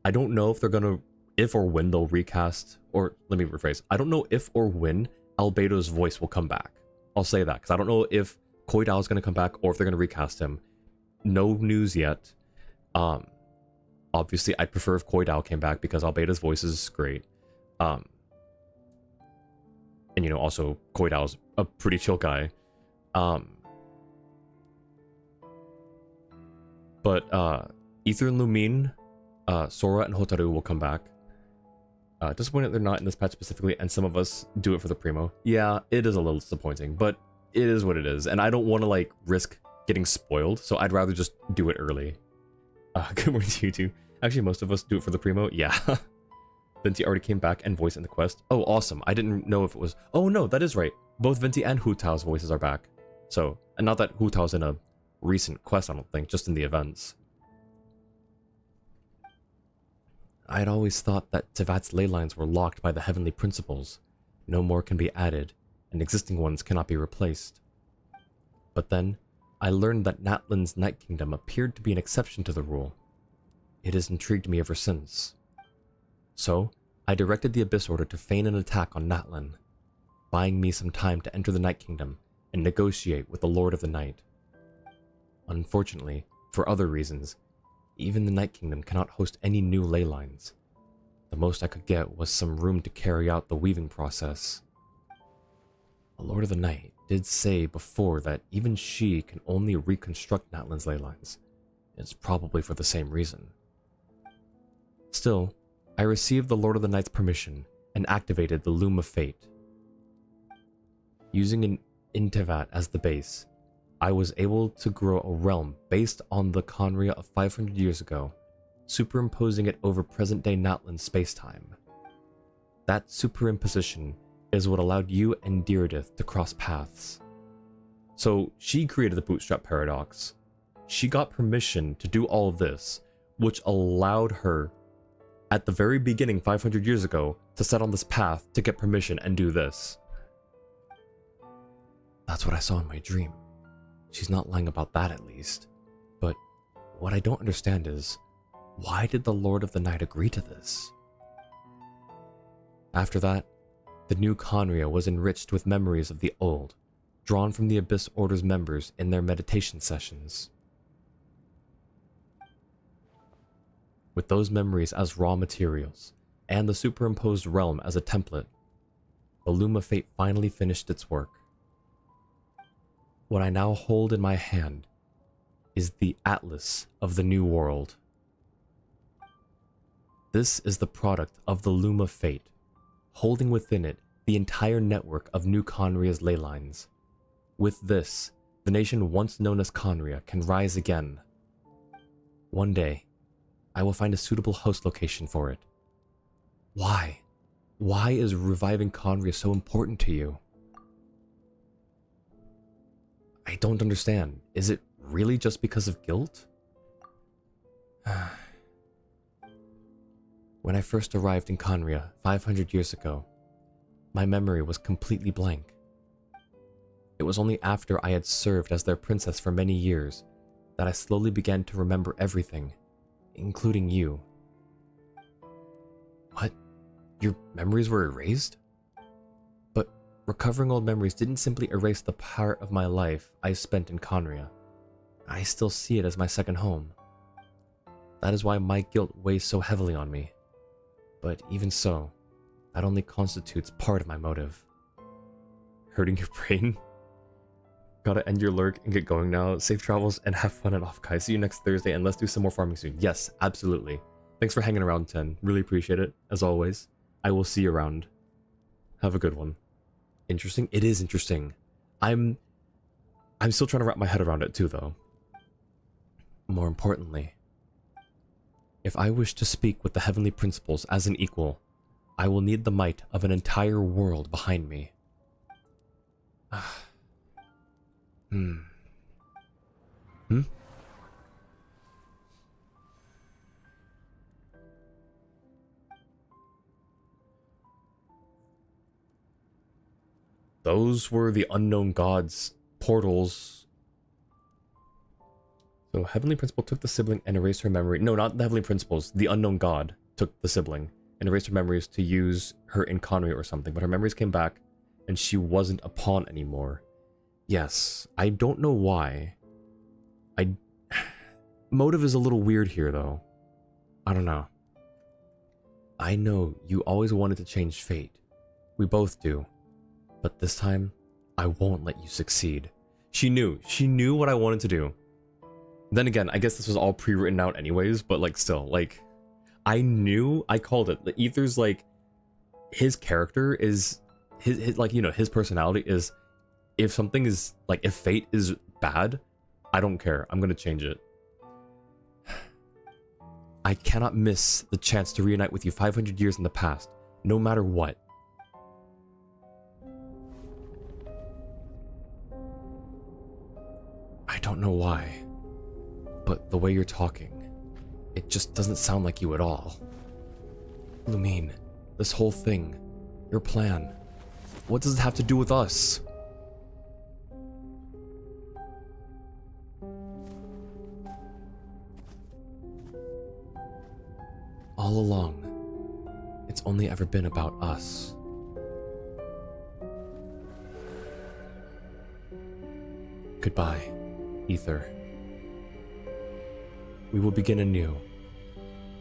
I don't know if they're gonna, if or when they'll recast, or let me rephrase. I don't know if or when Albedo's voice will come back. I'll say that, because I don't know if Koi Dao is gonna come back or if they're gonna recast him. No news yet. Obviously, I'd prefer if Koi Dao came back because Albedo's voice is great. And you know, also Koi Dao's a pretty chill guy. But Ether and Lumine, Sora and Hotaru will come back. Disappointed they're not in this patch specifically, and some of us do it for the Primo. Yeah, it is a little disappointing, but it is what it is, and I don't want to like risk getting spoiled, so I'd rather just do it early. Good morning to you too. Actually, most of us do it for the Primo. Yeah. Venti already came back and voiced in the quest. Oh, awesome. I didn't know if it was... Oh, no, that is right. Both Venti and Hu Tao's voices are back. So, and not that Hu Tao's in a recent quest, I don't think, just in the events. I had always thought that Tevat's ley lines were locked by the heavenly principles. No more can be added, and existing ones cannot be replaced. But then, I learned that Natlan's Night Kingdom appeared to be an exception to the rule. It has intrigued me ever since. So, I directed the Abyss Order to feign an attack on Natlan, buying me some time to enter the Night Kingdom and negotiate with the Lord of the Night. Unfortunately, for other reasons, even the Night Kingdom cannot host any new ley lines. The most I could get was some room to carry out the weaving process. The Lord of the Night did say before that even she can only reconstruct Natlan's ley lines. It's probably for the same reason. Still, I received the Lord of the Night's permission and activated the Loom of Fate. Using an Intevat as the base, I was able to grow a realm based on the Conria of 500 years ago, superimposing it over present-day Natlan spacetime. That superimposition is what allowed you and Deirdith to cross paths. So she created the Bootstrap Paradox. She got permission to do all of this, which allowed her, at the very beginning 500 years ago, to set on this path to get permission and do this. That's what I saw in my dream. She's not lying about that, at least. But what I don't understand is, why did the Lord of the Night agree to this? After that, the new Conria was enriched with memories of the old, drawn from the Abyss Order's members in their meditation sessions. With those memories as raw materials, and the superimposed realm as a template, the Loom of Fate finally finished its work. What I now hold in my hand is the Atlas of the New World. This is the product of the Loom of Fate, holding within it the entire network of New Conria's ley lines. With this, the nation once known as Conria can rise again. One day, I will find a suitable host location for it. Why? Why is reviving Conria so important to you? I don't understand. Is it really just because of guilt? When I first arrived in Conria 500 years ago, my memory was completely blank. It was only after I had served as their princess for many years that I slowly began to remember everything, including you. What? Your memories were erased? But recovering old memories didn't simply erase the part of my life I spent in Conria. I still see it as my second home. That is why my guilt weighs so heavily on me. But even so, that only constitutes part of my motive. Hurting your brain? Gotta end your lurk and get going now. Safe travels and have fun at Offkai. See you next Thursday and let's do some more farming soon. Yes, absolutely. Thanks for hanging around, 10. Really appreciate it, as always. I will see you around. Have a good one. Interesting? It is interesting. I'm still trying to wrap my head around it too, though. More importantly, if I wish to speak with the heavenly principles as an equal, I will need the might of an entire world behind me. Those were the unknown gods' portals. So Heavenly Principal took the sibling and erased her memory. No, not the Heavenly Principals. The unknown god took the sibling and erased her memories to use her in Conway or something. But her memories came back and she wasn't a pawn anymore. Yes, I don't know why. Motive is a little weird here though. I don't know. I know you always wanted to change fate. We both do. But this time, I won't let you succeed. She knew what I wanted to do. Then again, I guess this was all pre-written out anyways, but like still, like, I called it. The Ether's like, his character is, his like, you know, his personality is, if something is, like, if fate is bad, I don't care. I'm gonna change it. I cannot miss the chance to reunite with you 500 years in the past, no matter what. I don't know why, but the way you're talking, it just doesn't sound like you at all. Lumine, this whole thing, your plan, what does it have to do with us? All along, it's only ever been about us. Goodbye, Ether. We will begin anew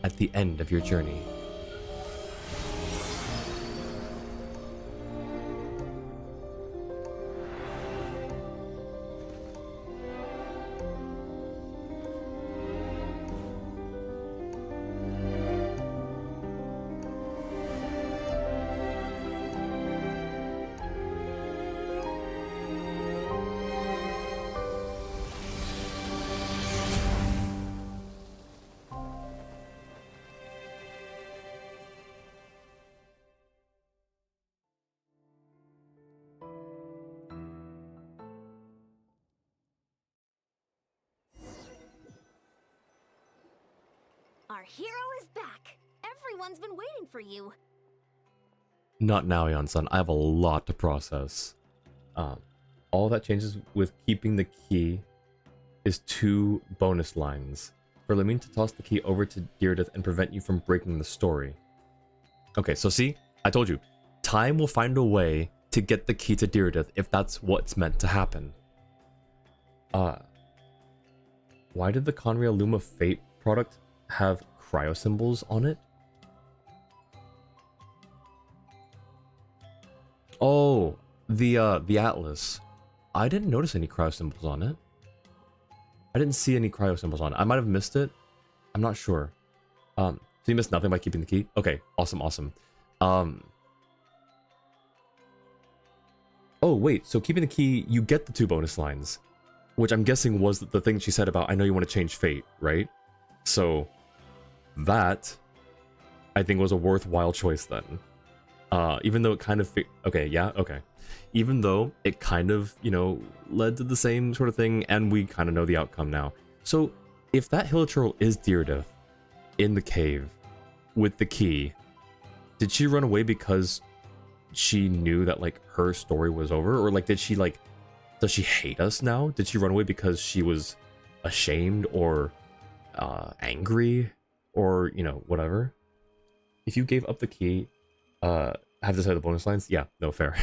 at the end of your journey. Our hero is back. Everyone's been waiting for you. Not now, Yan-san. I have a lot to process. All that changes with keeping the key is 2 bonus lines. For Lamine to toss the key over to Deardeth and prevent you from breaking the story. Okay, so see? I told you. Time will find a way to get the key to Deardeth if that's what's meant to happen. Why did the Conria Luma Fate product have cryo symbols on it? Oh, the Atlas. I didn't notice any cryo symbols on it. I didn't see any cryo symbols on it. I might have missed it. I'm not sure. So you missed nothing by keeping the key? Okay, awesome, awesome. Oh, wait, so keeping the key, you get the 2 bonus lines. Which I'm guessing was the thing she said about, I know you want to change fate, right? So, that, I think, was a worthwhile choice then. Even though it kind of... Okay, yeah, okay. Even though it kind of, you know, led to the same sort of thing, and we kind of know the outcome now. So, if that Hilichurl is Deardeth in the cave with the key, did she run away because she knew that, like, her story was over? Or, like, did she, like... Does she hate us now? Did she run away because she was ashamed or angry or, you know, whatever? If you gave up the key, have to say the bonus lines? Yeah, no, fair.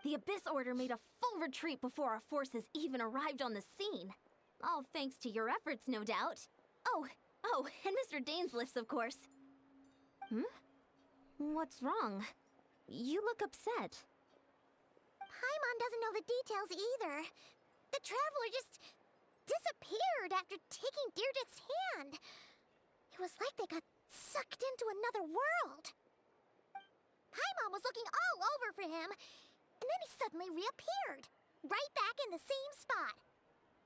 The Abyss Order made a full retreat before our forces even arrived on the scene. All thanks to your efforts, no doubt. Oh, and Mr. Dainsliff's, of course. What's wrong? You look upset. Paimon doesn't know the details either. The traveler just disappeared after taking Deardeth's hand. It was like they got sucked into another world. Paimon was looking all over for him, and then he suddenly reappeared, right back in the same spot,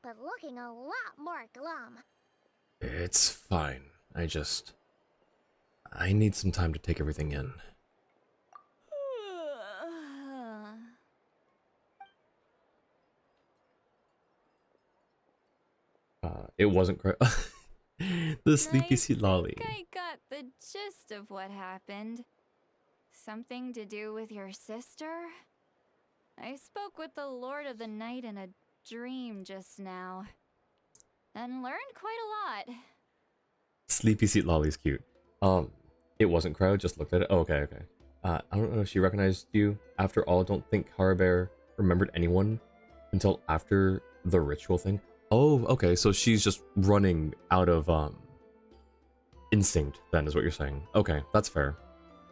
but looking a lot more glum. It's fine. I need some time to take everything in. It wasn't the sleepy seat lolly. I got the gist of what happened. Something to do with your sister? I spoke with the Lord of the Night in a dream just now. and learned quite a lot. Sleepy Seat Lolly's cute. It wasn't Cryo, just looked at it. Oh, okay, okay. I don't know if she recognized you. After all, don't think Harabear remembered anyone until after the ritual thing. Oh, okay, so she's just running out of, instinct, then, is what you're saying. Okay, that's fair.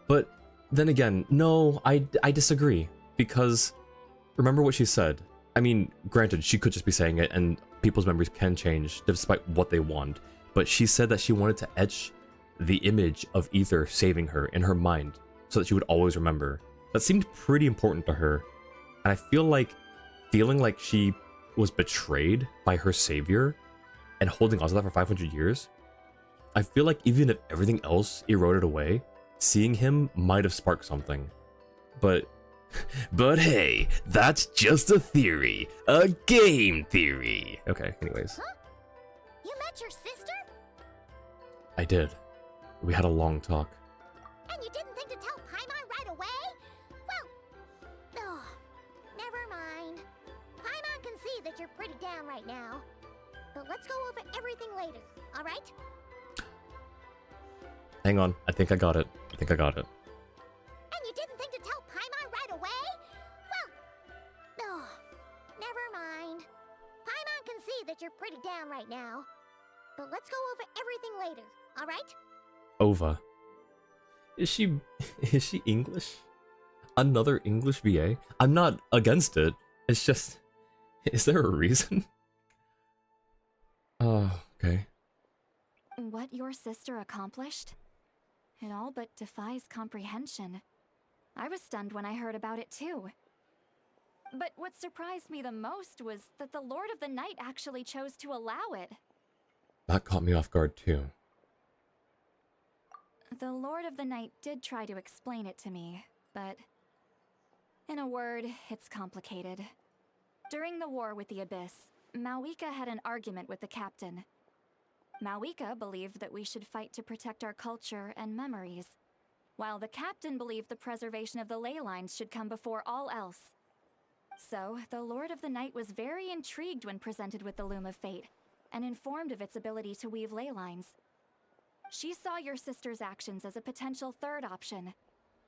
But then again, no, I disagree. Because, remember what she said. I mean, granted, she could just be saying it, and people's memories can change despite what they want. But she said that she wanted to etch the image of Ether saving her in her mind, so that she would always remember. That seemed pretty important to her. And I feel like, feeling like she was betrayed by her savior, and holding on to that for 500 years, I feel like even if everything else eroded away, seeing him might have sparked something. But hey, that's just a theory. A game theory. Okay, anyways. Huh? You met your sister? I did. We had a long talk. And you didn't think to tell Paimon right away? Well, oh, never mind. Paimon can see that you're pretty down right now. But let's go over everything later, alright? Hang on, I think I got it. I think I got it. And you didn't think to tell Paimon right away? Well, oh, never mind. Paimon can see that you're pretty down right now. But let's go over everything later, alright? Ova. Is she English? Another English VA? I'm not against it. It's just, is there a reason? Oh, okay. What your sister accomplished? It all but defies comprehension. I was stunned when I heard about it too. But what surprised me the most was that the Lord of the Night actually chose to allow it. That caught me off guard too. The Lord of the Night did try to explain it to me, but in a word, it's complicated. During the war with the Abyss, Mawika had an argument with the captain. Mawika believed that we should fight to protect our culture and memories, while the captain believed the preservation of the ley lines should come before all else. So, the Lord of the Night was very intrigued when presented with the Loom of Fate, and informed of its ability to weave ley lines. She saw your sister's actions as a potential third option,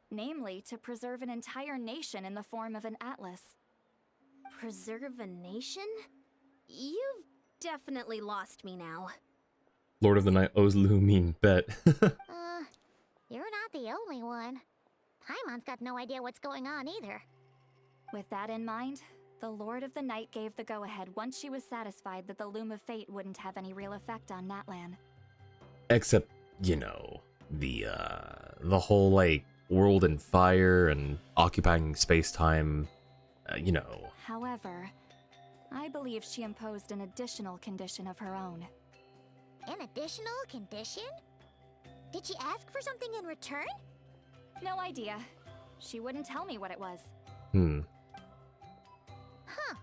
namely to preserve an entire nation in the form of an atlas. Preserve a nation? You've definitely lost me now. Lord of the Night owes Lumin bet. You're not the only one. Paimon's got no idea what's going on either. With that in mind, the Lord of the Night gave the go-ahead once she was satisfied that the Loom of Fate wouldn't have any real effect on Natlan. Except, you know, the whole, like, world in fire and occupying space-time, you know. However, I believe she imposed an additional condition of her own. An additional condition? Did she ask for something in return? No idea. She wouldn't tell me what it was. Huh.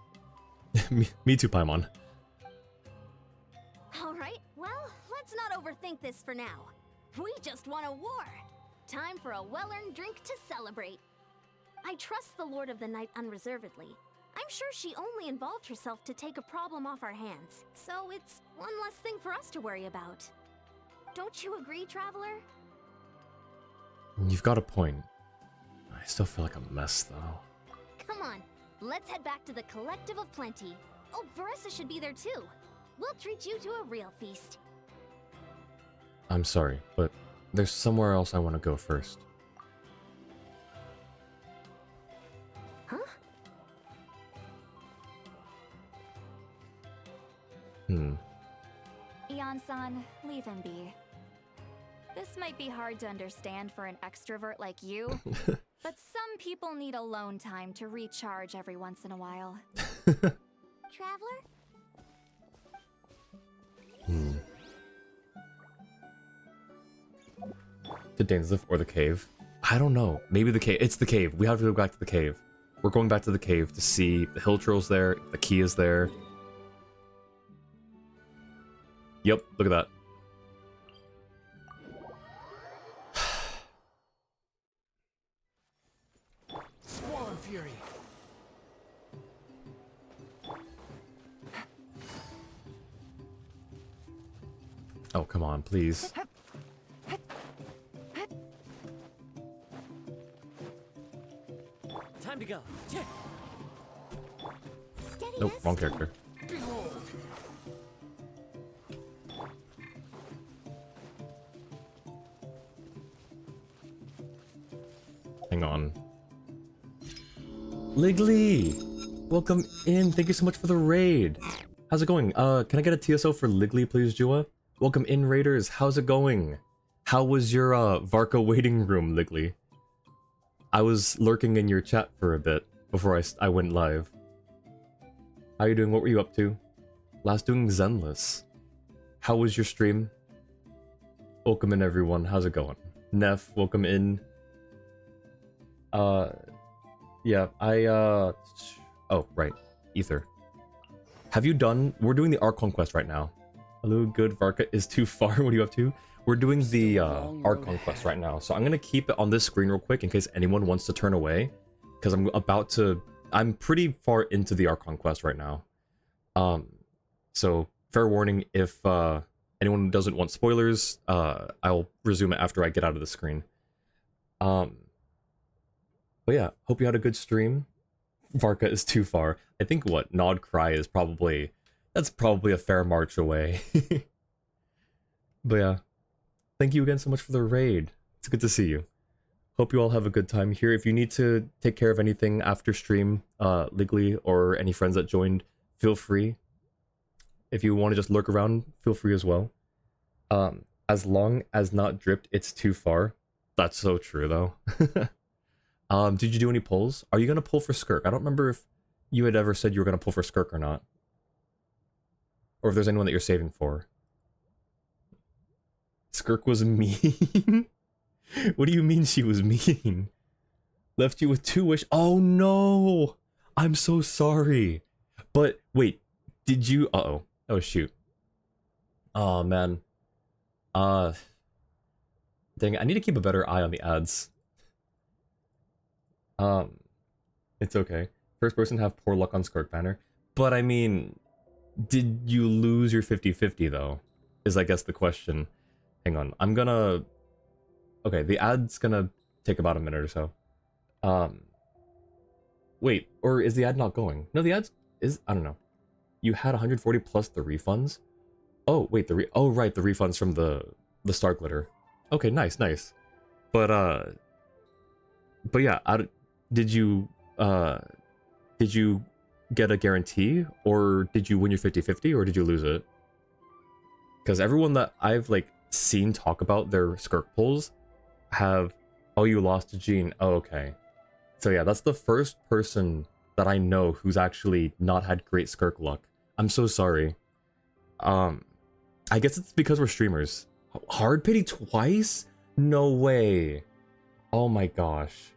me too, Paimon. Alright, well, let's not overthink this for now. We just won a war. Time for a well-earned drink to celebrate. I trust the Lord of the Night unreservedly. I'm sure she only involved herself to take a problem off our hands, so it's one less thing for us to worry about. Don't you agree, Traveler? You've got a point. I still feel like a mess, though. Come on, let's head back to the Collective of Plenty. Oh, Varessa should be there too. We'll treat you to a real feast. I'm sorry, but there's somewhere else I want to go first. Huh? Ian-san, leave him be. This might be hard to understand for an extrovert like you, but some people need alone time to recharge every once in a while. Traveler? To Danzif or the cave? I don't know. Maybe the cave. It's the cave. We have to go back to the cave. We're going back to the cave to see if the hill troll's there, if the key is there. Yep, look at that. Swarm Fury. Oh, come on, please. Time to go. Steady Nope, as wrong steel. character. Hang on. Liggly! Welcome in. Thank you so much for the raid. How's it going? Can I get a TSO for Liggly, please, Jua? Welcome in, raiders. How's it going? How was your Varka waiting room, Liggly? I was lurking in your chat for a bit before I went live. How you doing? What were you up to? Last doing Zenless. How was your stream? Welcome in, everyone. How's it going? Neff, welcome in. Yeah, oh, right. Ether. Have you done... We're doing the Archon quest right now. Hello, good. Varka is too far. What are you up to? We're doing the Archon quest right now. So I'm going to keep it on this screen real quick in case anyone wants to turn away. Because I'm about to... I'm pretty far into the Archon quest right now. So, fair warning, if anyone doesn't want spoilers, I'll resume it after I get out of the screen. But yeah, hope you had a good stream. Varka is too far. I think what Nod Cry is probably... That's probably a fair march away. But yeah, thank you again so much for the raid. It's good to see you. Hope you all have a good time here. If you need to take care of anything after stream, Liggly, or any friends that joined, feel free. If you want to just lurk around, feel free as well. As long as not dripped, it's too far. That's so true, though. Did you do any pulls? Are you going to pull for Skirk? I don't remember if you had ever said you were going to pull for Skirk or not. Or if there's anyone that you're saving for. Skirk was mean? What do you mean she was mean? Left you with 2 wish. Oh no! I'm so sorry. But wait, did you... Uh-oh. Oh shoot. Oh man. Dang it, I need to keep a better eye on the ads. It's okay. First person have poor luck on Skirk banner. But I mean, did you lose your 50-50 though? Is I guess the question. Hang on, I'm gonna... Okay, the ad's gonna take about a minute or so. Wait, or is the ad not going? No, the ad is... I don't know. You had 140 plus the refunds? Oh, wait, oh, right, the refunds from the Star Glitter. Okay, nice, nice. But yeah, did you get a guarantee? Or did you win your 50-50, or did you lose it? Because everyone that I've, like, seen talk about their Skirk pulls have... Oh, you lost to Jean. Oh, okay. So yeah, that's the first person that I know who's actually not had great Skirk luck. I'm so sorry. I guess it's because we're streamers. Hard pity twice? No way. Oh my gosh.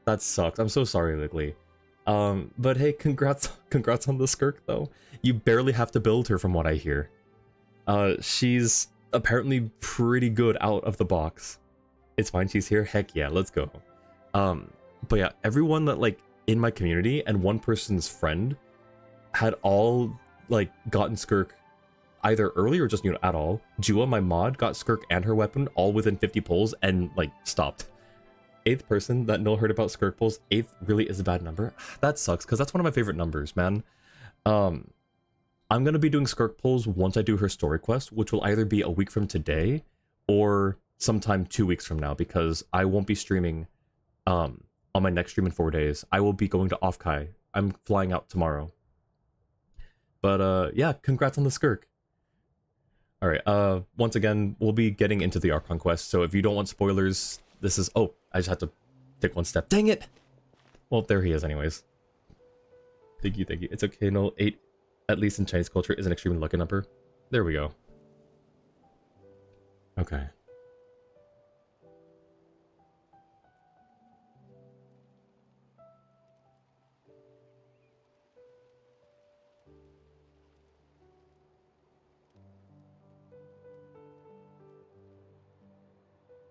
That sucks. I'm so sorry, Liggly. But hey, congrats on the Skirk though. You barely have to build her from what I hear. She's apparently pretty good out of the box. It's fine, she's here. Heck yeah, let's go. But yeah, everyone that like in my community and one person's friend had all like gotten Skirk either early or just, you know, at all. Jua, my mod, got Skirk and her weapon all within 50 pulls and like stopped. 8th person that Noel heard about Skirk pulls. 8th really is a bad number. That sucks because that's one of my favorite numbers, man. I'm gonna be doing Skirk pulls once I do her story quest, which will either be a week from today or sometime 2 weeks from now, because I won't be streaming on my next stream in 4 days. I will be going to Offkai. I'm flying out tomorrow. But yeah, congrats on the Skirk. Alright, once again, we'll be getting into the Archon quest, so if you don't want spoilers, this is... Oh, I just had to take one step. Dang it! Well, there he is anyways. Thank you, thank you. It's okay, no, 8, at least in Chinese culture, is an extremely lucky number. There we go. Okay.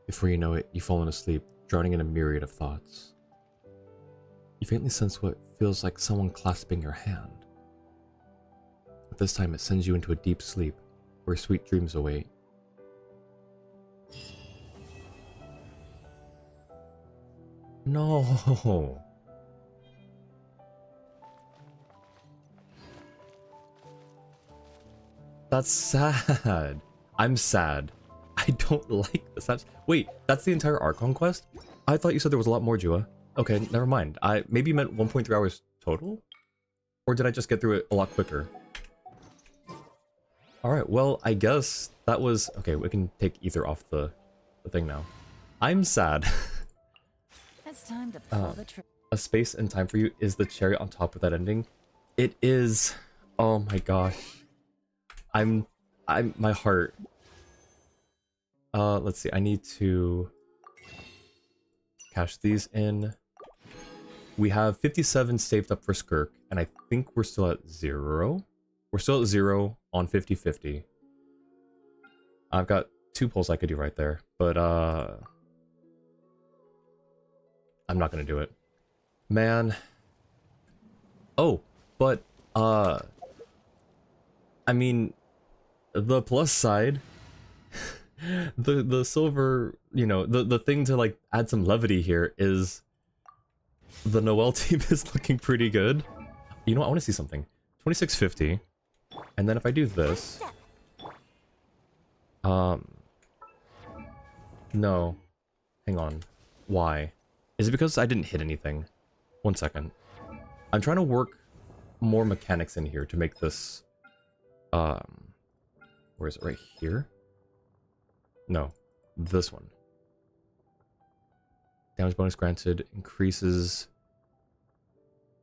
Before you know it, you've fallen asleep, drowning in a myriad of thoughts. You faintly sense what feels like someone clasping your hand. But this time it sends you into a deep sleep, where sweet dreams await. No. That's sad. I'm sad. I don't like this. Wait, that's the entire Archon quest? I thought you said there was a lot more, Jua. Okay, never mind. I maybe meant 1.3 hours total? Or did I just get through it a lot quicker? Alright, well, I guess that was... Okay, we can take Ether off the thing now. I'm sad. It's time to pull the trigger. A space and time for you is the cherry on top of that ending. It is. Oh my gosh. I'm my heart. Let's see. I need to cash these in. We have 57 saved up for Skirk, and I think we're still at 0. We're still at 0 on 50-50. I've got 2 pulls I could do right there, but I'm not gonna do it. Man. Oh, but I mean, the plus side, the silver, you know, the thing to like add some levity here is the Noelle team is looking pretty good. You know what? I want to see something. 2650, and then if I do this, no, hang on, why? Is it because I didn't hit anything? 1 second. I'm trying to work more mechanics in here to make this, where is it? Right here? No, this one. Damage bonus granted increases...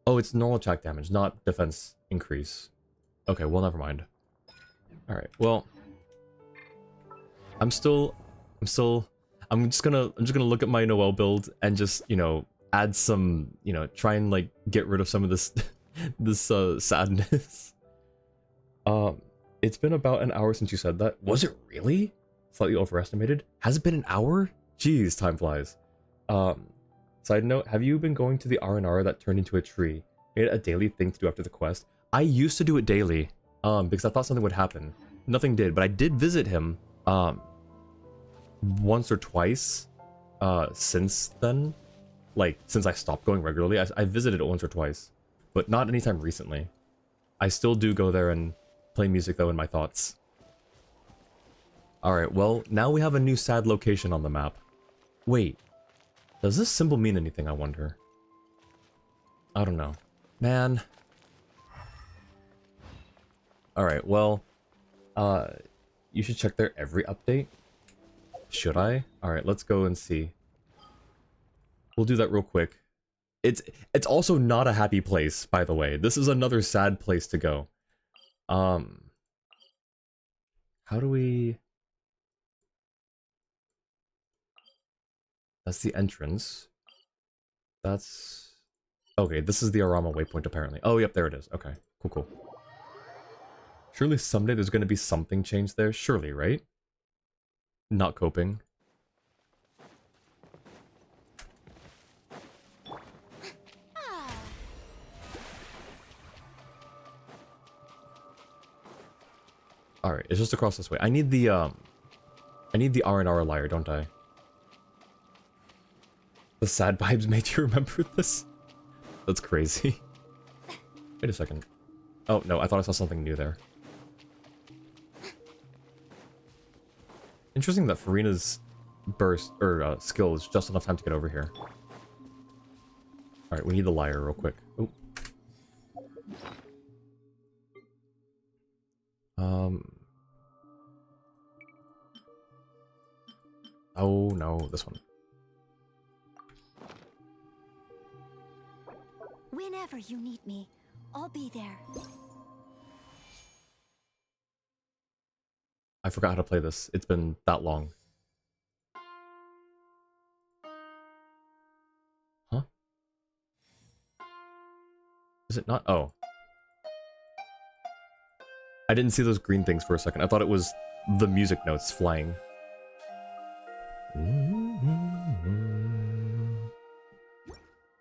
Oh, it's normal attack damage, not defense increase. Okay, well, never mind. Alright, well... I'm just gonna look at my Noelle build and just, you know, add some, you know, try and like get rid of some of this sadness. It's been about an hour since you said that. Was it really? Slightly overestimated. Has it been an hour? Jeez, time flies. Side note, have you been going to the R&R that turned into a tree? Made it a daily thing to do after the quest? I used to do it daily, because I thought something would happen. Nothing did, but I did visit him, once or twice, since then. Like, since I stopped going regularly, I visited it once or twice, but not anytime recently. I still do go there and play music, though, in my thoughts. Alright, well, now we have a new sad location on the map. Wait, does this symbol mean anything, I wonder? I don't know. Man. Alright, well, you should check there every update. Should I? Alright, let's go and see. We'll do that real quick. It's also not a happy place, by the way. This is another sad place to go. How do we... That's the entrance. That's... Okay, this is the Arama waypoint, apparently. Oh, yep, there it is. Okay, cool, cool. Surely someday there's going to be something changed there. Surely, right? Not coping. Alright, it's just across this way. I need the R&R lyre, don't I? The sad vibes made you remember this? That's crazy. Wait a second. Oh, no, I thought I saw something new there. Interesting that Farina's burst, or skill is just enough time to get over here. Alright, we need the lyre real quick. Oh. Oh no, this one. Whenever you need me, I'll be there. I forgot how to play this. It's been that long. Huh? Is it not? Oh. I didn't see those green things for a second. I thought it was the music notes flying.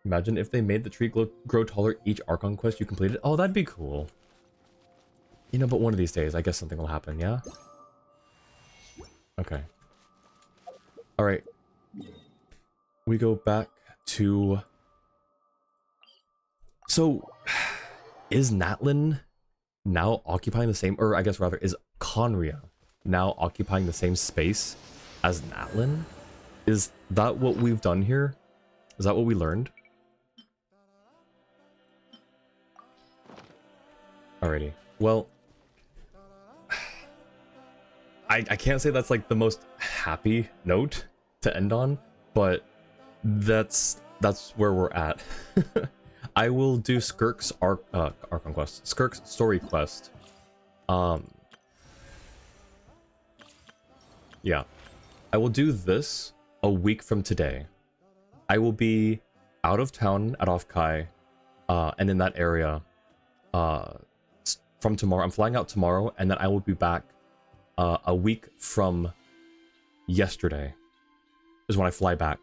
Imagine if they made the tree grow taller each Archon quest you completed. Oh, that'd be cool. You know, but one of these days, I guess something will happen, yeah? Okay. Alright. We go back to... So, is Natlan now occupying the same, or I guess rather, is Conria now occupying the same space as Natlan? Is that what we've done here? Is that what we learned? Alrighty. Well, I can't say that's like the most happy note to end on, but that's where we're at. I will do Skirk's Archon quest, Skirk's story quest. Yeah, I will do this a week from today. I will be out of town at Offkai, and in that area, from tomorrow. I'm flying out tomorrow, and then I will be back a week from yesterday is when I fly back.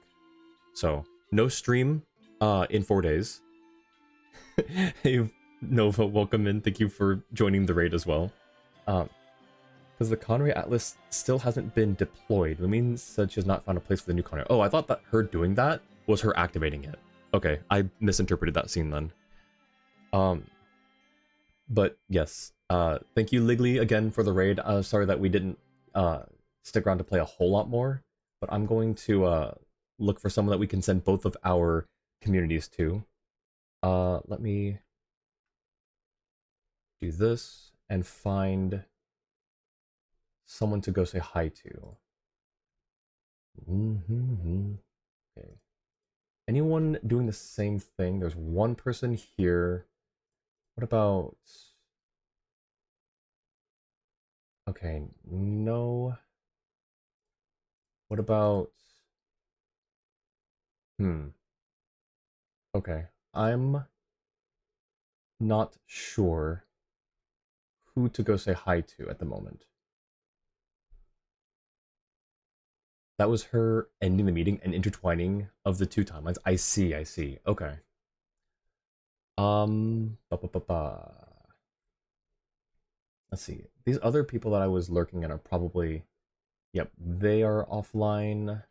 So no stream in 4 days. Hey Nova, welcome in. Thank you for joining the raid as well. Because the Conry Atlas still hasn't been deployed. Lumine said she has not found a place for the new Conry. Oh, I thought that her doing that was her activating it. Okay, I misinterpreted that scene then. But yes, thank you Liggly again for the raid. Sorry that we didn't stick around to play a whole lot more, but I'm going to look for someone that we can send both of our communities to. Let me do this and find someone to go say hi to. Okay. Anyone doing the same thing? There's one person here. What about... Okay, no. What about... Okay, I'm not sure who to go say hi to at the moment. That was her ending the meeting and intertwining of the two timelines. I see. Okay. Let's see. These other people that I was lurking at are probably... Yep, they are offline.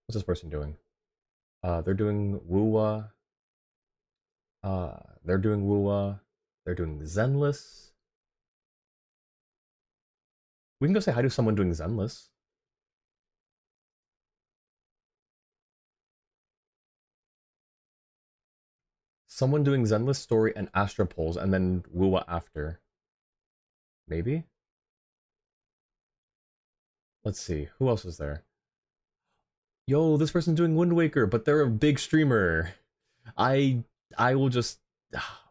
What's this person doing? They're doing Wuwa. They're doing Wuwa. They're doing Zenless. We can go say hi to someone doing Zenless. Someone doing Zenless Story and Astra Pulse, and then Wuwa after. Maybe? Let's see, who else is there? Yo, this person's doing Wind Waker, but they're a big streamer. I will just...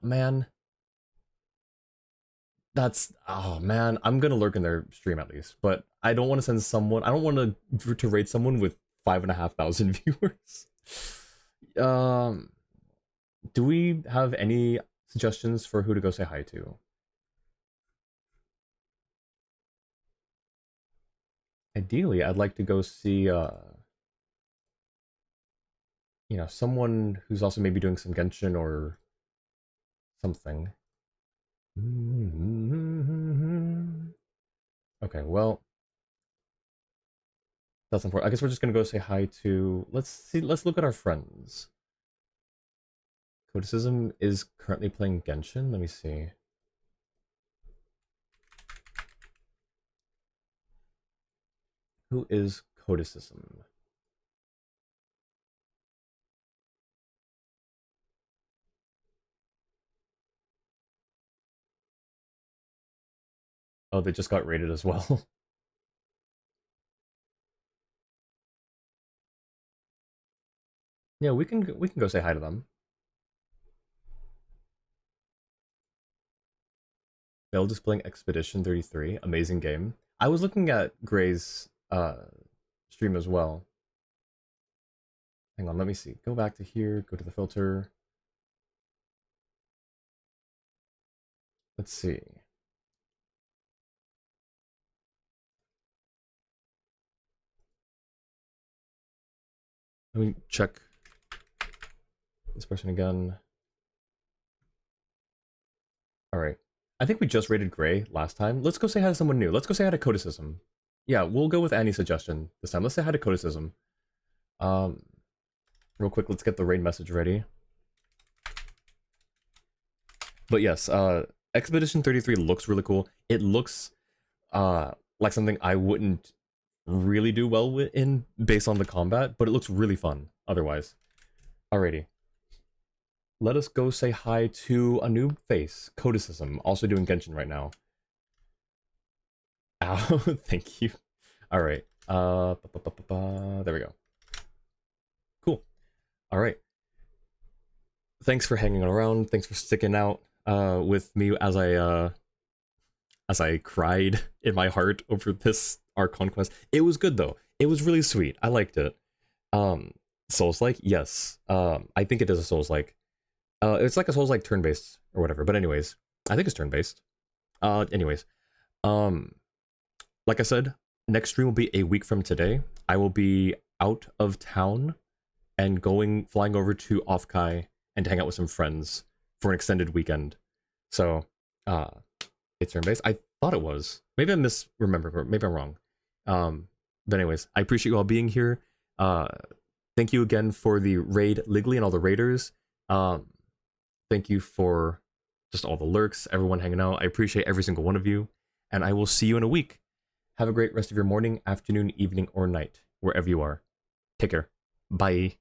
man. That's... Oh, man. I'm gonna lurk in their stream at least, but I don't want to send someone... I don't want to raid someone with 5,500 viewers. Do we have any suggestions for who to go say hi to? Ideally, I'd like to go see, you know, someone who's also maybe doing some Genshin or something. Okay, well, that's important. I guess we're just gonna go say hi to... Let's look at our friends. Codicism is currently playing Genshin. Let me see. Who is Codicism? Oh, they just got raided as well. Yeah, we can go say hi to them. They'll displaying Expedition 33, amazing game. I was looking at Gray's stream as well. Hang on, let me see. Go back to here, go to the filter. Let's see. Let me check this person again. Alright. I think we just rated Gray last time. Let's go say hi to someone new. Let's go say hi to Codicism. Yeah, we'll go with Annie's suggestion this time. Let's say hi to Codicism. Real quick, let's get the raid message ready. But yes, Expedition 33 looks really cool. It looks like something I wouldn't really do well with in based on the combat, but it looks really fun otherwise. Alrighty. Let us go say hi to a new face, Codicism, also doing Genshin right now. Ow, thank you. Alright. There we go. Cool. Alright. Thanks for hanging around. Thanks for sticking out with me as I cried in my heart over this Archon quest. It was good though. It was really sweet. I liked it. Souls-like? Yes. I think it is a Souls-like. It's like a Souls-like turn-based or whatever. But anyways, I think it's turn-based. Anyways, like I said, next stream will be a week from today. I will be out of town and flying over to Offkai and to hang out with some friends for an extended weekend. So, it's turn-based. I thought it was. Maybe I misremembered. Maybe I'm wrong. But anyways, I appreciate you all being here. Thank you again for the raid, Liggly, and all the raiders. Thank you for just all the lurks, everyone hanging out. I appreciate every single one of you. And I will see you in a week. Have a great rest of your morning, afternoon, evening, or night, wherever you are. Take care. Bye.